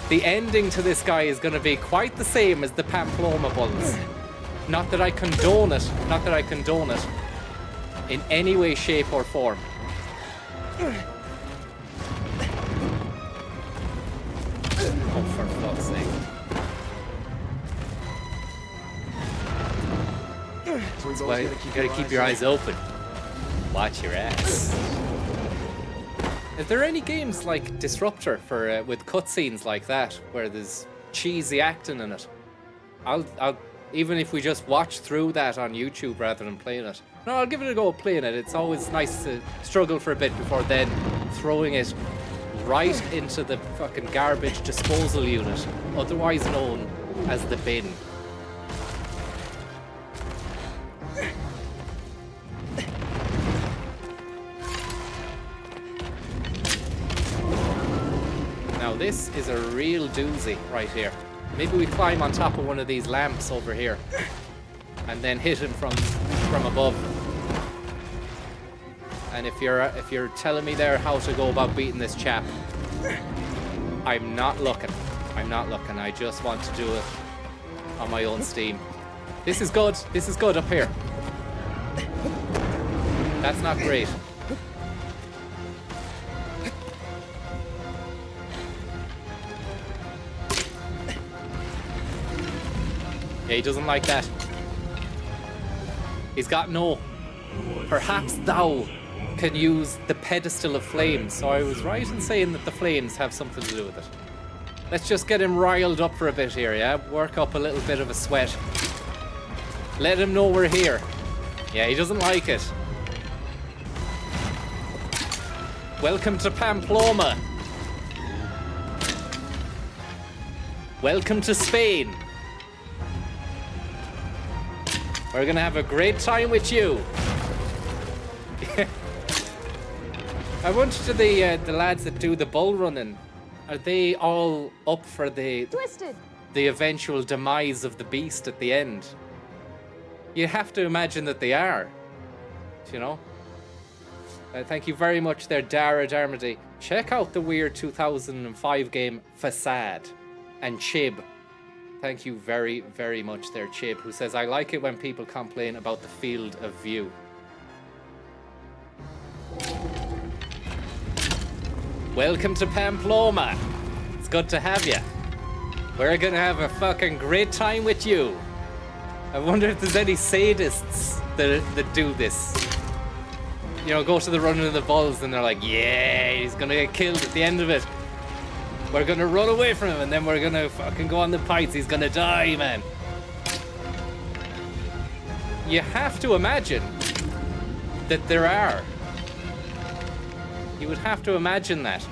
the ending to this guy is going to be quite the same as the Pamplona bulls. Not that I condone it, in any way, shape or form. Oh, for fuck's sake. That's why you gotta keep your eyes open. Watch your ass. Is there any games like Disruptor for with cutscenes like that, where there's cheesy acting in it? I'll even if we just watch through that on YouTube rather than playing it. No, I'll give it a go playing it. It's always nice to struggle for a bit before then throwing it right into the fucking garbage disposal unit, otherwise known as the bin. Now this is a real doozy right here. Maybe we climb on top of one of these lamps over here and then hit him from above. And if you're telling me there how to go about beating this chap, I'm not looking. I just want to do it on my own steam. This is good up here. That's not great. Yeah, he doesn't like that. He's got no. Perhaps thou can use the pedestal of flames. So I was right in saying that the flames have something to do with it. Let's just get him riled up for a bit here, yeah? Work up a little bit of a sweat. Let him know we're here. Yeah, he doesn't like it. Welcome to Pamplona. Welcome to Spain. We're gonna have a great time with you. I wonder to the lads that do the bull running, are they all up for the eventual demise of the beast at the end? You have to imagine that they are. You know? Thank you very much there, Dara Darmody. Check out the weird 2005 game Facade. And Chib. Thank you very, very much there, Chib, who says, I like it when people complain about the field of view. Welcome to Pamplona. It's good to have you. We're gonna have a fucking great time with you. I wonder if there's any sadists that do this. You know, go to the running of the bulls and they're like, yeah, he's gonna get killed at the end of it. We're gonna run away from him and then we're gonna fucking go on the pikes. He's gonna die, man. You have to imagine that there are. You would have to imagine that.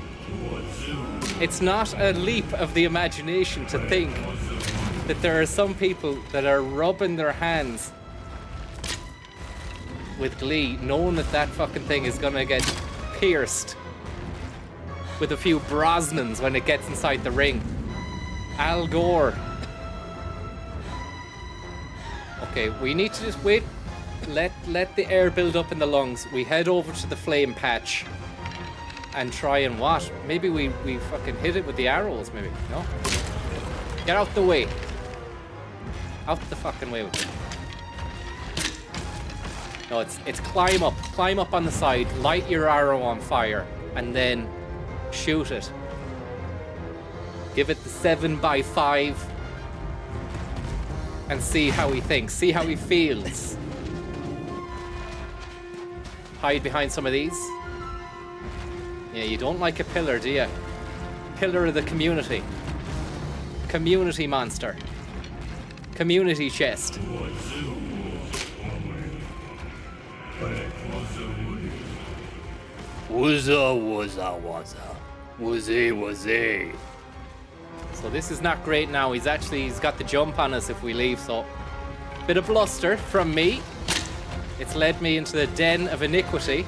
It's not a leap of the imagination to think that there are some people that are rubbing their hands with glee, knowing that that fucking thing is gonna get pierced with a few Brosnans when it gets inside the ring. Al Gore. Okay, we need to just wait. Let the air build up in the lungs. We head over to the flame patch and try and what? Maybe we fucking hit it with the arrows, maybe. No? Get out the way. Out the fucking way with it. No, it's climb up. Climb up on the side, light your arrow on fire, and then shoot it. Give it the 7x5 and see how he thinks. See how he feels. Hide behind some of these. Yeah, you don't like a pillar, do you? Pillar of the community. Community monster. Community chest. Wuzza. Wuzzy. So this is not great now. He's got the jump on us if we leave, so bit of bluster from me. It's led me into the den of iniquity.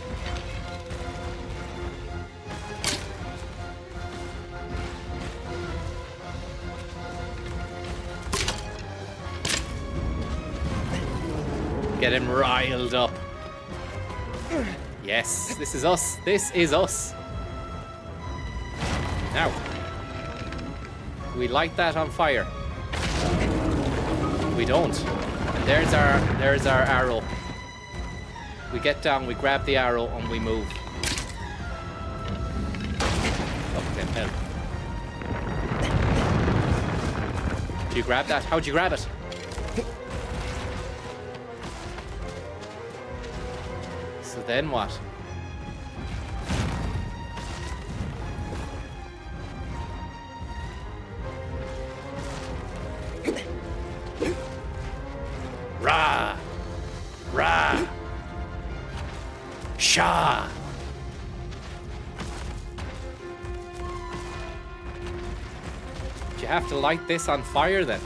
Get him riled up. Yes, this is us. This is us. Now, we light that on fire. We don't. And there's our arrow. We get down, we grab the arrow, and we move. Okay, hell. Did you grab that? How'd you grab it? So then what? Rah! Rah! Shah! Do you have to light this on fire then?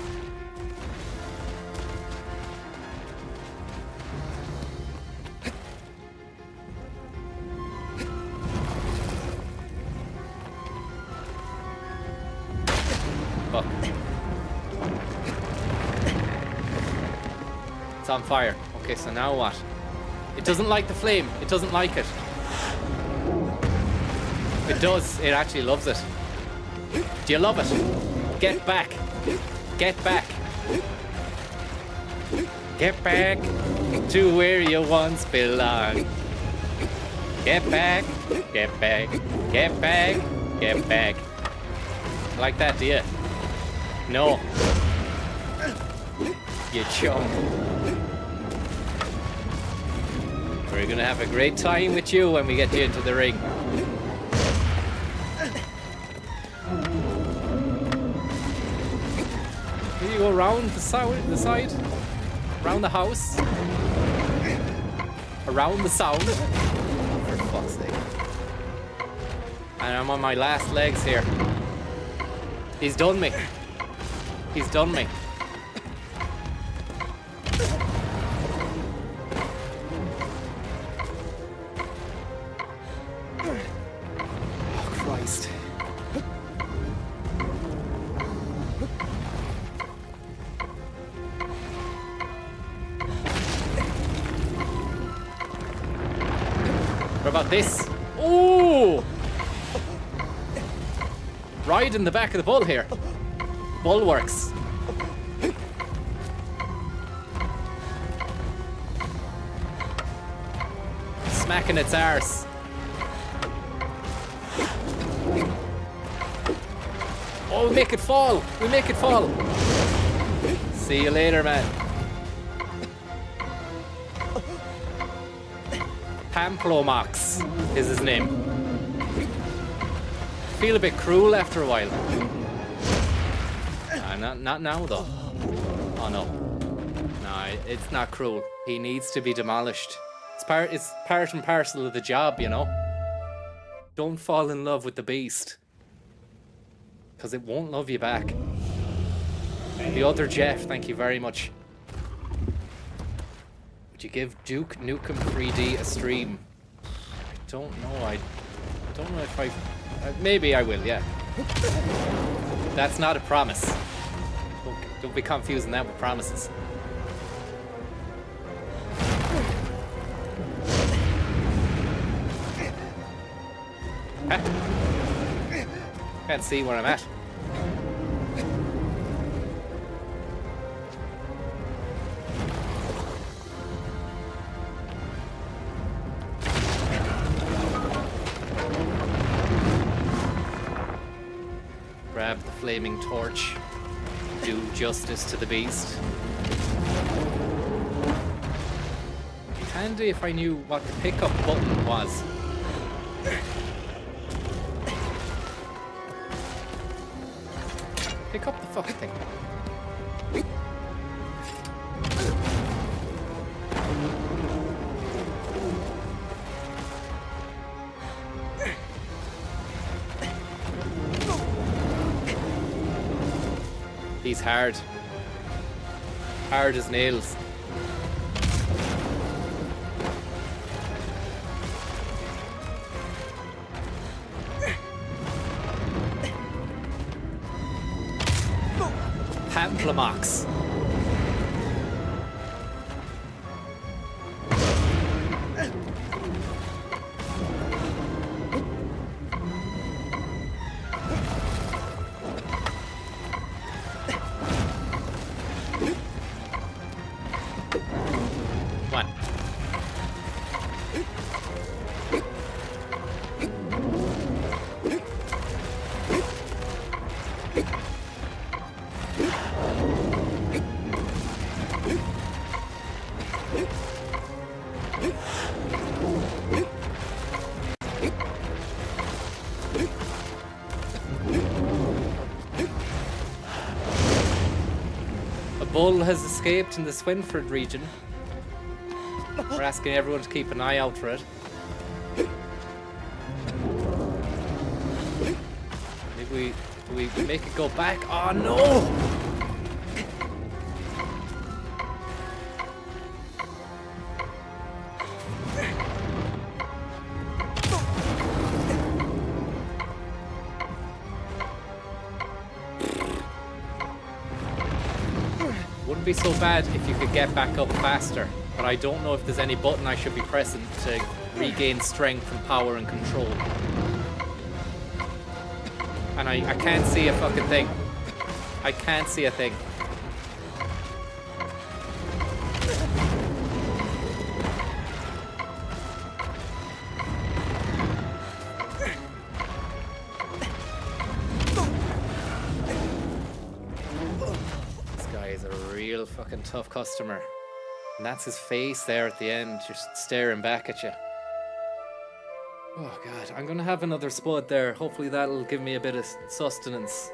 Fuck. It's on fire. Okay, so now what? It doesn't like the flame. It doesn't like it. It does. It actually loves it. Do you love it? Get back. Get back. Get back to where you once belonged. Get back. Get back. Get back. Get back. Like that, do you? No. You chump. We're gonna have a great time with you when we get you into the ring. Do you go around the side? Around the house? Around the sound? For fuck's sake. And I'm on my last legs here. He's done me. He's done me. Oh, Christ. What about this? Ooh! Right in the back of the bull here. Bull works. Smacking its arse. Oh, we make it fall. We make it fall. See you later, man. Pamplomax is his name. Feel a bit cruel after a while. Not now though. Oh no. No, it's not cruel. He needs to be demolished. It's part and parcel of the job, you know. Don't fall in love with the beast, because it won't love you back. The other Jeff, thank you very much. Would you give Duke Nukem 3D a stream? I don't know. I don't know if I. Maybe I will. Yeah. That's not a promise. Don't be confusing that with promises. Huh? Can't see where I'm at. Grab the flaming torch. Do justice to the beast. Handy if I knew what the pickup button was. Pick up the fucking thing. He's hard. Hard as nails. Pamplomax. One. A bull has escaped in the Swinford region. We're asking everyone to keep an eye out for it. Maybe we make it go back? Oh no! Wouldn't be so bad if you could get back up faster, but I don't know if there's any button I should be pressing to regain strength and power and control. And I can't see a fucking thing. I can't see a thing. Real fucking tough customer. And that's his face there at the end, just staring back at you. Oh god, I'm gonna have another spud there. Hopefully that'll give me a bit of sustenance.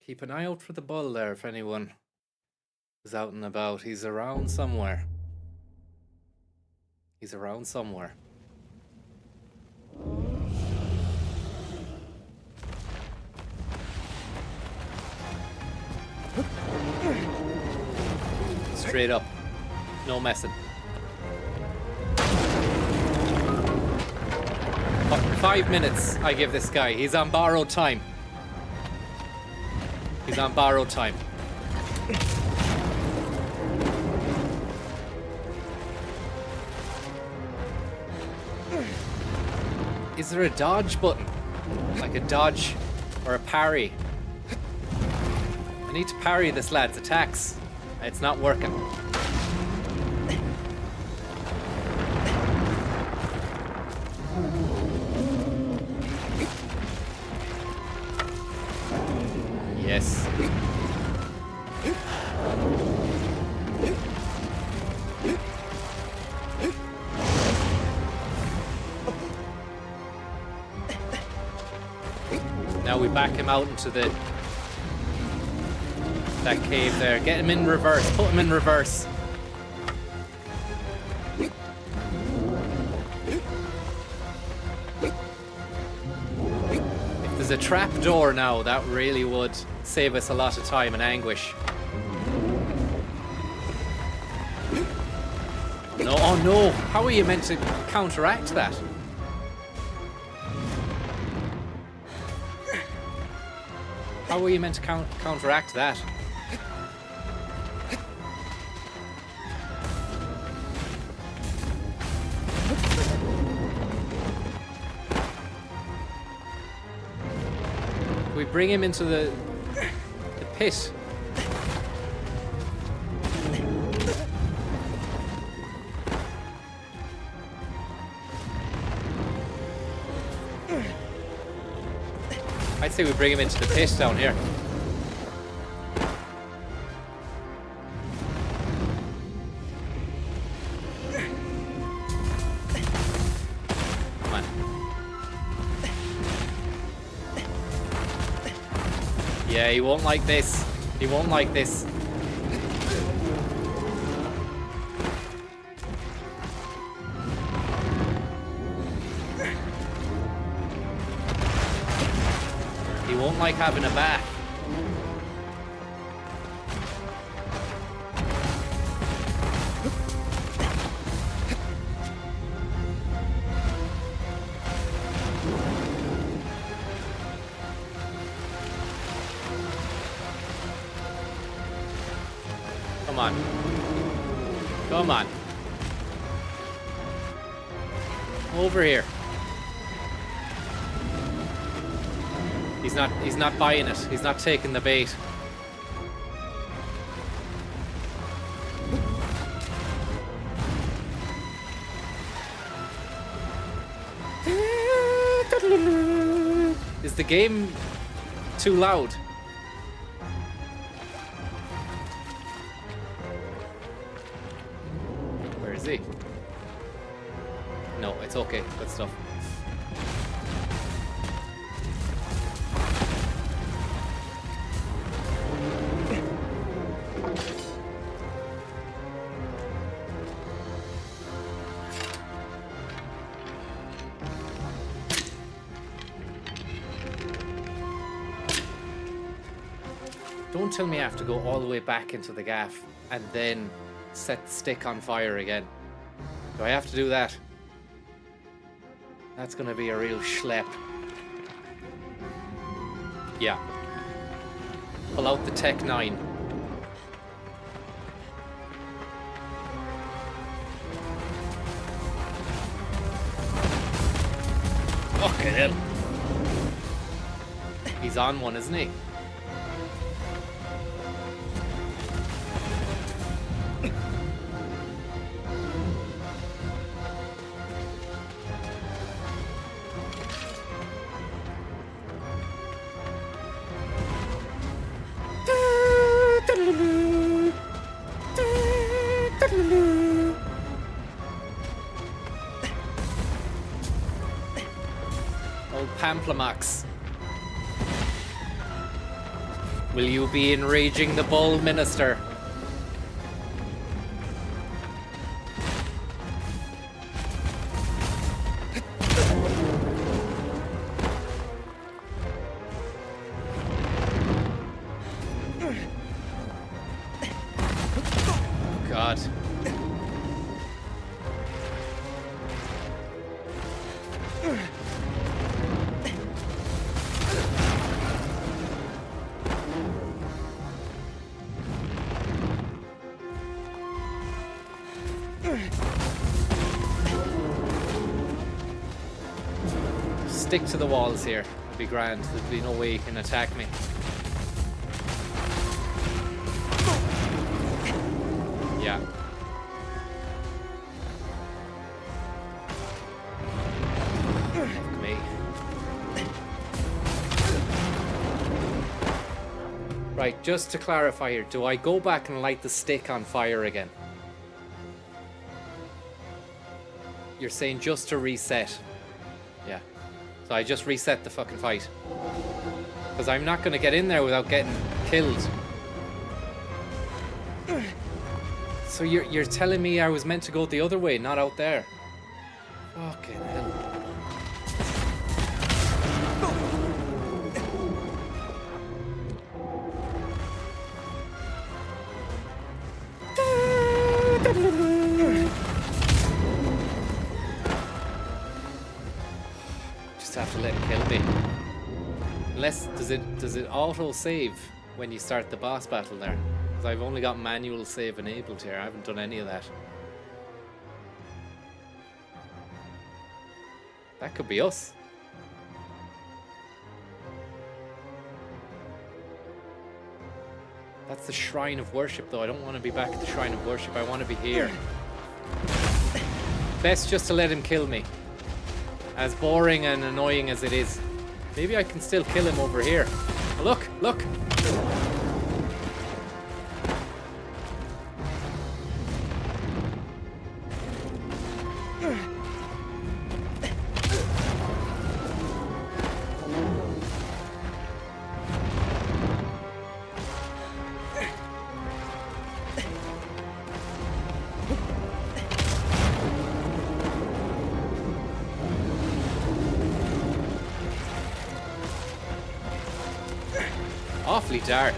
Keep an eye out for the bull there if anyone is out and about. He's around somewhere. He's around somewhere. Straight up. No messing. 5 minutes I give this guy. He's on borrowed time. He's on borrowed time. Is there a dodge button? Like a dodge or a parry? I need to parry this lad's attacks. It's not working. Yes. Now we back him out into that cave there. Get him in reverse. Put him in reverse. If there's a trap door now, that really would save us a lot of time and anguish. No, oh no! How are you meant to counteract that? How are you meant to counteract that? We bring him into the pit. I'd say we bring him into the pit down here. Come on. Yeah, he won't like this. He won't like this. He won't like having a bath. Come on. Come on. Over here. He's not buying it. He's not taking the bait. Is the game too loud? Where is he? No, it's okay. Good stuff. Don't tell me I have to go all the way back into the gaff and then set the stick on fire again. Do I have to do that? That's gonna be a real schlep. Yeah. Pull out the Tech 9. Okay then. He's on one, isn't he? Old Pamplamax. Will you be enraging the bull, minister? God. Stick to the walls here. It'll be grand. There'll be no way you can attack me. Yeah. Fuck me. Right, just to clarify here, do I go back and light the stick on fire again? You're saying just to reset. Yeah. So I just reset the fucking fight. Because I'm not going to get in there without getting killed. So you're telling me I was meant to go the other way, not out there? Fucking hell. Just have to let him kill me. Unless does it auto save when you start the boss battle there? Because I've only got manual save enabled here. I haven't done any of that. That could be us. That's the Shrine of Worship though. I don't want to be back at the Shrine of Worship. I want to be here. Best just to let him kill me. As boring and annoying as it is. Maybe I can still kill him over here. Look, look. Awfully dark.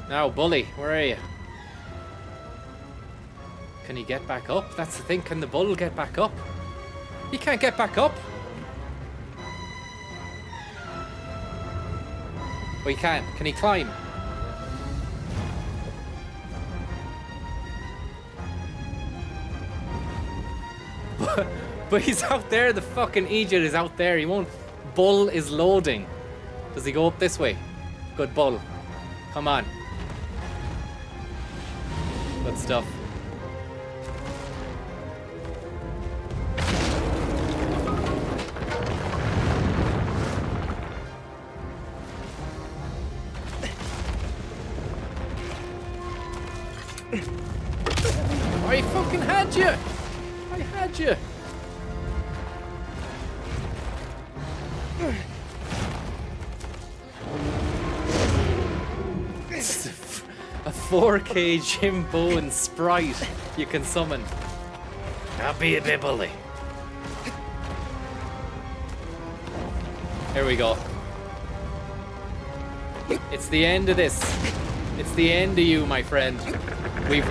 Now, bully, where are you? Can he get back up? That's the thing, can the bull get back up? He can't get back up. Oh, he can. Can he climb? But he's out there, the fucking Egypt is out there. He won't. Bull is loading. Does he go up this way? Good bull. Come on. Good stuff. I fucking had you! I had you! It's a 4K Jim Bowen sprite you can summon. I'll be a bit bully. Here we go. It's the end of this. It's the end of you, my friend. We've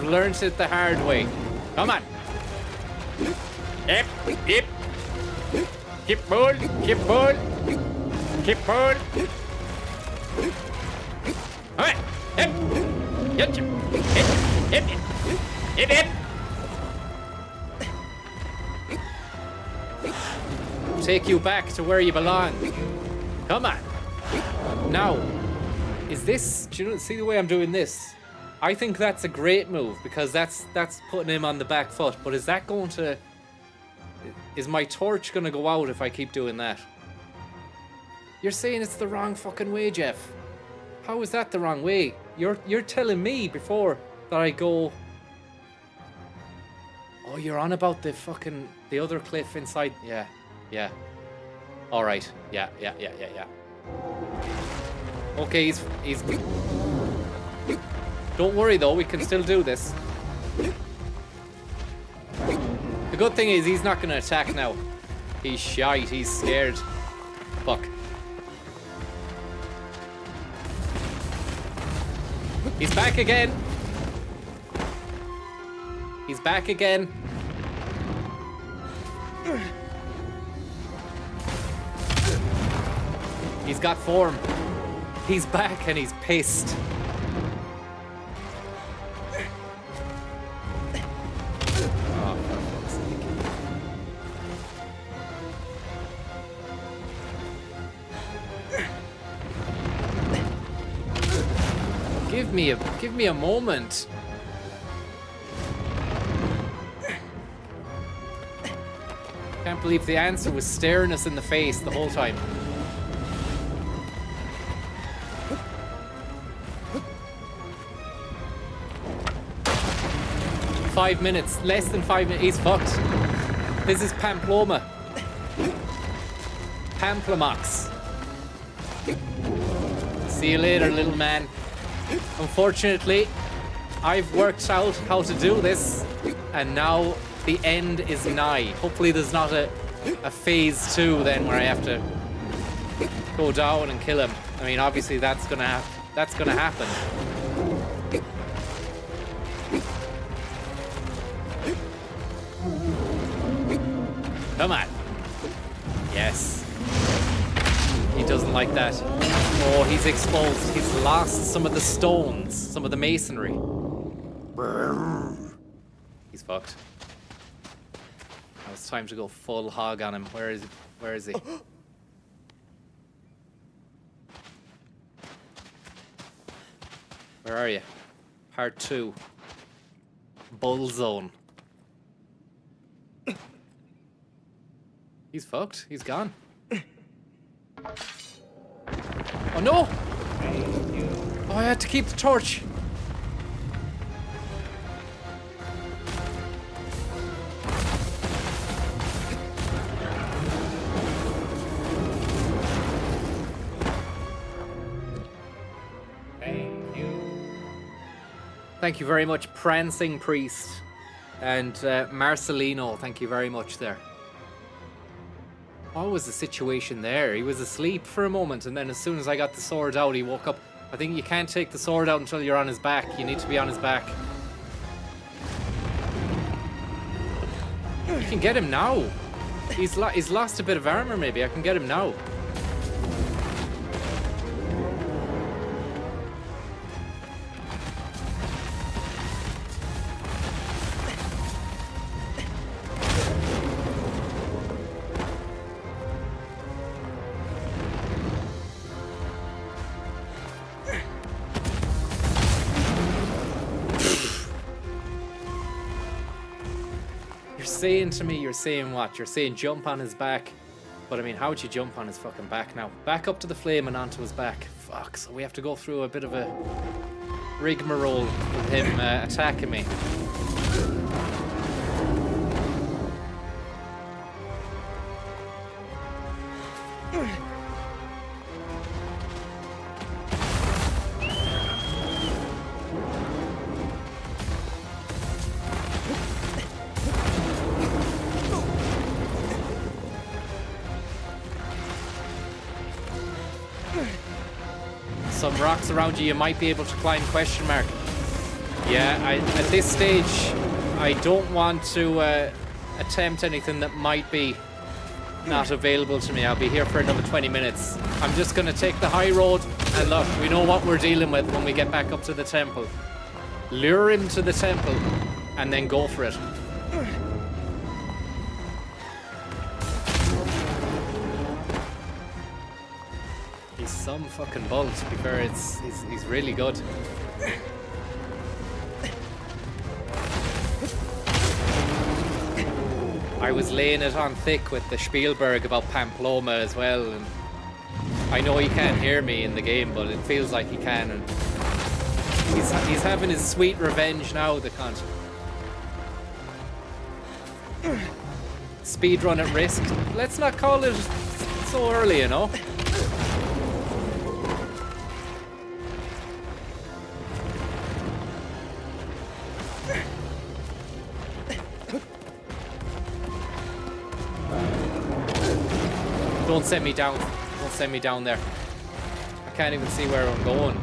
learnt it the hard way. Come on. Yep, yep. Keep pull, keep pull. Keep pull. Alright. Yep. Yep. Yep. Yep. Yep. Yep. Take you back to where you belong. Come on. Now, is this, do you know, see the way I'm doing this? I think that's a great move because that's putting him on the back foot. But is that going to, is my torch going to go out if I keep doing that? You're saying it's the wrong fucking way, Jeff. How is that the wrong way? You're telling me before that I go. Oh, you're on about the other cliff inside. Yeah. All right. Yeah. Okay, he's. Don't worry though, we can still do this. The good thing is he's not going to attack now. He's shite. He's scared. Fuck. He's back again. He's back again. He's got form. He's back and he's pissed. Oh, for fuck's sake. Give me a moment. Can't believe the answer was staring us in the face the whole time. Five minutes, less than 5 minutes. He's fucked. This is Pamploma. Pamplomox. See you later, little man. Unfortunately, I've worked out how to do this, and now the end is nigh. Hopefully there's not a phase 2 then where I have to go down and kill him. I mean, obviously that's gonna happen. Come on. Yes. He doesn't like that. Oh, he's exposed. He's lost some of the stones, some of the masonry. He's fucked. Now it's time to go full hog on him. Where is he? Where are you? Part 2. Bull zone. He's fucked. He's gone. Oh no! Oh, I had to keep the torch. Thank you very much, Prancing Priest. And Marcelino, thank you very much there. What was the situation there? He was asleep for a moment, and then as soon as I got the sword out, he woke up. I think you can't take the sword out until you're on his back. You need to be on his back. You can get him now. He's lost a bit of armor, maybe. I can get him now. Saying to me, you're saying what? You're saying jump on his back. But I mean, how would you jump on his fucking back now? Back up to the flame and onto his back. Fuck, so we have to go through a bit of a rigmarole with him attacking me. Some rocks around you might be able to climb, question mark. Yeah, at this stage, I don't want to attempt anything that might be not available to me. I'll be here for another 20 minutes. I'm just going to take the high road, and look, we know what we're dealing with when we get back up to the temple. Lure him to the temple, and then go for it. Some fucking bull, to be fair. He's really good. I was laying it on thick with the Spielberg about Pamploma as well, and I know he can't hear me in the game, but it feels like he can, and he's having his sweet revenge now, the cunt. Speedrun at risk. Let's not call it so early, you know? Don't send me down. Don't send me down there. I can't even see where I'm going.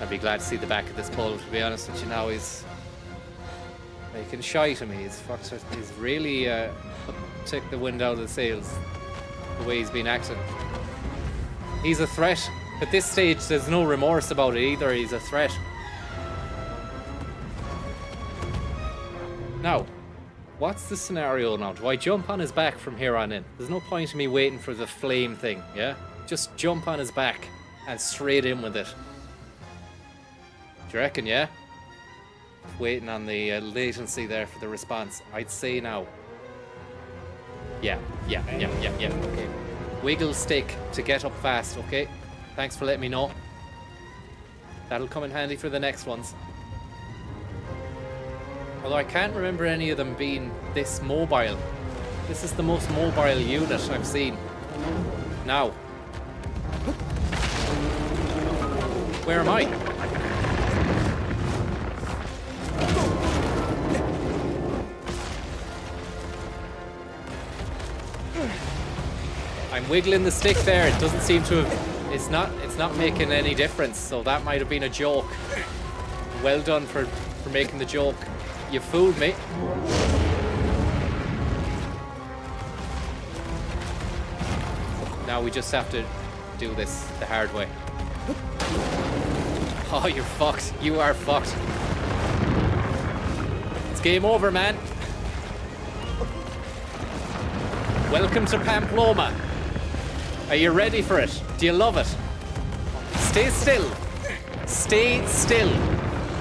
I'd be glad to see the back of this bull, to be honest with you now. He's making shite of me. He's fucked it. He's really took the wind out of the sails, the way he's been acting. He's a threat. At this stage, there's no remorse about it either. He's a threat. Now, what's the scenario now? Do I jump on his back from here on in? There's no point in me waiting for the flame thing, yeah? Just jump on his back and straight in with it. Do you reckon, yeah? Waiting on the latency there for the response. I'd say now. Yeah. Okay. Wiggle stick to get up fast, okay? Thanks for letting me know. That'll come in handy for the next ones. Although I can't remember any of them being this mobile. This is the most mobile unit I've seen. Now. Where am I? I'm wiggling the stick there. It doesn't seem to have... It's not making any difference. So that might have been a joke. Well done for making the joke. You fooled me. Now we just have to do this the hard way. Oh, you're fucked. You are fucked. It's game over, man. Welcome to Pamplona. Are you ready for it? Do you love it? Stay still. Stay still.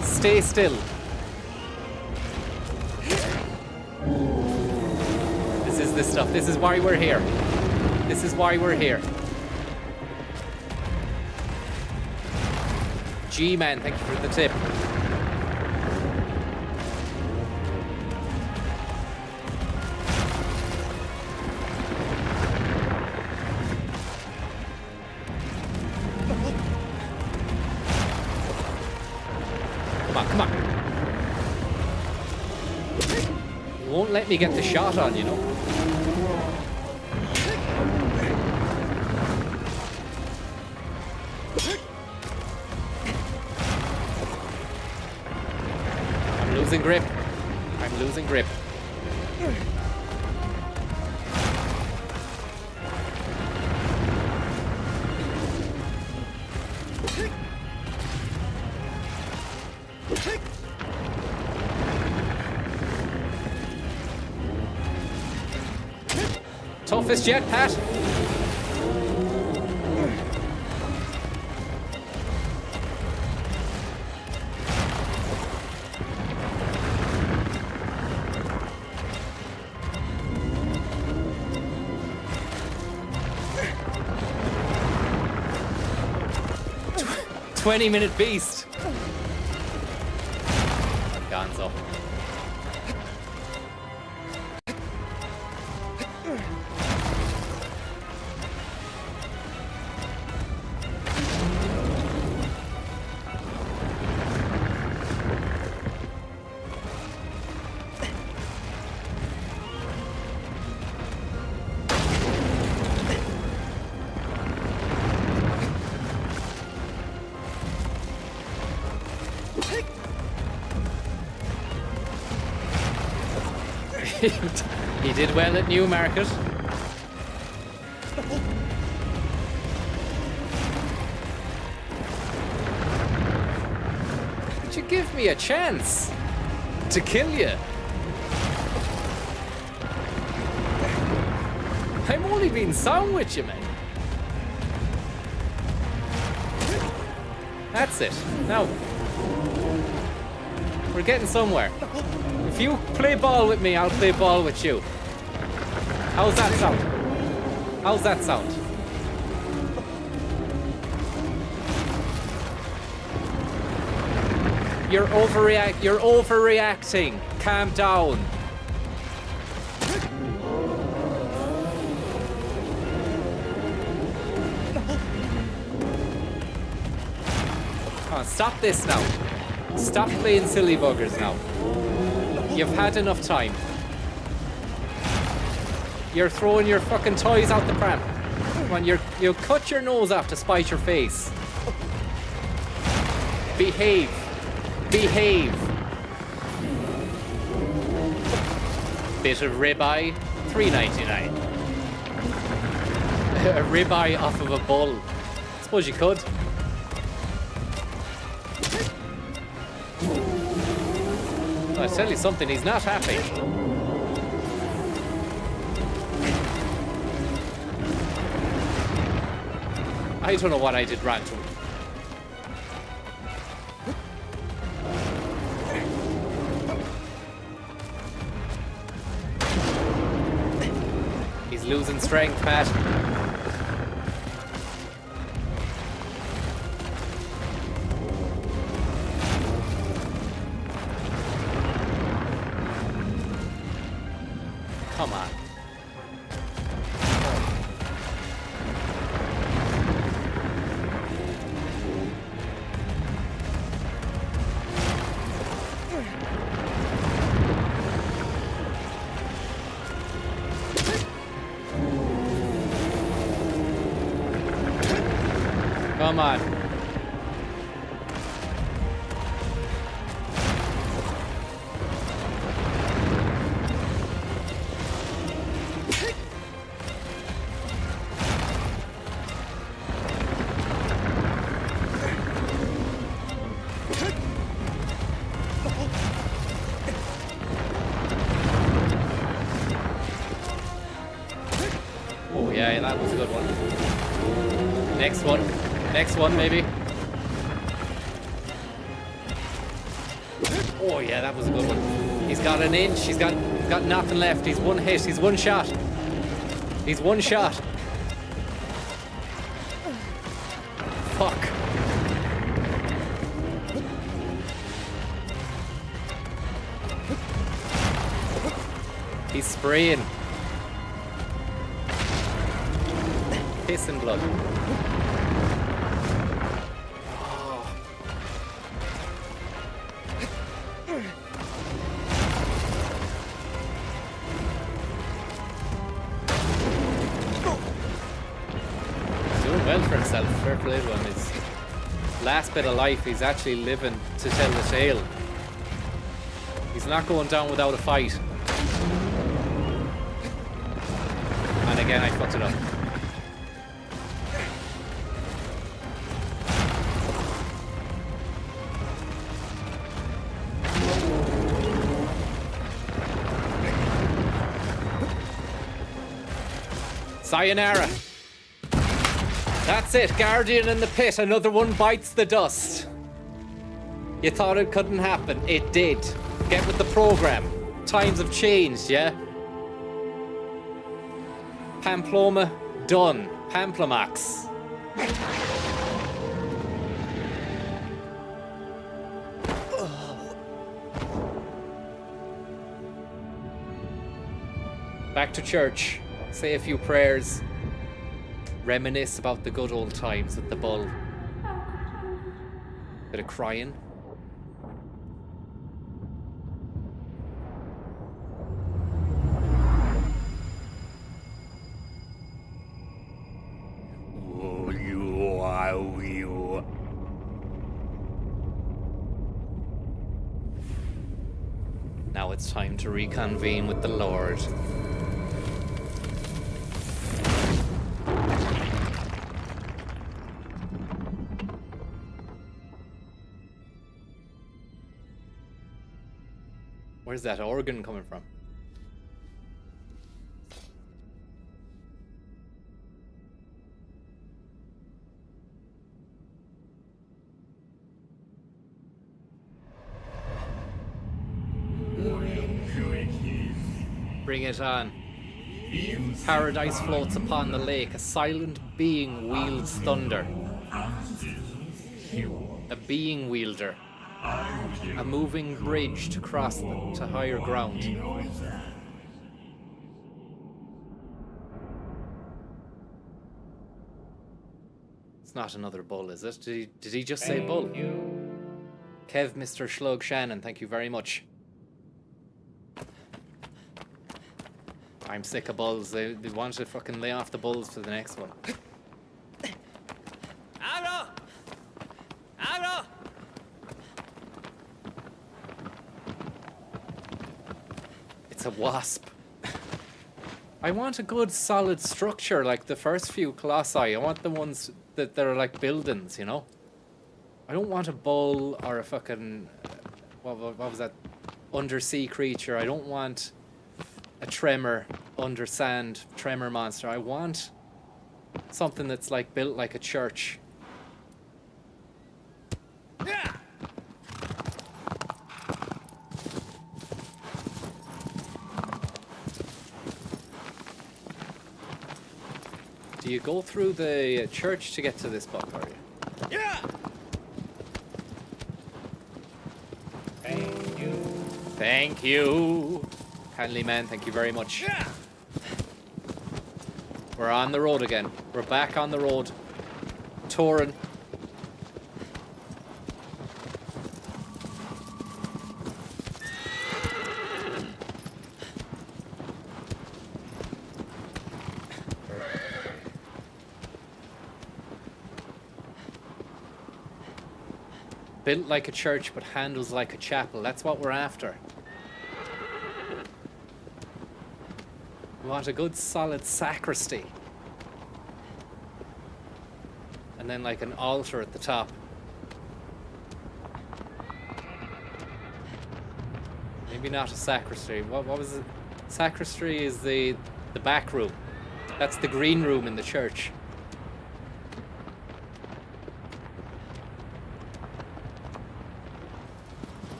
Stay still. This is the stuff. This is why we're here. This is why we're here. G-Man, thank you for the tip. Come on. You won't let me get the shot on, you know. I'm losing grip. I'm losing grip. Toughest jet, Pat. $20-minute beast. Gonzo. He did well at Newmarket. Could you give me a chance to kill you? I'm only being sound with you, man. That's it. Now, we're getting somewhere. If you play ball with me, I'll play ball with you. How's that sound? How's that sound? You're overreacting. Calm down. Come on, stop this now. Stop playing silly buggers now. You've had enough time. You're throwing your fucking toys out the pram. Come on, you'll cut your nose off to spite your face. Behave. Behave. Bit of ribeye, $3.99. A ribeye off of a bull. Suppose you could. I tell you something, he's not happy. I don't know what I did wrong to him. He's losing strength, Pat. Come on. Come on. Oh yeah, that was a good one. Next one. Next one, maybe. Oh yeah, that was a good one. He's got an inch. He's got nothing left. He's one hit. He's one shot. He's one shot. Fuck. He's spraying. Piss and blood. Well for himself, fair play to him. His last bit of life, he's actually living to tell the tale. He's not going down without a fight. And again, I fucked it up. Sayonara. That's it, Guardian in the pit. Another one bites the dust. You thought it couldn't happen. It did. Get with the program. Times have changed, yeah? Pamplona, done. Pamplamax. Back to church. Say a few prayers. Reminisce about the good old times with the bull. Bit of crying. Now it's time to reconvene with the Lord. Where's that organ coming from? Bring it on. Paradise floats upon the lake. A silent being wields thunder. A being wielder. A moving bridge to cross to higher ground. It's not another bull, is it? Did he just say bull? Kev, Mr. Slug Shannon, thank you very much. I'm sick of bulls. They want to fucking lay off the bulls for the next one. Agro! Agro! It's a wasp. I want a good solid structure like the first few colossi. I want the ones that are like buildings, you know? I don't want a bull or a fucking... what was that? Undersea creature. I don't want a tremor, undersand tremor monster. I want something that's like built like a church. Yeah! Do you go through the church to get to this book, are you? Yeah! Thank you. Kindly man, thank you very much. Yeah! We're on the road again. We're back on the road. Touring. Built like a church, but handles like a chapel. That's what we're after. We want a good solid sacristy. And then like an altar at the top. Maybe not a sacristy. What was it? Sacristy is the back room. That's the green room in the church.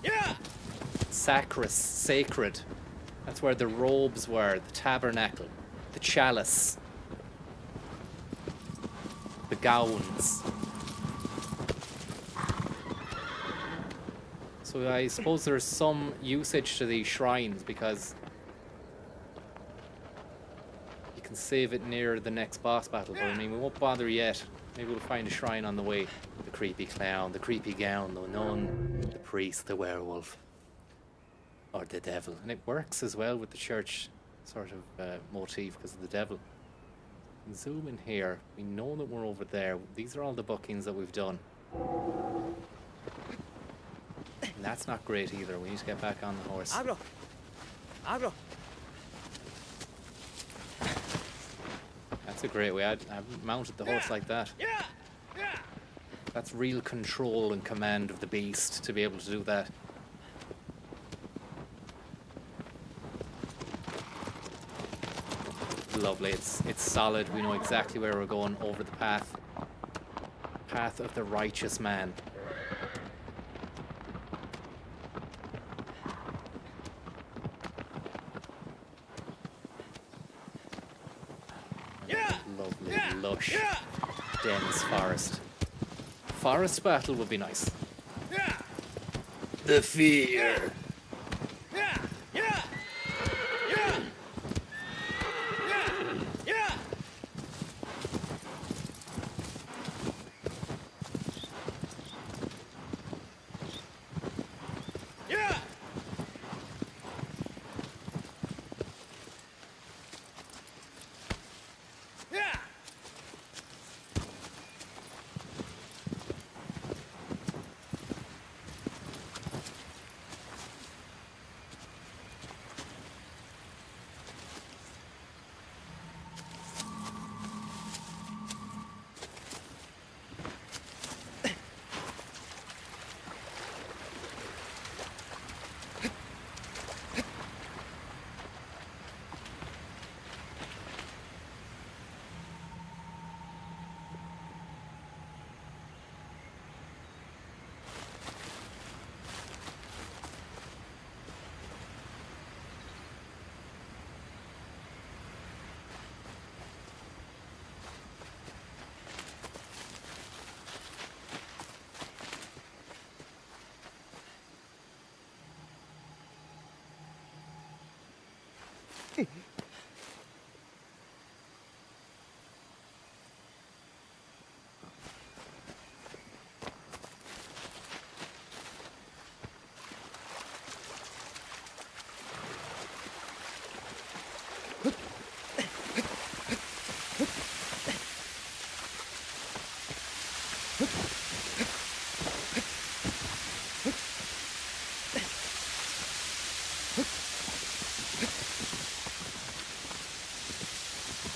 Yeah! Sacris, sacred. That's where the robes were, the tabernacle, the chalice, the gowns. So I suppose there's some usage to these shrines because you can save it near the next boss battle, but I mean, we won't bother yet. Maybe we'll find a shrine on the way. The creepy clown, the creepy gown, the nun, the priest, the werewolf. Or the devil. And it works as well with the church sort of motif because of the devil. Zoom in here. We know that we're over there. These are all the bookings that we've done. And that's not great either. We need to get back on the horse. Agro! Agro! That's a great way. I've mounted the horse like that. Yeah! Yeah! That's real control and command of the beast to be able to do that. Lovely. It's solid. We know exactly where we're going over the path. Path of the righteous man. Yeah! Lovely, Yeah! lush, Yeah! dense forest. Forest battle would be nice. Yeah! The fear. Yeah! Yeah! Yeah! Yeah! Yeah! Yeah! Yeah!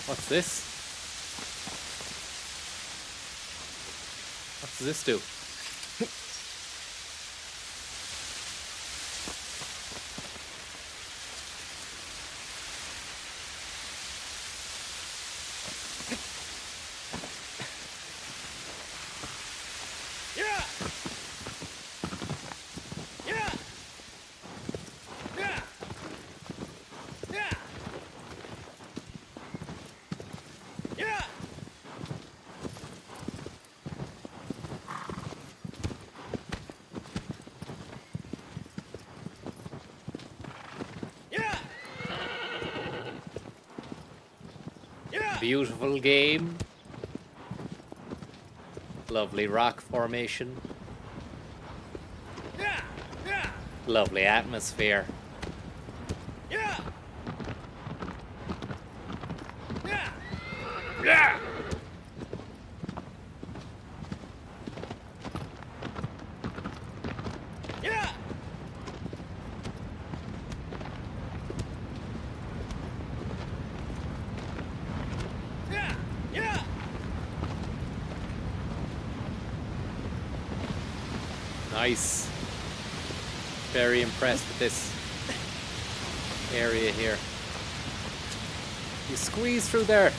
What's this? What does this do? Yeah! Yeah! Yeah! Yeah! Yeah! Yeah! Yeah! Beautiful game. Lovely rock formation. Yeah! Yeah! Lovely atmosphere. Yeah! Yeah! Yeah! Yeah! Yeah! Yeah! Nice. Very impressed with this area here. You squeeze through there.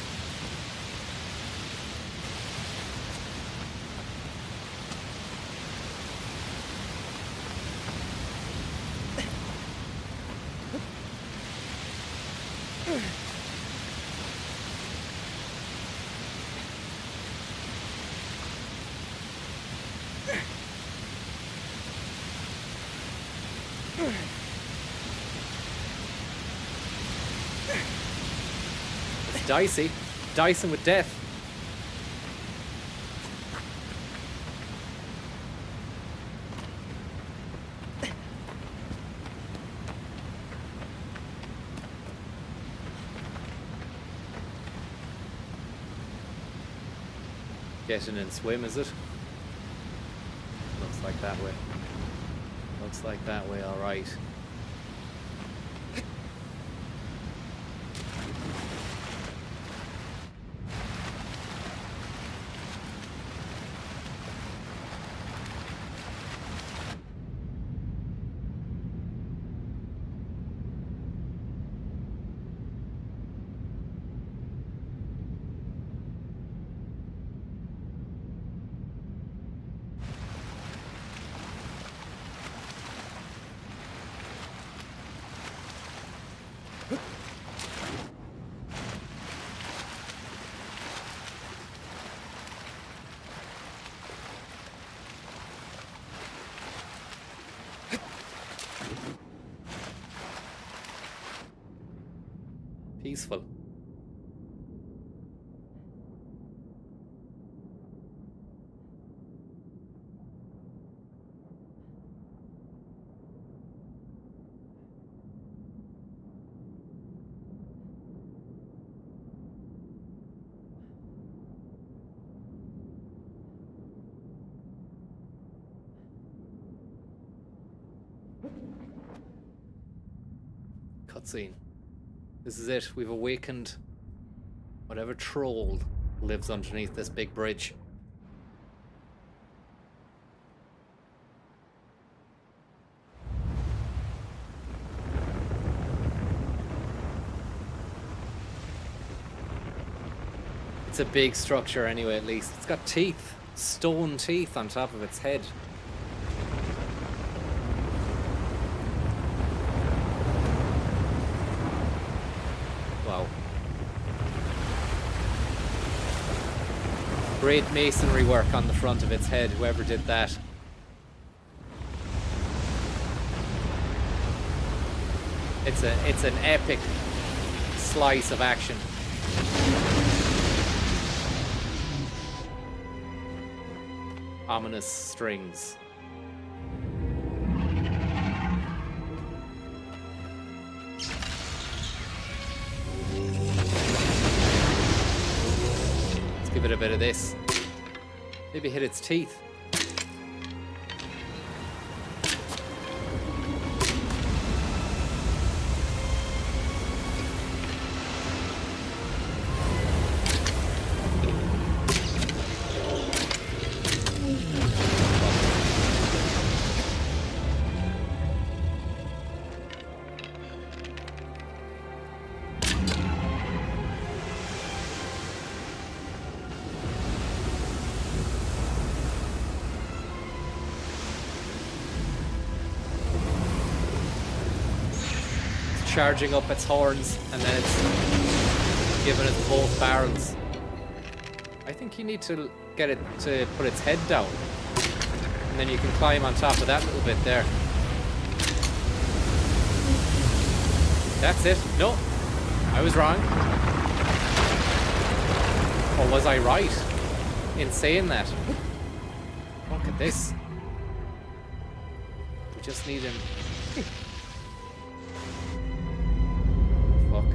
It's dicey. Dicing with death. Getting in swim, is it? Looks like that way. Looks like that way, alright. Peaceful. Cutscene. This is it. We've awakened whatever troll lives underneath this big bridge. It's a big structure anyway, at least. It's got teeth. Stone teeth on top of its head. Wow. Great masonry work on the front of its head, whoever did that. It's an epic slice of action. Ominous strings. Let's give it a bit of this. Maybe hit its teeth. Charging up its horns, and then it's giving it both barrels. I think you need to get it to put its head down, and then you can climb on top of that little bit there. That's it. No, I was wrong. Or was I right in saying that? Look at this. We just need him. Fuck.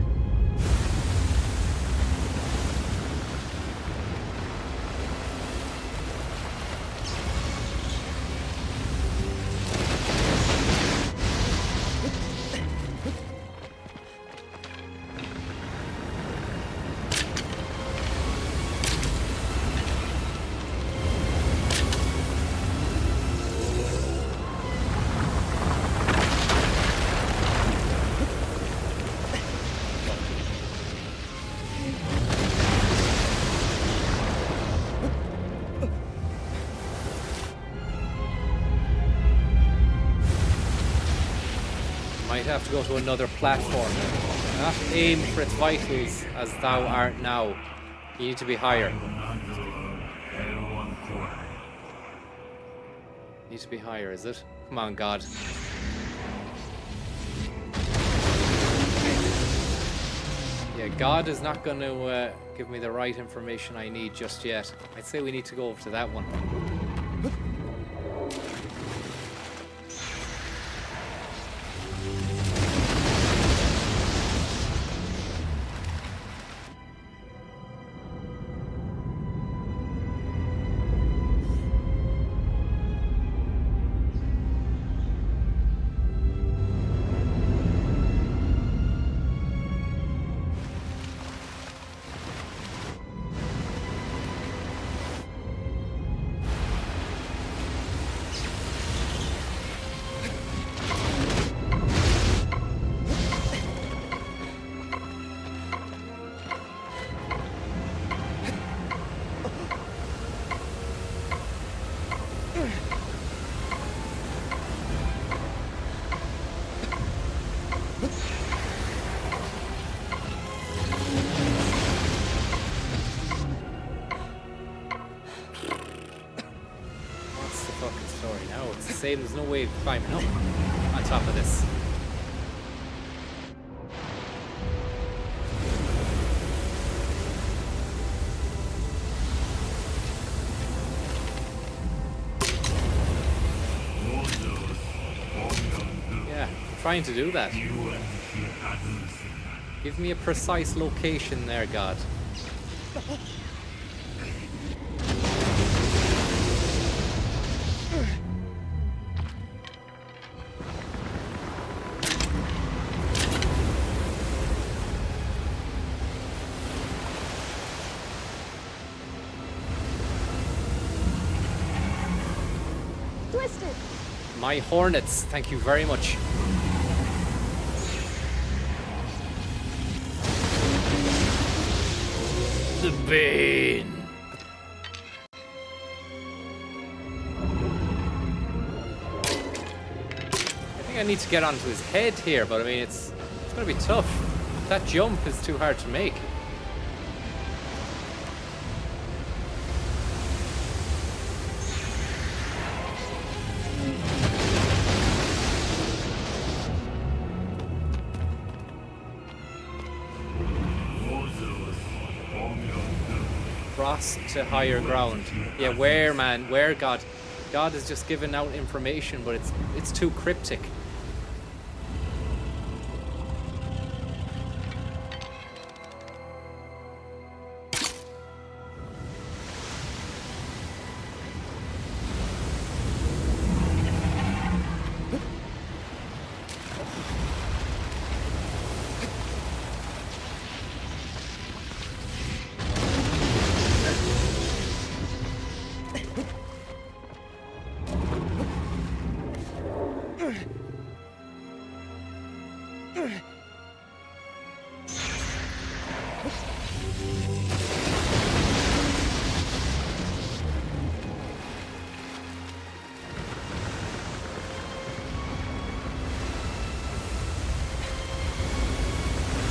Might have to go to another platform. Not aim for its vitals as thou art now. You need to be higher. Need to be higher, is it? Come on, God. Yeah, God is not going to give me the right information I need just yet. I'd say we need to go over to that one. There's no way of climbing up on top of this. Yeah, I'm trying to do that. Give me a precise location there, God. My hornets, thank you very much. The Bane. I think I need to get onto his head here, but I mean it's gonna be tough. That jump is too hard to make. cross to higher ground. Yeah, where, man? Where, God? God is just giving out information, but it's too cryptic.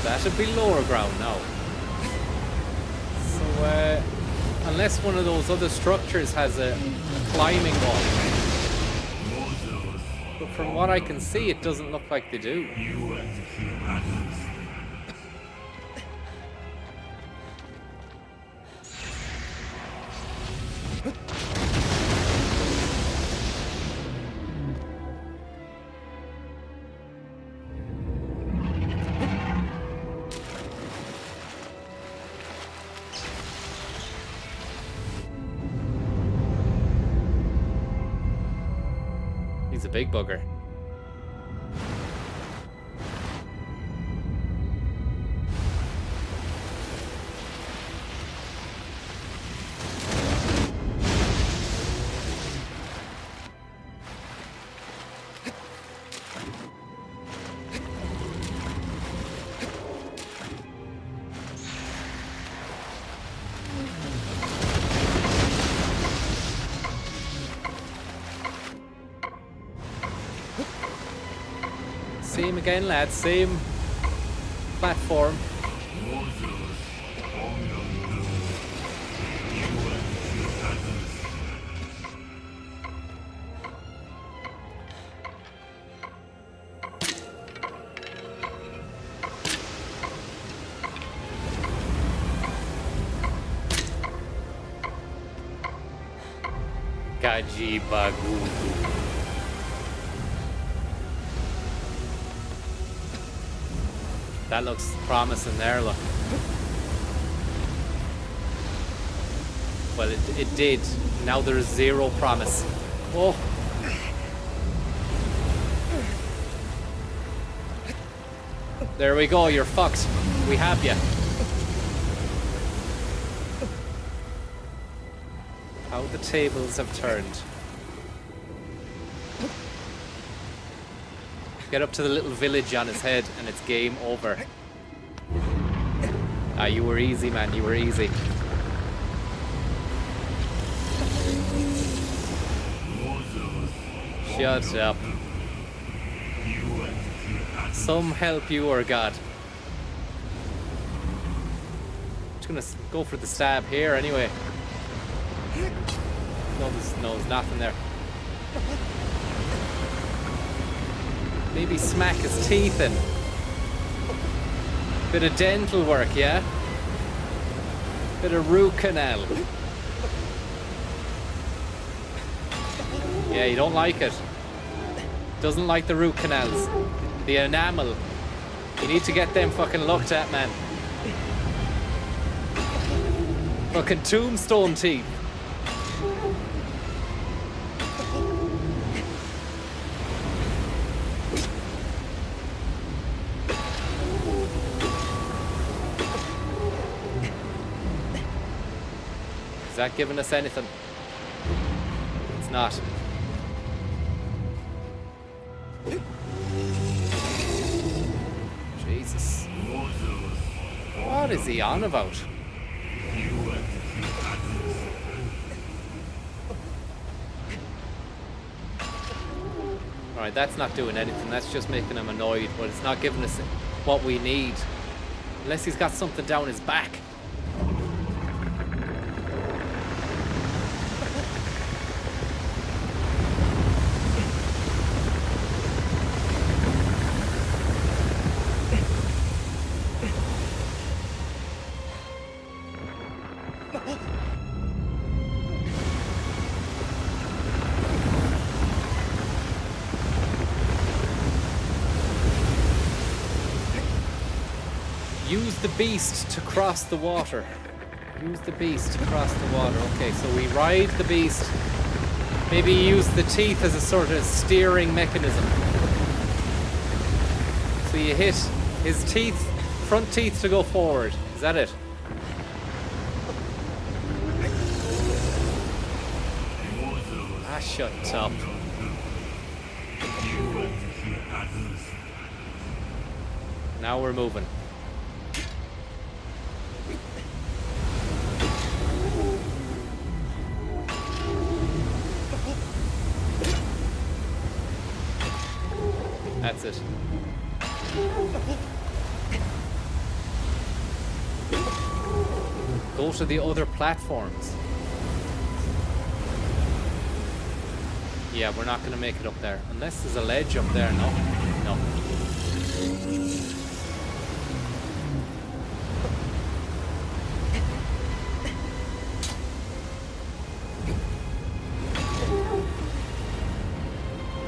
That should be lower ground now. So, unless one of those other structures has a climbing wall. But from what I can see, it doesn't look like they do. He's a big bugger. Same again, lads. Same platform. Gaji Bagudu. That looks promising there, look. Well, it did. Now there is zero promise. Oh. There we go, you're fucked. We have you. How the tables have turned. Get up to the little village on his head and it's game over. Ah, you were easy, man. You were easy. Shut up. Some help you or God. Just gonna go for the stab here anyway. No, there's nothing there. Maybe smack his teeth in. Bit of dental work, yeah? Bit of root canal. Yeah, you don't like it. Doesn't like the root canals. The enamel. You need to get them fucking looked at, man. Fucking tombstone teeth. Is that giving us anything? It's not. Jesus. What is he on about? Alright, that's not doing anything. That's just making him annoyed, but it's not giving us what we need. Unless he's got something down his back. Use the beast to cross the water. Use the beast to cross the water. Okay, so we ride the beast. Maybe use the teeth as a sort of steering mechanism. So you hit his teeth, front teeth to go forward. Is that it? Ah, shut up. Now we're moving. That's it. Go to the other platforms. Yeah, we're not going to make it up there. Unless there's a ledge up there, no? No.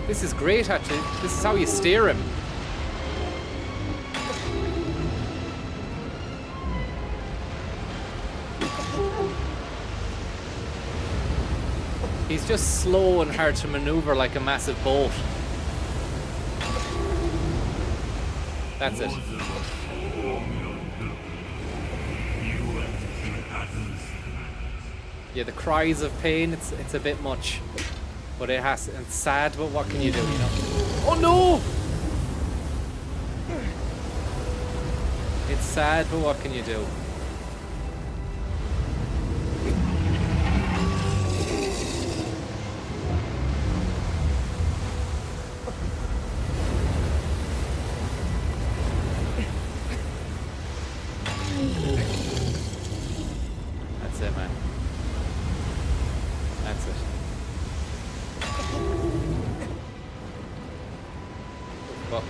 This is great, actually. This is how you steer him. He's just slow and hard to maneuver like a massive boat. That's it. Yeah, the cries of pain, it's a bit much. But it's sad, but what can you do, you know? Oh no! It's sad, but what can you do? That's it, man. That's it. Fuck.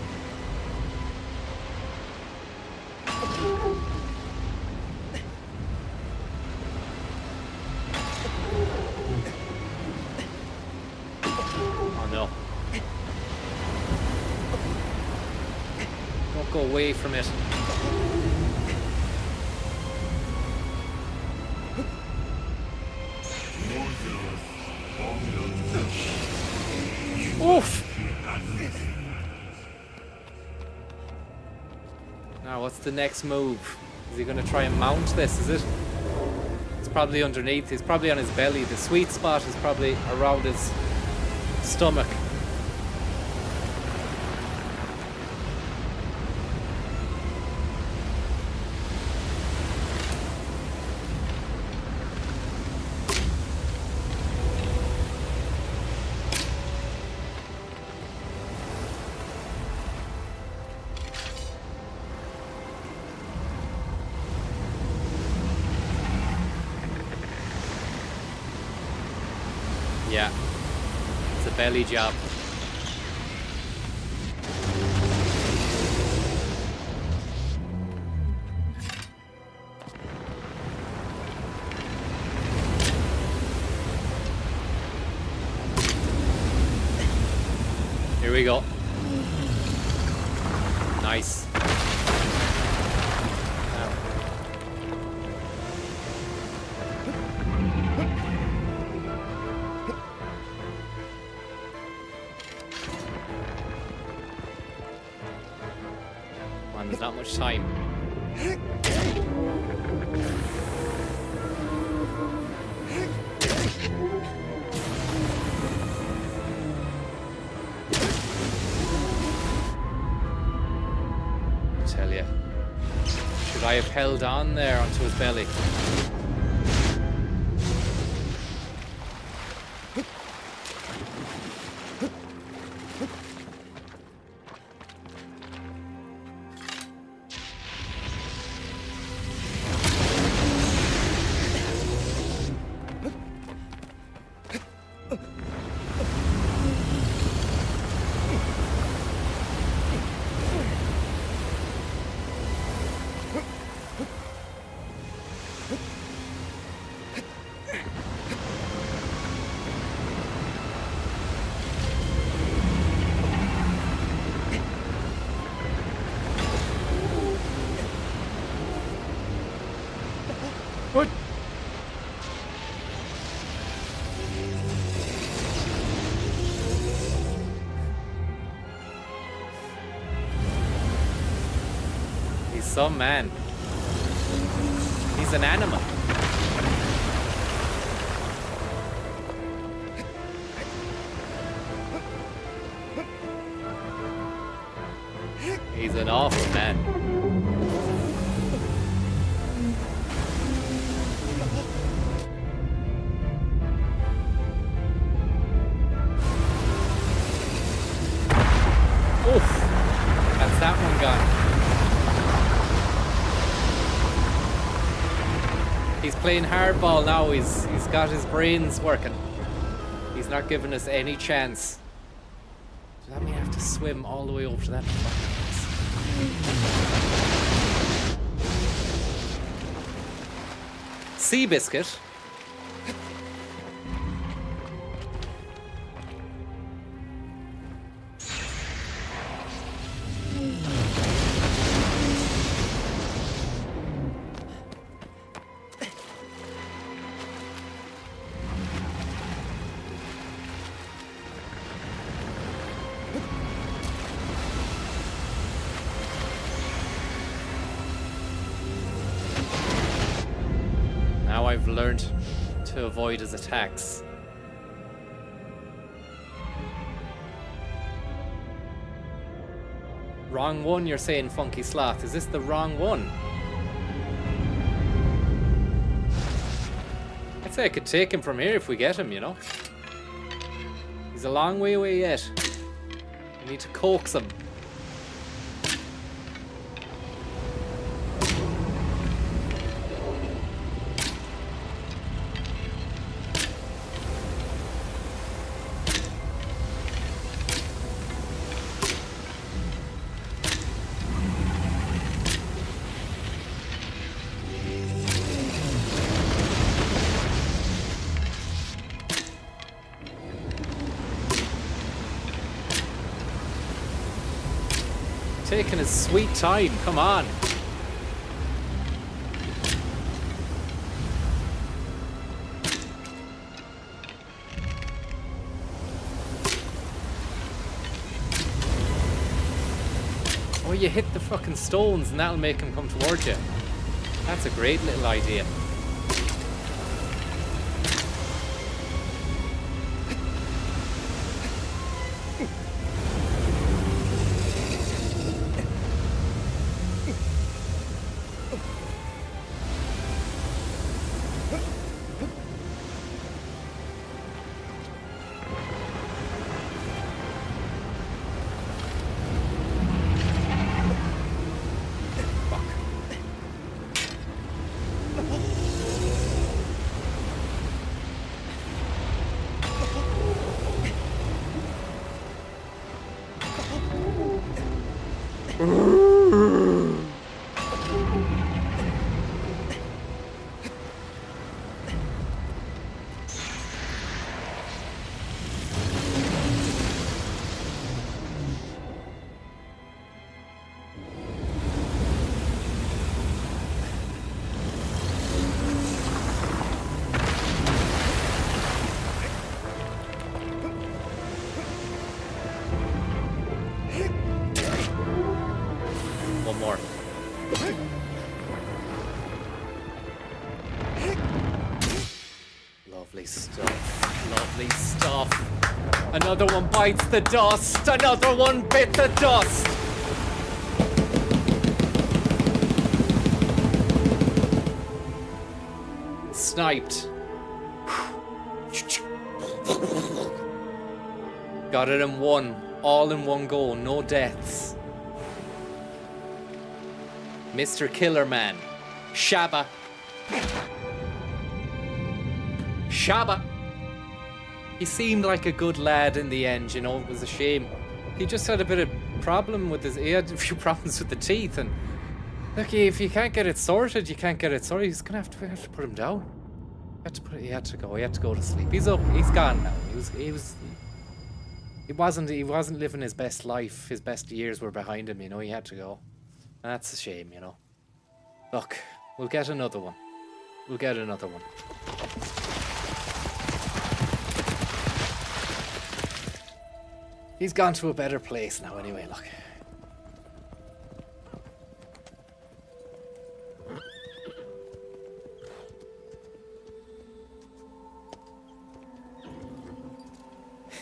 Oh no. Don't go away from it. Oof! Now, what's the next move? Is he going to try and mount this, is it? It's probably underneath. He's probably on his belly. The sweet spot is probably around his stomach. Yeah, it's a belly job. Here we go. Nice. There's not much time. I tell you, should I have held on there onto his belly? What? He's some man. He's an animal. He's an awful man. Oof. That's that one gone. He's playing hardball now. He's got his brains working. He's not giving us any chance. Does that mean I have to swim all the way over to that fucking place? Seabiscuit. Now I've learned to avoid his attacks. Wrong one, you're saying, Funky Sloth. Is this the wrong one? I'd say I could take him from here if we get him, you know? He's a long way away yet. I need to coax him. Taking his sweet time, come on. Oh, you hit the fucking stones and that'll make him come towards you. That's a great little idea. One more. Lovely stuff. Lovely stuff. Another one bites the dust. Another one bit the dust. Sniped. Got it in one. All in one go. No deaths. Mr. Killerman. Shabba. Shabba. He seemed like a good lad in the end, you know, it was a shame. He just had a bit of problem with his, he had a few problems with the teeth, and look, if you can't get it sorted, you can't get it sorted. He's gonna have to put him down. He had to go to sleep. He's up, he's gone now. He wasn't living his best life. His best years were behind him, you know, he had to go. And that's a shame, you know. Look, we'll get another one. We'll get another one. He's gone to a better place now anyway, look.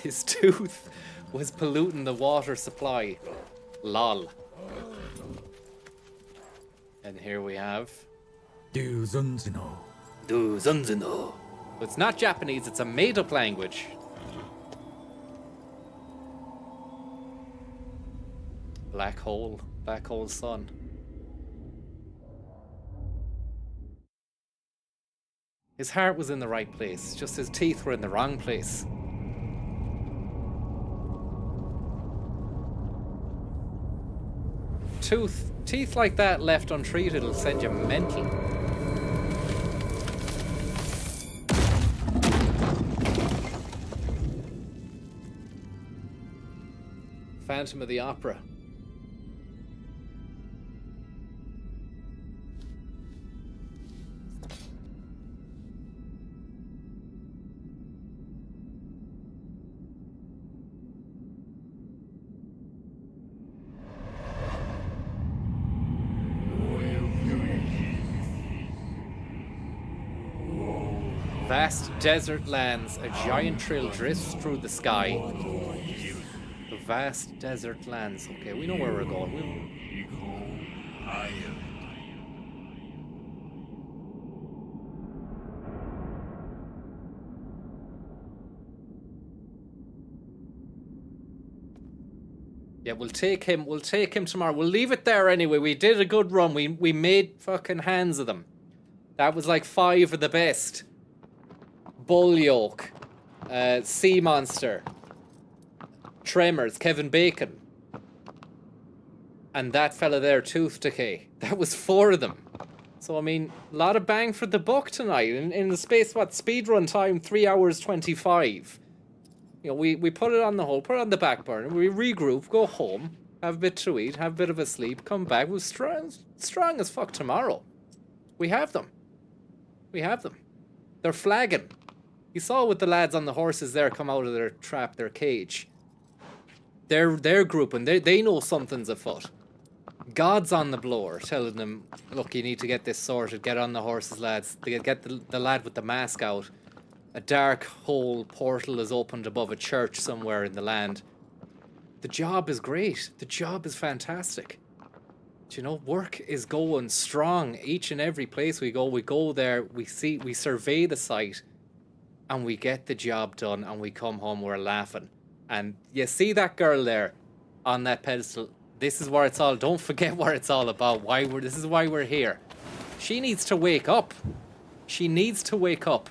His tooth was polluting the water supply. Lol. And here we have... Duzunzino. Duzunzino. It's not Japanese, it's a made-up language. Black hole sun. His heart was in the right place, just his teeth were in the wrong place. Teeth like that left untreated will send you mental. Phantom of the Opera. Vast desert lands, a giant trail drifts through the sky. The vast desert lands. Okay, we know where we're going. Yeah, we'll take him. We'll take him tomorrow. We'll leave it there anyway. We did a good run. We made fucking hands of them. That was like 5 of the best. Bull Yoke, Sea Monster, Tremors, Kevin Bacon, and that fella there, Tooth Decay. That was 4 of them. So I mean, a lot of bang for the buck tonight. In the space, what, speedrun time, 3 hours 25. You know, we put it on the hold, put it on the back burner, we regroup, go home, have a bit to eat, have a bit of a sleep, come back. We're strong as fuck tomorrow. We have them. We have them. They're flagging. You saw with the lads on the horses there come out of their trap, their cage. They're grouping. They know something's afoot. God's on the blower, telling them, look, you need to get this sorted. Get on the horses, lads. They get the lad with the mask out. A dark hole portal is opened above a church somewhere in the land. The job is great. The job is fantastic. Do you know, work is going strong. Each and every place we go there, we survey the site. And we get the job done, and we come home, we're laughing. And you see that girl there on that pedestal. This is where it's all. Don't forget what it's all about. This is why we're here. She needs to wake up. She needs to wake up.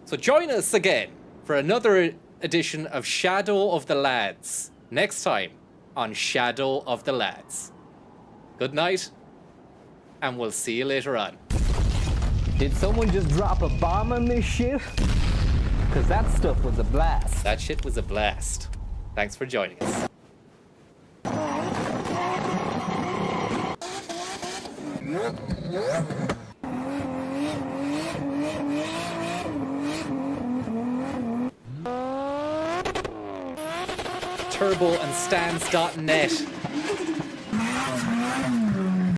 So join us again for another edition of Shadow of the Lads. Next time on Shadow of the Lads. Good night, and we'll see you later on. Did someone just drop a bomb on this shit? Because that stuff was a blast. That shit was a blast. Thanks for joining us. Turbo and Stans.net